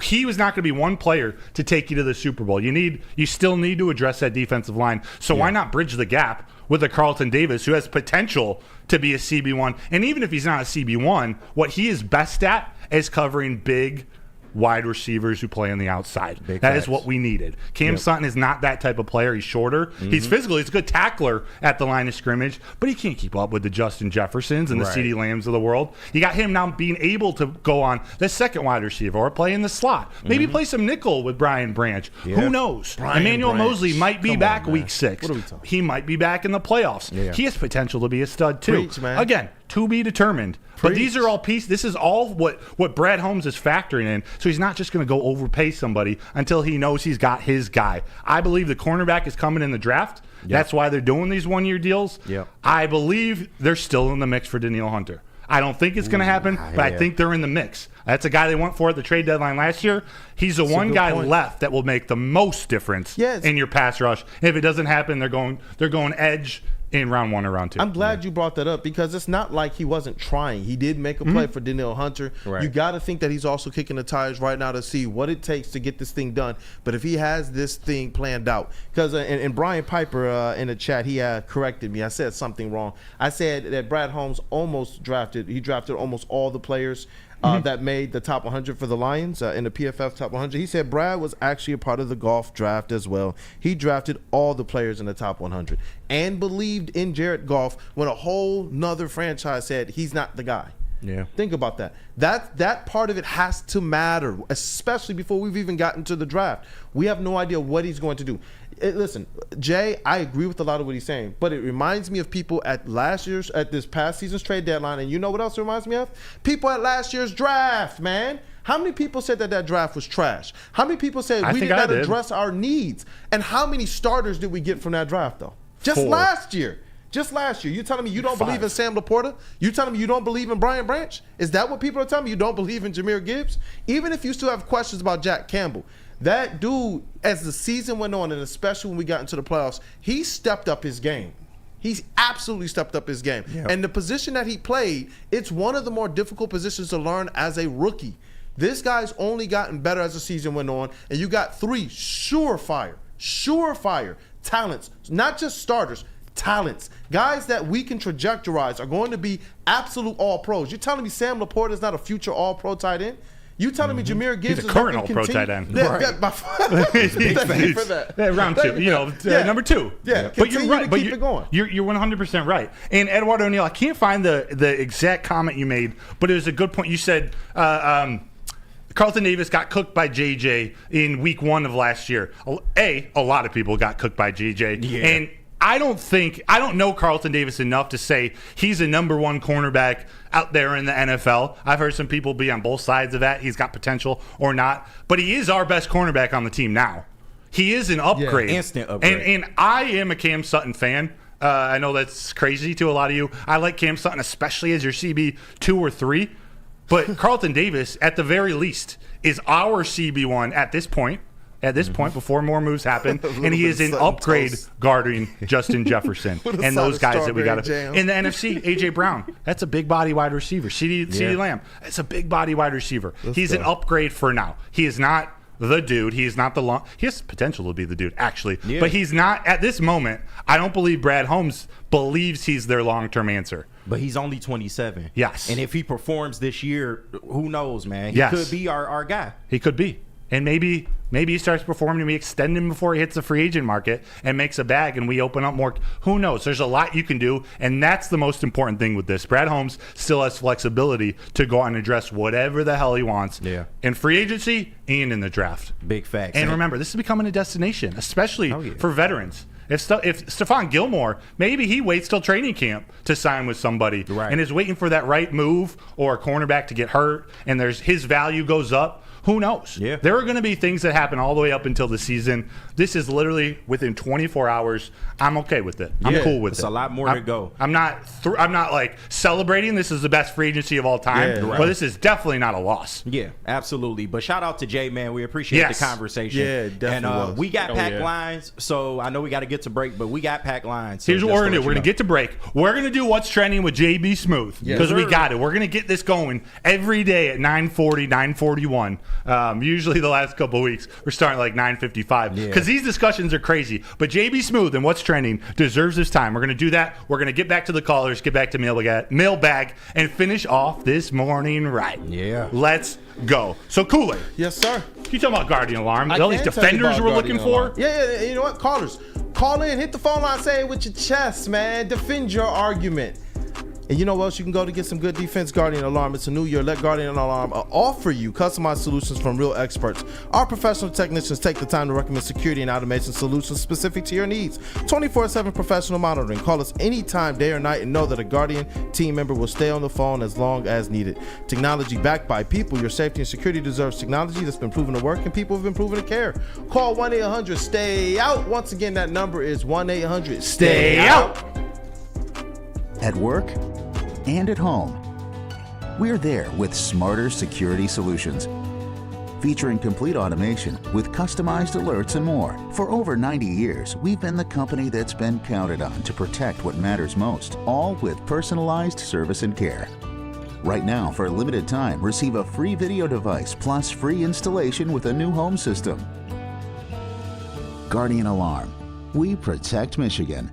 he was not going to be one player to take you to the Super Bowl. You still need to address that defensive line. So why not bridge the gap with a Carlton Davis who has potential to be a CB1? And even if he's not a CB1, what he is best at is covering big wide receivers who play on the outside. That is what we needed. Cam Sutton is not that type of player. He's shorter. He's physical. He's a good tackler at the line of scrimmage, but he can't keep up with the Justin Jeffersons and the CeeDee Lambs of the world. You got him now being able to go on the second wide receiver or play in the slot. Maybe play some nickel with Brian Branch. Who knows? Emmanuel Mosley might be back week 6. He might be back in the playoffs. He has potential to be a stud too. Again, to be determined. But these are all pieces. This is all what Brad Holmes is factoring in. So he's not just going to go overpay somebody until he knows he's got his guy. I believe the cornerback is coming in the draft. That's why they're doing these one-year deals. I believe they're still in the mix for Danielle Hunter. I don't think it's going to happen, but I think they're in the mix. That's a guy they went for at the trade deadline last year. He's the one guy left that will make the most difference in your pass rush. If it doesn't happen, they're going edge in round 1 or round 2. I'm glad you brought that up, because it's not like he wasn't trying. He did make a play for Danielle Hunter. You got to think that he's also kicking the tires right now to see what it takes to get this thing done. But if he has this thing planned out, because and Brian Piper in the chat, he corrected me. I said something wrong. I said that Brad Holmes drafted almost all the players that made the top 100 for the Lions in the PFF top 100. He said Brad was actually a part of the golf draft as well. He drafted all the players in the top 100 and believed in Jared Goff when a whole nother franchise said he's not the guy. Think about that. That part of it has to matter, especially before we've even gotten to the draft. We have no idea what he's going to do. Listen, Jay, I agree with a lot of what he's saying, but it reminds me of people at this past season's trade deadline, and you know what else it reminds me of? People at last year's draft, man. How many people said that draft was trash? How many people said we did not address our needs? And how many starters did we get from that draft, though? Just last year. You telling me you don't believe in Sam Laporta? You telling me you don't believe in Brian Branch? Is that what people are telling me? You don't believe in Jahmyr Gibbs? Even if you still have questions about Jack Campbell, that dude, as the season went on, and especially when we got into the playoffs, he stepped up his game. He's absolutely stepped up his game. And the position that he played, it's one of the more difficult positions to learn as a rookie. This guy's only gotten better as the season went on, and you got 3 surefire talents, not just starters, talents. Guys that we can trajectorize are going to be absolute all-pros. You're telling me Sam Laporte is not a future all-pro tight end? You telling me Jameer Gibbs He's a current all-pro tight end. Thank you for that. Round 2, number 2. Yeah, but you're right. But keep it going. You're 100% right. And Eduardo O'Neal, I can't find the exact comment you made, but it was a good point. You said Carlton Davis got cooked by JJ in week 1 of last year. A lot of people got cooked by JJ. Yeah. And I don't know Carlton Davis enough to say he's a number 1 cornerback out there in the NFL. I've heard some people be on both sides of that. He's got potential or not. But he is our best cornerback on the team now. He is an upgrade. Yeah, instant upgrade. And I am a Cam Sutton fan. I know that's crazy to a lot of you. I like Cam Sutton, especially as your CB 2 or 3. But Carlton Davis, at the very least, is our CB1 at this point. Before more moves happen, and he is an upgrade guarding Justin Jefferson and those guys that we got in the NFC. AJ Brown, that's a big body wide receiver. CeeDee Lamb, that's a big body wide receiver. He's an upgrade for now. He is not the dude. He is not the he has potential to be the dude, actually, but he's not at this moment. I don't believe Brad Holmes believes he's their long-term answer. But he's only 27. Yes, and if he performs this year, who knows, man? He could be our guy. He could be. And maybe he starts performing and we extend him before he hits the free agent market and makes a bag and we open up more. Who knows? There's a lot you can do, and that's the most important thing with this. Brad Holmes still has flexibility to go out and address whatever the hell he wants in free agency and in the draft. Big facts. And remember, this is becoming a destination, especially for veterans. If Stephon Gilmore, maybe he waits till training camp to sign with somebody and is waiting for that right move or a cornerback to get hurt and his value goes up. Who knows? Yeah. There are going to be things that happen all the way up until the season. This is literally within 24 hours. I'm okay with it. I'm cool with it. It's a lot more to go. I'm not like celebrating. This is the best free agency of all time. But this is definitely not a loss. Yeah, absolutely. But shout out to Jay, man. We appreciate the conversation. Yeah, definitely. And we got packed lines, so I know we got to get to break, but we got packed lines. So here's what we're going to do. We're going to get to break. We're going to do What's Trending with JB Smooth because we got it. We're going to get this going every day at 9:40, 9:41. Usually the last couple of weeks we're starting like 9:55 because these discussions are crazy. But JB Smooth and What's Trending deserves his time. We're going to do that. We're going to get back to the callers, get back to mailbag, and finish off this morning right. Yeah, let's go. So Kool-Aid. Yes, sir. Can you talk about Guardian Alarm? All these defenders we're looking for. Yeah. You know what? Callers, call in, hit the phone line, say it with your chest, man. Defend your argument. And you know what else you can go to get some good defense? Guardian Alarm. It's a new year. Let Guardian Alarm offer you customized solutions from real experts. Our professional technicians take the time to recommend security and automation solutions specific to your needs. 24/7 professional monitoring. Call us anytime, day or night, and know that a Guardian team member will stay on the phone as long as needed. Technology backed by people. Your safety and security deserves technology that's been proven to work, and people have been proven to care. Call 1-800-STAY-OUT. Once again, that number is 1-800-STAY-OUT. At work and at home, we're there with smarter security solutions. Featuring complete automation with customized alerts and more. For over 90 years, we've been the company that's been counted on to protect what matters most, all with personalized service and care. Right now, for a limited time, receive a free video device plus free installation with a new home system. Guardian Alarm. We protect Michigan.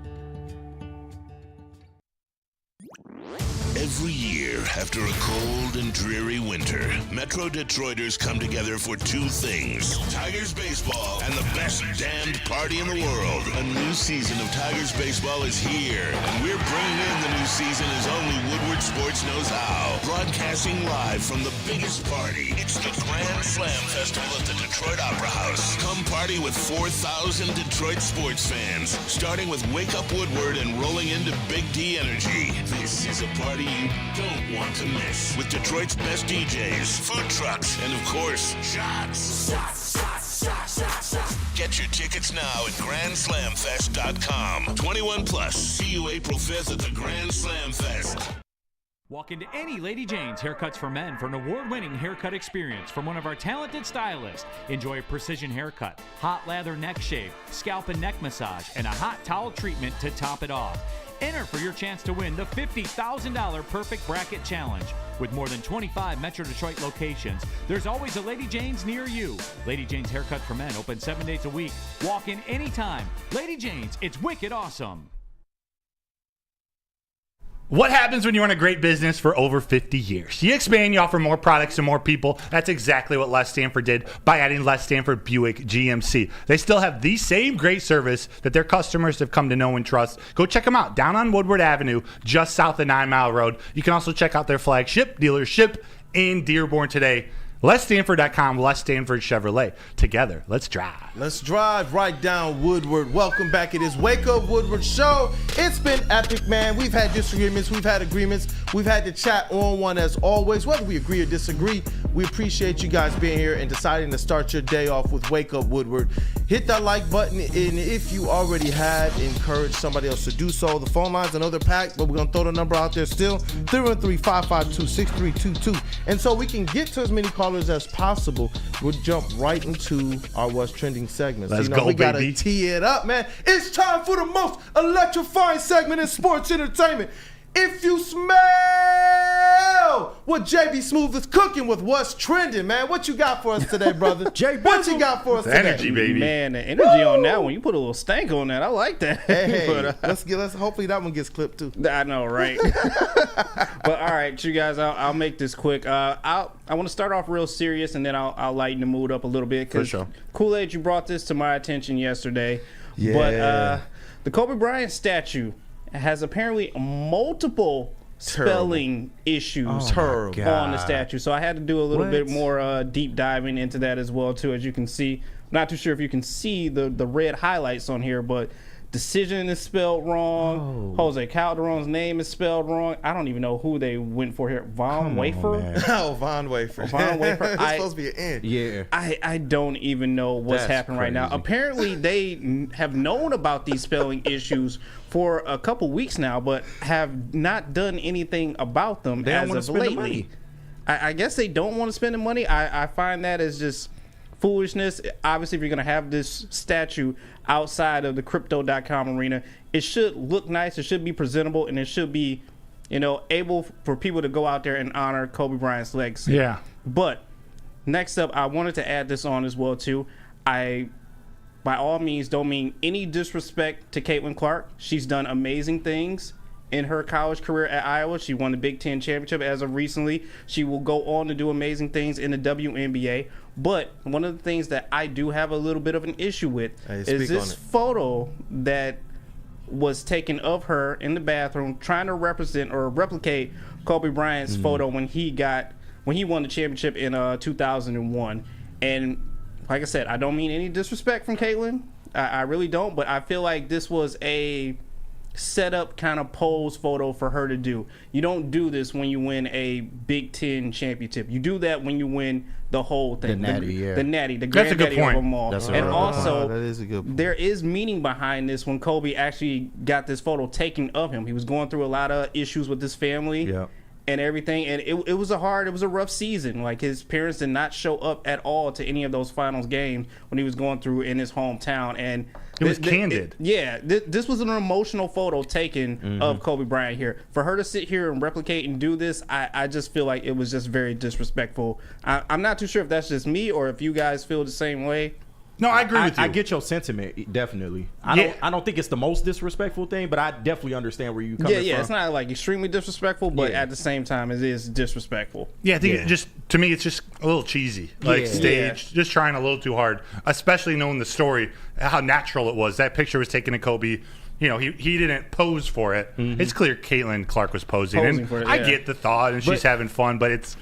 Every year, after a cold and dreary winter, Metro Detroiters come together for 2 things: Tigers baseball and the best damned party in the world. A new season of Tigers baseball is here, and we're bringing in the new season as only Woodward Sports knows how. Broadcasting live from the biggest party, it's the Grand Slam Festival at the Detroit Opera House. Come party with 4,000 Detroit sports fans, starting with Wake Up Woodward and rolling into Big D Energy. This is a party you don't want to miss, with Detroit's best DJs, food trucks, and of course, shots. Get your tickets now at GrandSlamFest.com. 21 plus. See you April 5th at the Grand Slam Fest. Walk into any Lady Jane's Haircuts for Men for an award-winning haircut experience from one of our talented stylists. Enjoy a precision haircut, hot lather neck shave, scalp and neck massage, and a hot towel treatment to top it off. Enter for your chance to win the $50,000 Perfect Bracket Challenge. With more than 25 Metro Detroit locations, there's always a Lady Jane's near you. Lady Jane's Haircut for Men, open 7 days a week. Walk in anytime. Lady Jane's, it's wicked awesome. What happens when you run a great business for over 50 years? You expand, you offer more products to more people. That's exactly what Les Stanford did by adding Les Stanford Buick GMC. They still have the same great service that their customers have come to know and trust. Go check them out down on Woodward Avenue, just south of 9 Mile Road. You can also check out their flagship dealership in Dearborn today. LesStanford.com, Les Stanford Chevrolet. Together, let's drive. Let's drive right down Woodward. Welcome back. It is Wake Up Woodward Show. It's been epic, man. We've had disagreements. We've had agreements. We've had to chat on one as always. Whether we agree or disagree, we appreciate you guys being here and deciding to start your day off with Wake Up Woodward. Hit that like button, and if you already had, encourage somebody else to do so. The phone lines, I know they're packed, but we're going to throw the number out there still, 313-552-6322. And so we can get to as many callers as possible. We'll jump right into our What's Trending segments. Let's go, we gotta baby. tee it up, man. It's time for the most electrifying segment in sports entertainment. If you smell what JB Smooth is cooking with What's Trending, man, what you got for us today, brother? JB, what you got for us today? Energy, baby. Man, the energy on that one. You put a little stank on that. I like that. Hey, But, let's hopefully that one gets clipped too. I know, right? But all right, you guys, I'll make this quick. I want to start off real serious, and then I'll lighten the mood up a little bit. For sure. Kool-Aid, you brought this to my attention yesterday. Yeah. But the Kobe Bryant statue has apparently multiple spelling issues on the statue. So I had to do a little bit more deep diving into that as well too. As you can see, I'm not too sure if you can see the red highlights on here, but Decision is spelled wrong. Jose Calderon's name is spelled wrong. I don't even know who they went for here. Von Wafer? Von Wafer. Von Wafer. It's supposed to be an N. Yeah. I don't even know what's happening right now. Apparently, they have known about these spelling issues for a couple weeks now, but have not done anything about them They don't as wanna of spend the lately. money. I guess they don't want to spend the money. I find that as just foolishness. Obviously, if you're going to have this statue outside of the crypto.com arena, it should look nice, it should be presentable, and it should be, able for people to go out there and honor Kobe Bryant's legacy. Yeah. But next up, I wanted to add this on as well too. I, by all means, don't mean any disrespect to Caitlin Clark. She's done amazing things in her college career at Iowa. She won the Big Ten championship as of recently. She will go on to do amazing things in the WNBA. But one of the things that I do have a little bit of an issue with is this photo that was taken of her in the bathroom trying to represent or replicate Kobe Bryant's photo when he won the championship in 2001. And like I said, I don't mean any disrespect from Caitlin. I really don't, but I feel like this was a set up kind of pose photo for her to do. You don't do this when you win a Big Ten championship. You do that when you win the whole thing. The natty, the granddaddy of them all. And also, that is a good point. There is meaning behind this when Kobe actually got this photo taken of him. He was going through a lot of issues with his family and everything, and it was a rough season. Like, his parents did not show up at all to any of those finals games when he was going through in his hometown, and it was candid. This was an emotional photo taken of Kobe Bryant here. For her to sit here and replicate and do this, I just feel like it was just very disrespectful. I'm not too sure if that's just me or if you guys feel the same way. No, I agree with you. I get your sentiment, definitely. I don't think it's the most disrespectful thing, but I definitely understand where you coming from. Yeah, it's not like extremely disrespectful, but at the same time, it is disrespectful. Yeah, I think it just, to me, it's just a little cheesy. Like, staged, just trying a little too hard, especially knowing the story, how natural it was. That picture was taken of Kobe. He didn't pose for it. It's clear Caitlin Clark was posing for it, I get the thought, and she's having fun, but it's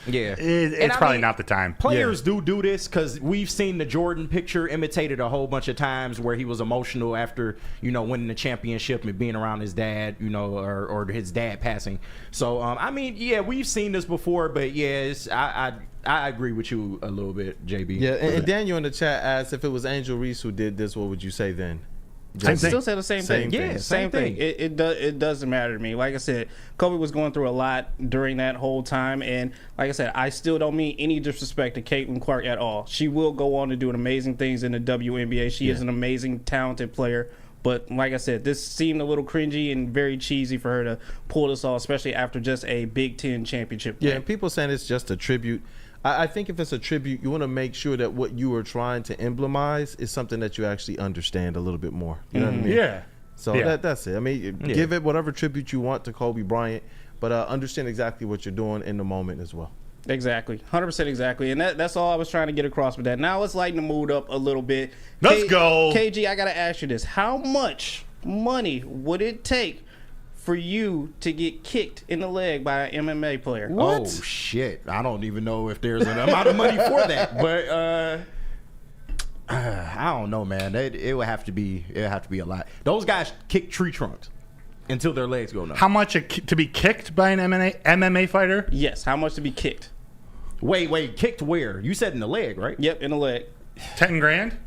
probably not the time. Players do this because we've seen the Jordan picture imitated a whole bunch of times where he was emotional after winning the championship and being around his dad, or his dad passing. So we've seen this before, but I agree with you a little bit, JB. Yeah, and Daniel in the chat asked if it was Angel Reese who did this, what would you say then? I still say the same thing. Yeah, same thing. It doesn't matter to me. Like I said, Kobe was going through a lot during that whole time, and like I said, I still don't mean any disrespect to Caitlin Clark at all. She will go on to do amazing things in the WNBA. She is an amazing, talented player. But like I said, this seemed a little cringy and very cheesy for her to pull this off, especially after just a Big Ten championship. Yeah, and people saying it's just a tribute. I think if it's a tribute, you want to make sure that what you are trying to emblemize is something that you actually understand a little bit more. You know what I mean? Yeah. So that's it. I mean, give it whatever tribute you want to Kobe Bryant, but understand exactly what you're doing in the moment as well. Exactly. 100% exactly. And that's all I was trying to get across with that. Now let's lighten the mood up a little bit. Let's go. KG, I got to ask you this. How much money would it take for you to get kicked in the leg by an MMA player? What? Oh, shit. I don't even know if there's an amount of money for that. But I don't know, man. It would have to be a lot. Those guys kick tree trunks until their legs go numb. How much to be kicked by an MMA fighter? Yes. How much to be kicked? Wait, kicked where? You said in the leg, right? Yep, in the leg. 10 grand?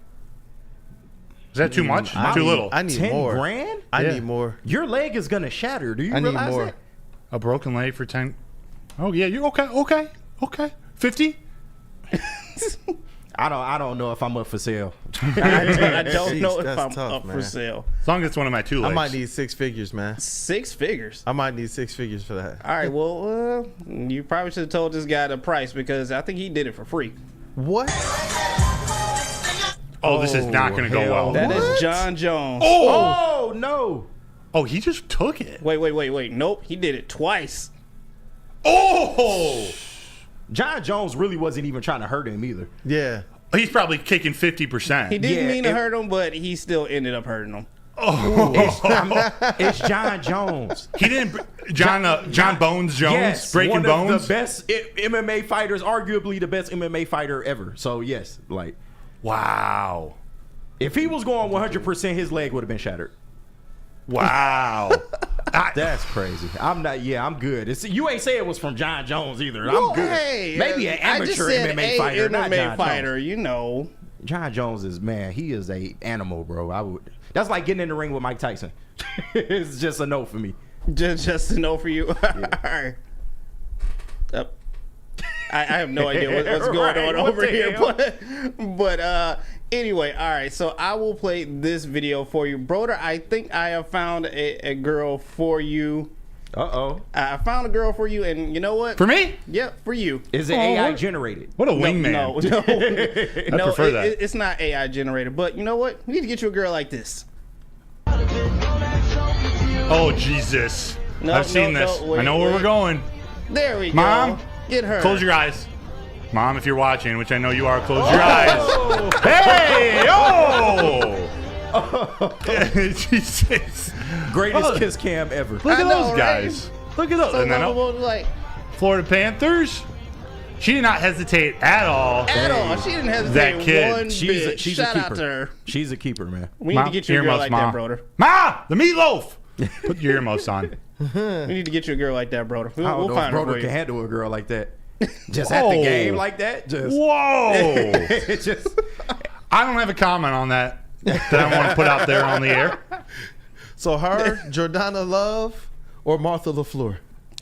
Is that too much? Too little? I need 10 more. grand? I need more. Your leg is gonna shatter. Do you I need realize more. that? A broken leg for 10? Oh yeah, you okay? 50? I don't know if I'm up for sale. I don't know if that's I'm tough, up man. for sale. As long as it's one of my two legs. I might need 6 figures, man. 6 figures? I might need 6 figures for that. All right, well, you probably should have told this guy the price because I think he did it for free. What? Oh, this is not going to go well. That is John Jones. Oh no! Oh, he just took it. Wait. Nope, he did it twice. Oh! John Jones really wasn't even trying to hurt him either. Yeah. He's probably kicking 50%. He didn't mean to hurt him, but he still ended up hurting him. Oh, it's John Jones. He didn't. John Bones Jones, yes, breaking one bones. of the best MMA fighters, arguably the best MMA fighter ever. So yes, like, wow. If he was going 100%, his leg would have been shattered. Wow. That's crazy. I'm not. Yeah, I'm good. You ain't say it was from John Jones either. Well, I'm good. hey, Maybe an I just amateur said MMA a fighter, not MMA John fighter. Jones. You know, John Jones is, man. He is a animal, bro. That's like getting in the ring with Mike Tyson. It's just a no for me. Just a no for you. All right. I have no idea what's going on over here, but anyway, all right. So I will play this video for you, Broder. I think I have found a girl for you. I found a girl for you, and you know what? For me? Yep, for you. Is it AI generated? What a wingman. No, I prefer that. It's not AI generated. But you know what? We need to get you a girl like this. Oh, Jesus. I've seen this. Wait, I know where we're going. There we go. Mom, get her. Close your eyes. Mom, if you're watching, which I know you are, close your eyes. Hey! Oh! Jesus. Greatest kiss cam ever. Look at those guys. Right? Look at those. So And then like Florida Panthers. She did not hesitate at all. She didn't hesitate That kid. one bit. She's Shout a out keeper. to her. She's a keeper, man. We need to get you a girl like that, Broder. Ma, the meatloaf. Put your earmuffs on. We need to get you a girl like that, Broder. I don't We'll know find if her Broder for you. can handle a girl like that. Just at the game like that. Just Whoa. just. I don't have a comment on that I want to put out there on the air. So her, Jordana Love, or Martha LaFleur?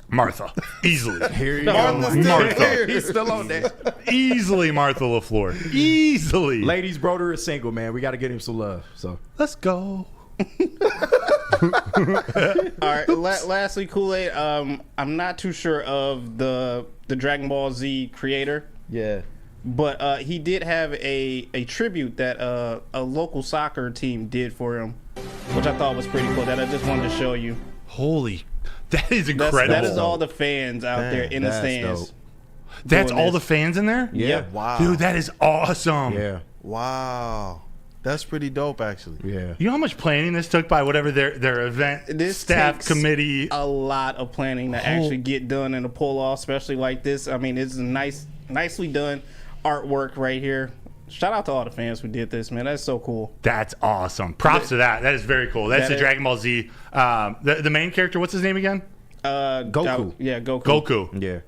Martha. Easily. Here you Martha's go. still Martha. here. He's still on there. Easily Martha LaFleur. Easily. Ladies, Broder is single, man. We got to get him some love. So Let's go. All right. Lastly, Kool-Aid. I'm not too sure of the Dragon Ball Z creator. Yeah. But he did have a tribute that a local soccer team did for him, which I thought was pretty cool. That I just wanted to show you. Holy, that is incredible. That is all the fans out there in the stands. dope. That's doing all this. the fans in there? Yeah. Wow. Dude, that is awesome. Yeah. Wow. That's pretty dope, actually. Yeah. You know how much planning this took by whatever their event This staff takes committee? A lot of planning to actually get done and to pull off, especially like this. I mean, it's nicely done artwork right here. Shout out to all the fans who did this, man. That's so cool. That's awesome. Props to that. That is very cool. That's the Dragon Ball Z. The main character, what's his name again? Goku. Yeah, Goku. Goku. Yeah.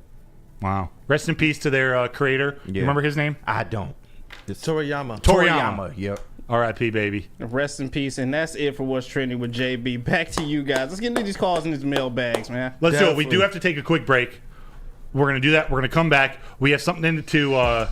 Wow. Rest in peace to their creator. Yeah. Remember his name? I don't. Toriyama. Toriyama. Yep. R.I.P. baby. Rest in peace. And that's it for what's trending with JB. Back to you guys. Let's get into these calls and these mailbags, man. Let's do it. We do have to take a quick break. We're going to do that. We're going to come back. We have something to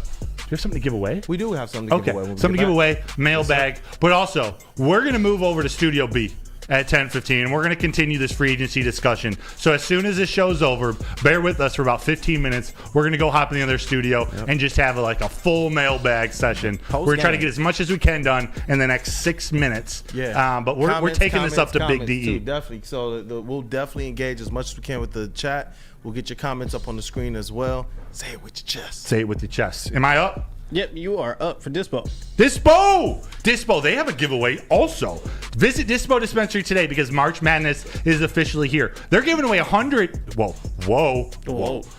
we have something to give away? We do have something to give away. Okay, something to give away, mailbag. But also, we're going to move over to Studio B at 10:15, and we're going to continue this free agency discussion. So as soon as this show's over, bear with us for about 15 minutes. We're going to go hop in the other studio and just have a full mailbag session. We're going to try to get as much as we can done in the next 6 minutes. Yeah. But we're taking this up to Big DE. Too, definitely. So we'll definitely engage as much as we can with the chat. We'll get your comments up on the screen as well. Say it with your chest. Say it with your chest. Am I up? Yep, you are up for Dispo. Dispo, they have a giveaway also. Visit Dispo Dispensary today because March Madness is officially here. They're giving away Whoa.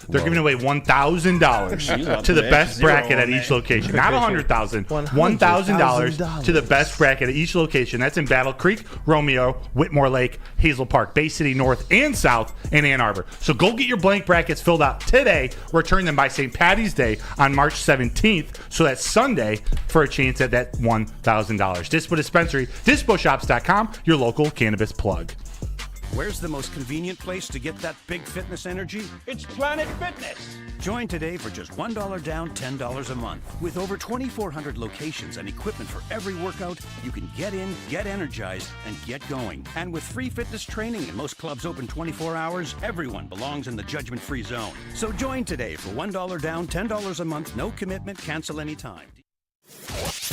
They're giving away $1,000 to the best bracket at each location. Not $100,000. $1,000 to the best bracket at each location. That's in Battle Creek, Romeo, Whitmore Lake, Hazel Park, Bay City North and South, and Ann Arbor. So go get your blank brackets filled out today. Return them by St. Patty's Day on March 17th. So that's Sunday for a chance at that $1,000. Dispo Dispensary, disposhops.com, your local cannabis plug. Where's the most convenient place to get that big fitness energy? It's Planet Fitness. Join today for just $1 down, $10 a month. With over 2,400 locations and equipment for every workout, you can get in, get energized, and get going. And with free fitness training and most clubs open 24 hours, everyone belongs in the judgment-free zone. So join today for $1 down, $10 a month, no commitment, cancel anytime.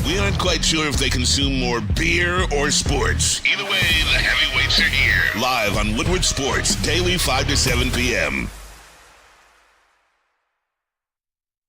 We aren't quite sure if they consume more beer or sports. Either way, the heavyweights are here. Live on Woodward Sports, daily 5 to 7 p.m.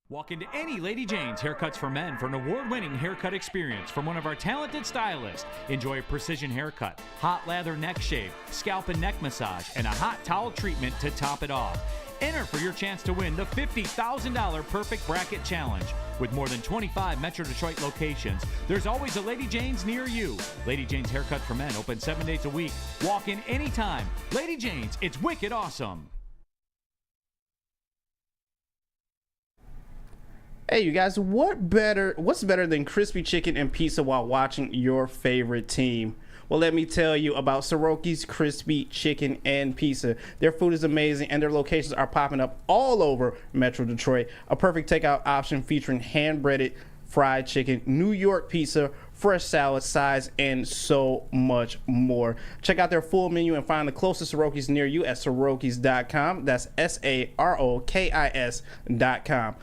Walk into any Lady Jane's Haircuts for Men for an award-winning haircut experience from one of our talented stylists. Enjoy a precision haircut, hot lather neck shave, scalp and neck massage, and a hot towel treatment to top it off. Enter for your chance to win the $50,000 Perfect Bracket Challenge. With more than 25 Metro Detroit locations, there's always a Lady Jane's near you. Lady Jane's Haircut for Men, open 7 days a week. Walk in anytime. Lady Jane's, it's wicked awesome. Hey, you guys, what's better than crispy chicken and pizza while watching your favorite team? Well, let me tell you about Soroki's Crispy Chicken and Pizza. Their food is amazing, and their locations are popping up all over Metro Detroit. A perfect takeout option featuring hand-breaded fried chicken, New York pizza, fresh salad, sides, and so much more. Check out their full menu and find the closest Soroki's near you at Sorokis.com. That's SAROKIS.com.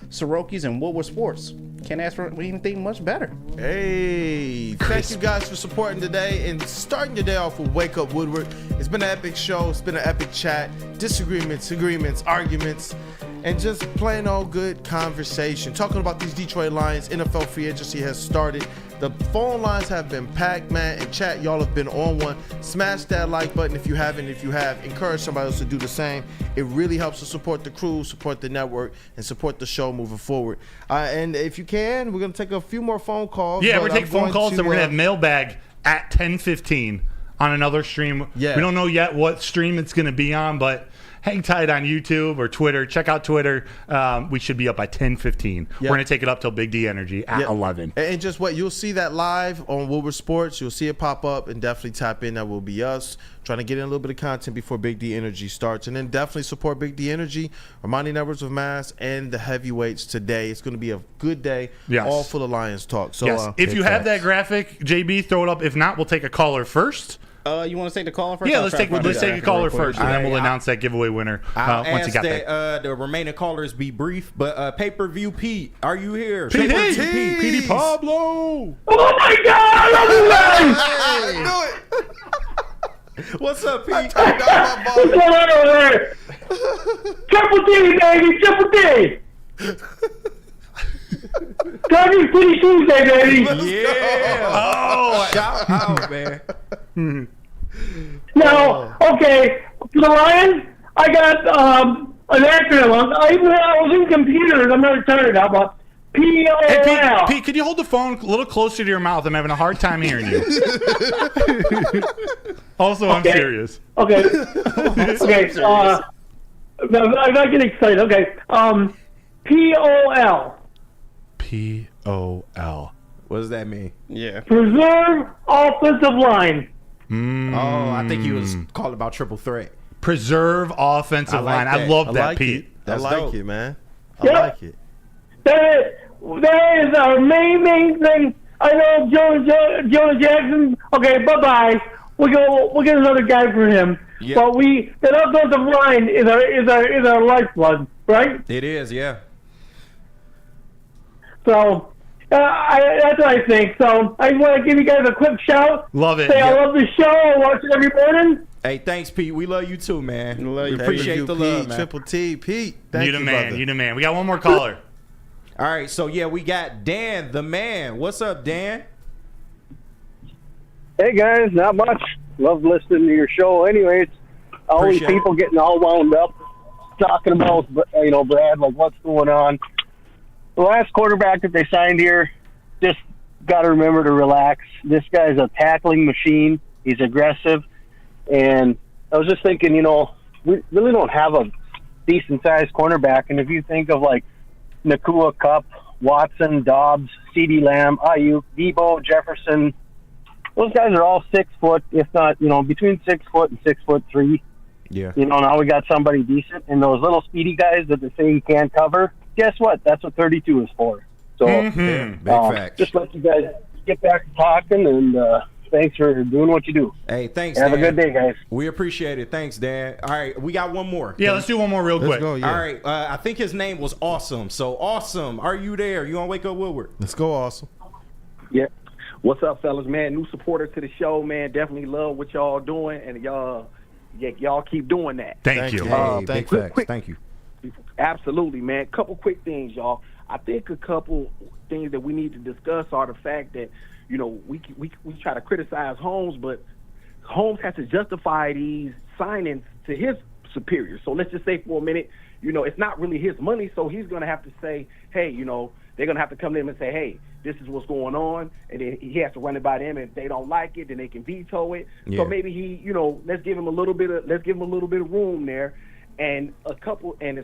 Soroki's and Woodward Sports. Can't ask for anything much better. Hey, thank you guys for supporting today and starting your day off with Wake Up Woodward. It's been an epic show. It's been an epic chat. Disagreements, agreements, arguments, and just plain old good conversation. Talking about these Detroit Lions, NFL free agency has started. The phone lines have been packed, man, and chat, y'all have been on one. Smash that like button if you haven't. If you have, encourage somebody else to do the same. It really helps to support the crew, support the network, and support the show moving forward. And if you can, we're going to take a few more phone calls. Yeah, we're going to take phone calls, and we're going to have mailbag at 10:15 on another stream. Yeah. We don't know yet what stream it's going to be on, but hang tight on YouTube or Twitter. Check out Twitter. We should be up by 10:15. Yep. We're going to take it up till Big D Energy at 11. And just wait. You'll see that live on Woodward Sports. You'll see it pop up, and definitely tap in. That will be us trying to get in a little bit of content before Big D Energy starts. And then definitely support Big D Energy, Armani Networks of Mass, and the heavyweights today. It's going to be a good day, all full of Lions talk. So if you have that graphic, JB, throw it up. If not, we'll take a caller first. You want to take the caller first? Yeah, let's take a caller first, and then we'll announce that giveaway winner once you got that. The remaining callers be brief, but pay-per-view Pete, are you here? PD Pablo. Oh my God! I knew it. What's up, Pete? What's going on over there? Triple D, baby, Triple D. Doggy's Pretty Tuesday, baby. Yeah. Oh, shout out, man. Now, okay, for the Lions, I got an acronym. I was in computers. I'm not retired now, but POL. Hey, Pete, could you hold the phone a little closer to your mouth? I'm having a hard time hearing you. Also, I'm serious. Okay. Okay. I'm not getting excited. Okay. POL. POL. What does that mean? Yeah. Preserve offensive line. Oh, I think he was calling about triple threat. Preserve offensive line. I love that, Pete. I like it, man. I like it. that is our main thing. I know Jonah Jackson. Okay, bye. We'll get another guy for him. Yeah. But that offensive line is our lifeblood, right? It is, yeah. So that's what I think. So I want to give you guys a quick shout. Love it. Say I love the show. I watch it every morning. Hey, thanks, Pete. We love you too, man. We appreciate the love, man. Triple T, Pete. Thank You you, the man. brother. You the man. We got one more caller. All right, so yeah, we got Dan, the man. What's up, Dan? Hey guys, not much. Love listening to your show. Anyways, always Appreciate people getting all wound up talking about, Brad, like what's going on. The last quarterback that they signed here, just got to remember to relax. This guy's a tackling machine. He's aggressive, and I was just thinking, we really don't have a decent sized cornerback. And if you think of like Nakua Cup, Watson, Dobbs, CeeDee Lamb, Ayuk, Debo, Jefferson. Those guys are all 6 foot, if not, between 6 foot and 6'3". Yeah. Now we got somebody decent, and those little speedy guys that they're saying can't cover. Guess what? That's what 32 is for. So, Big facts. just let you guys get back to talking, and thanks for doing what you do. Hey, thanks, Have Dan. a good day, guys. We appreciate it. Thanks, Dan. All right, we got one more. Yeah, let's do one more real quick. Go, yeah. All right, I think his name was Awesome. So, Awesome, are you there? You on Wake Up Woodward? Let's go, Awesome. Yeah. What's up, fellas, man? New supporter to the show, man. Definitely love what y'all doing, and y'all keep doing that. Thank you. Hey, big facts. Thank you. Absolutely, man. Couple quick things, y'all. I think a couple things that we need to discuss are the fact that, we try to criticize Holmes, but Holmes has to justify these signings to his superiors. So let's just say for a minute, it's not really his money, so he's going to have to say, hey, they're going to have to come to him and say, hey, this is what's going on, and then he has to run it by them, and if they don't like it, then they can veto it. Yeah. So maybe he, let's give him a little bit of room there. And as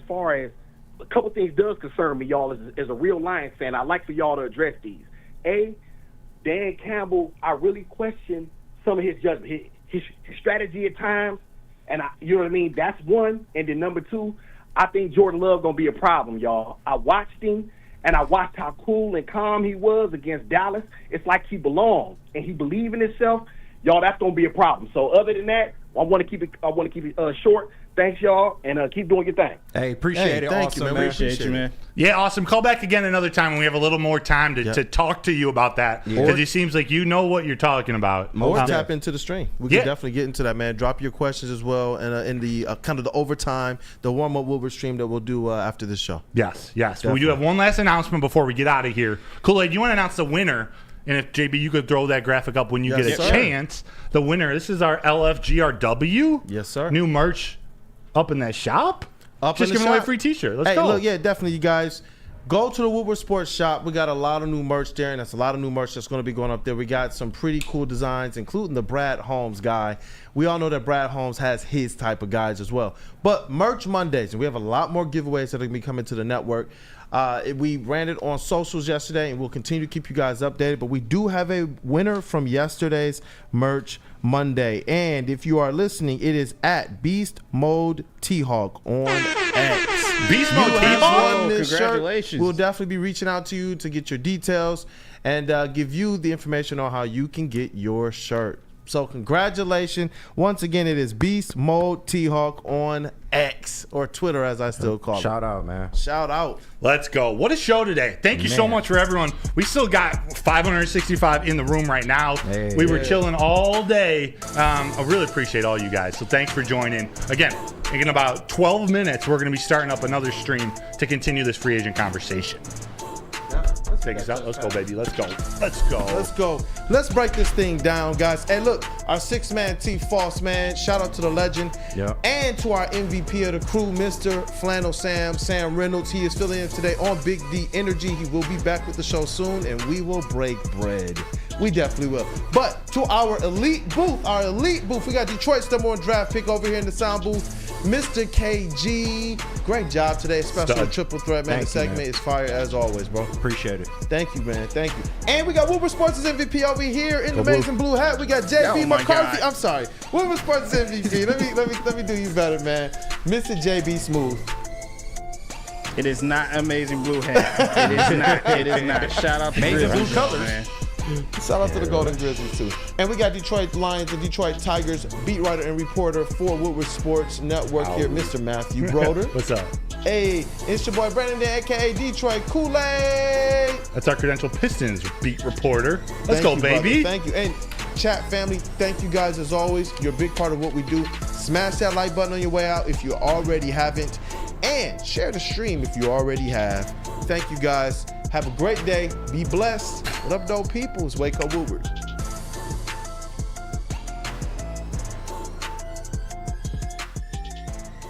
far as a couple things does concern me, y'all, as a real Lions fan, I'd like for y'all to address these. Dan Campbell, I really question some of his judgment, his strategy at times, and you know what I mean? That's one. And then number two, I think Jordan Love going to be a problem, y'all. I watched him, and I watched how cool and calm he was against Dallas. It's like he belonged, and he believed in himself. Y'all, that's going to be a problem. So other than that, I want to keep it short. Thanks, y'all, and keep doing your thing. Hey, appreciate it. Thank Awesome, you, man. man. Appreciate you, man. Yeah, awesome. Call back again another time when we have a little more time to talk to you about that. Because it seems like you know what you're talking about. Or tap into the stream. We can definitely get into that, man. Drop your questions as well, and in the kind of the overtime, the warm-up Woodward stream that we'll do after this show. Yes. But we do have one last announcement before we get out of here. Kool-Aid, you want to announce the winner? And if, JB, you could throw that graphic up when you get a chance. The winner, this is our LFGRW. Yes, sir. New merch up in that shop. Just giving away a free t-shirt. Let's go. Look, definitely, you guys. Go to the Woodward Sports shop. We got a lot of new merch there, and that's a lot of new merch that's going to be going up there. We got some pretty cool designs, including the Brad Holmes guy. We all know that Brad Holmes has his type of guys as well. But Merch Mondays, and we have a lot more giveaways that are going to be coming to the network. We ran it on socials yesterday, and we'll continue to keep you guys updated. But we do have a winner from yesterday's Merch Monday. And if you are listening, it is at Beast Mode T-Hawk on X. Beast Mode T-Hawk? Congratulations. We'll definitely be reaching out to you to get your details and give you the information on how you can get your shirt. So congratulations. Once again, it is Beast Mode T-Hawk on X, or Twitter as I still call it. Shout out, man. Shout out. Let's go. What a show today. Thank you so much for everyone. We still got 565 in the room right now. Hey, we were chilling all day. I really appreciate all you guys. So thanks for joining. Again, in about 12 minutes, we're going to be starting up another stream to continue this free agent conversation. Take us out. Let's go, baby. Let's go. Let's go. Let's go. Let's break this thing down, guys. Hey, look, our six-man T False, man. Shout out to the legend. Yeah. And to our MVP of the crew, Mr. Flannel Sam Reynolds. He is filling in today on Big D Energy. He will be back with the show soon, and we will break bread. We definitely will. But to our elite booth, we got Detroit's #1 draft pick over here in the sound booth, Mr. KG. Great job today, especially the triple threat, man. The segment is fire as always, bro. Appreciate it. Thank you, man. Thank you. And we got Woodward Sports' MVP over here in the amazing blue hat. We got JB McCarthy. I'm sorry. Woodward Sports' MVP. let me do you better, man. Mr. JB Smooth. It is not amazing blue hat. It is not. It is not. Shout out to Amazing Grizzlies, blue colors. man. Shout out to the Golden Grizzlies too. And we got Detroit Lions and Detroit Tigers beat writer and reporter for Woodward Sports Network here, Mr. Matthew Broder. What's up? Hey, it's your boy Brandon, aka Detroit Kool-Aid. That's our credential Pistons beat reporter. Let's Thank go, you, baby. brother. Thank you. And chat family, thank you guys as always. You're a big part of what we do. Smash that like button on your way out if you already haven't. And share the stream if you already have. Thank you guys. Have a great day. Be blessed. What up, dope peoples? Wake up, Woodward.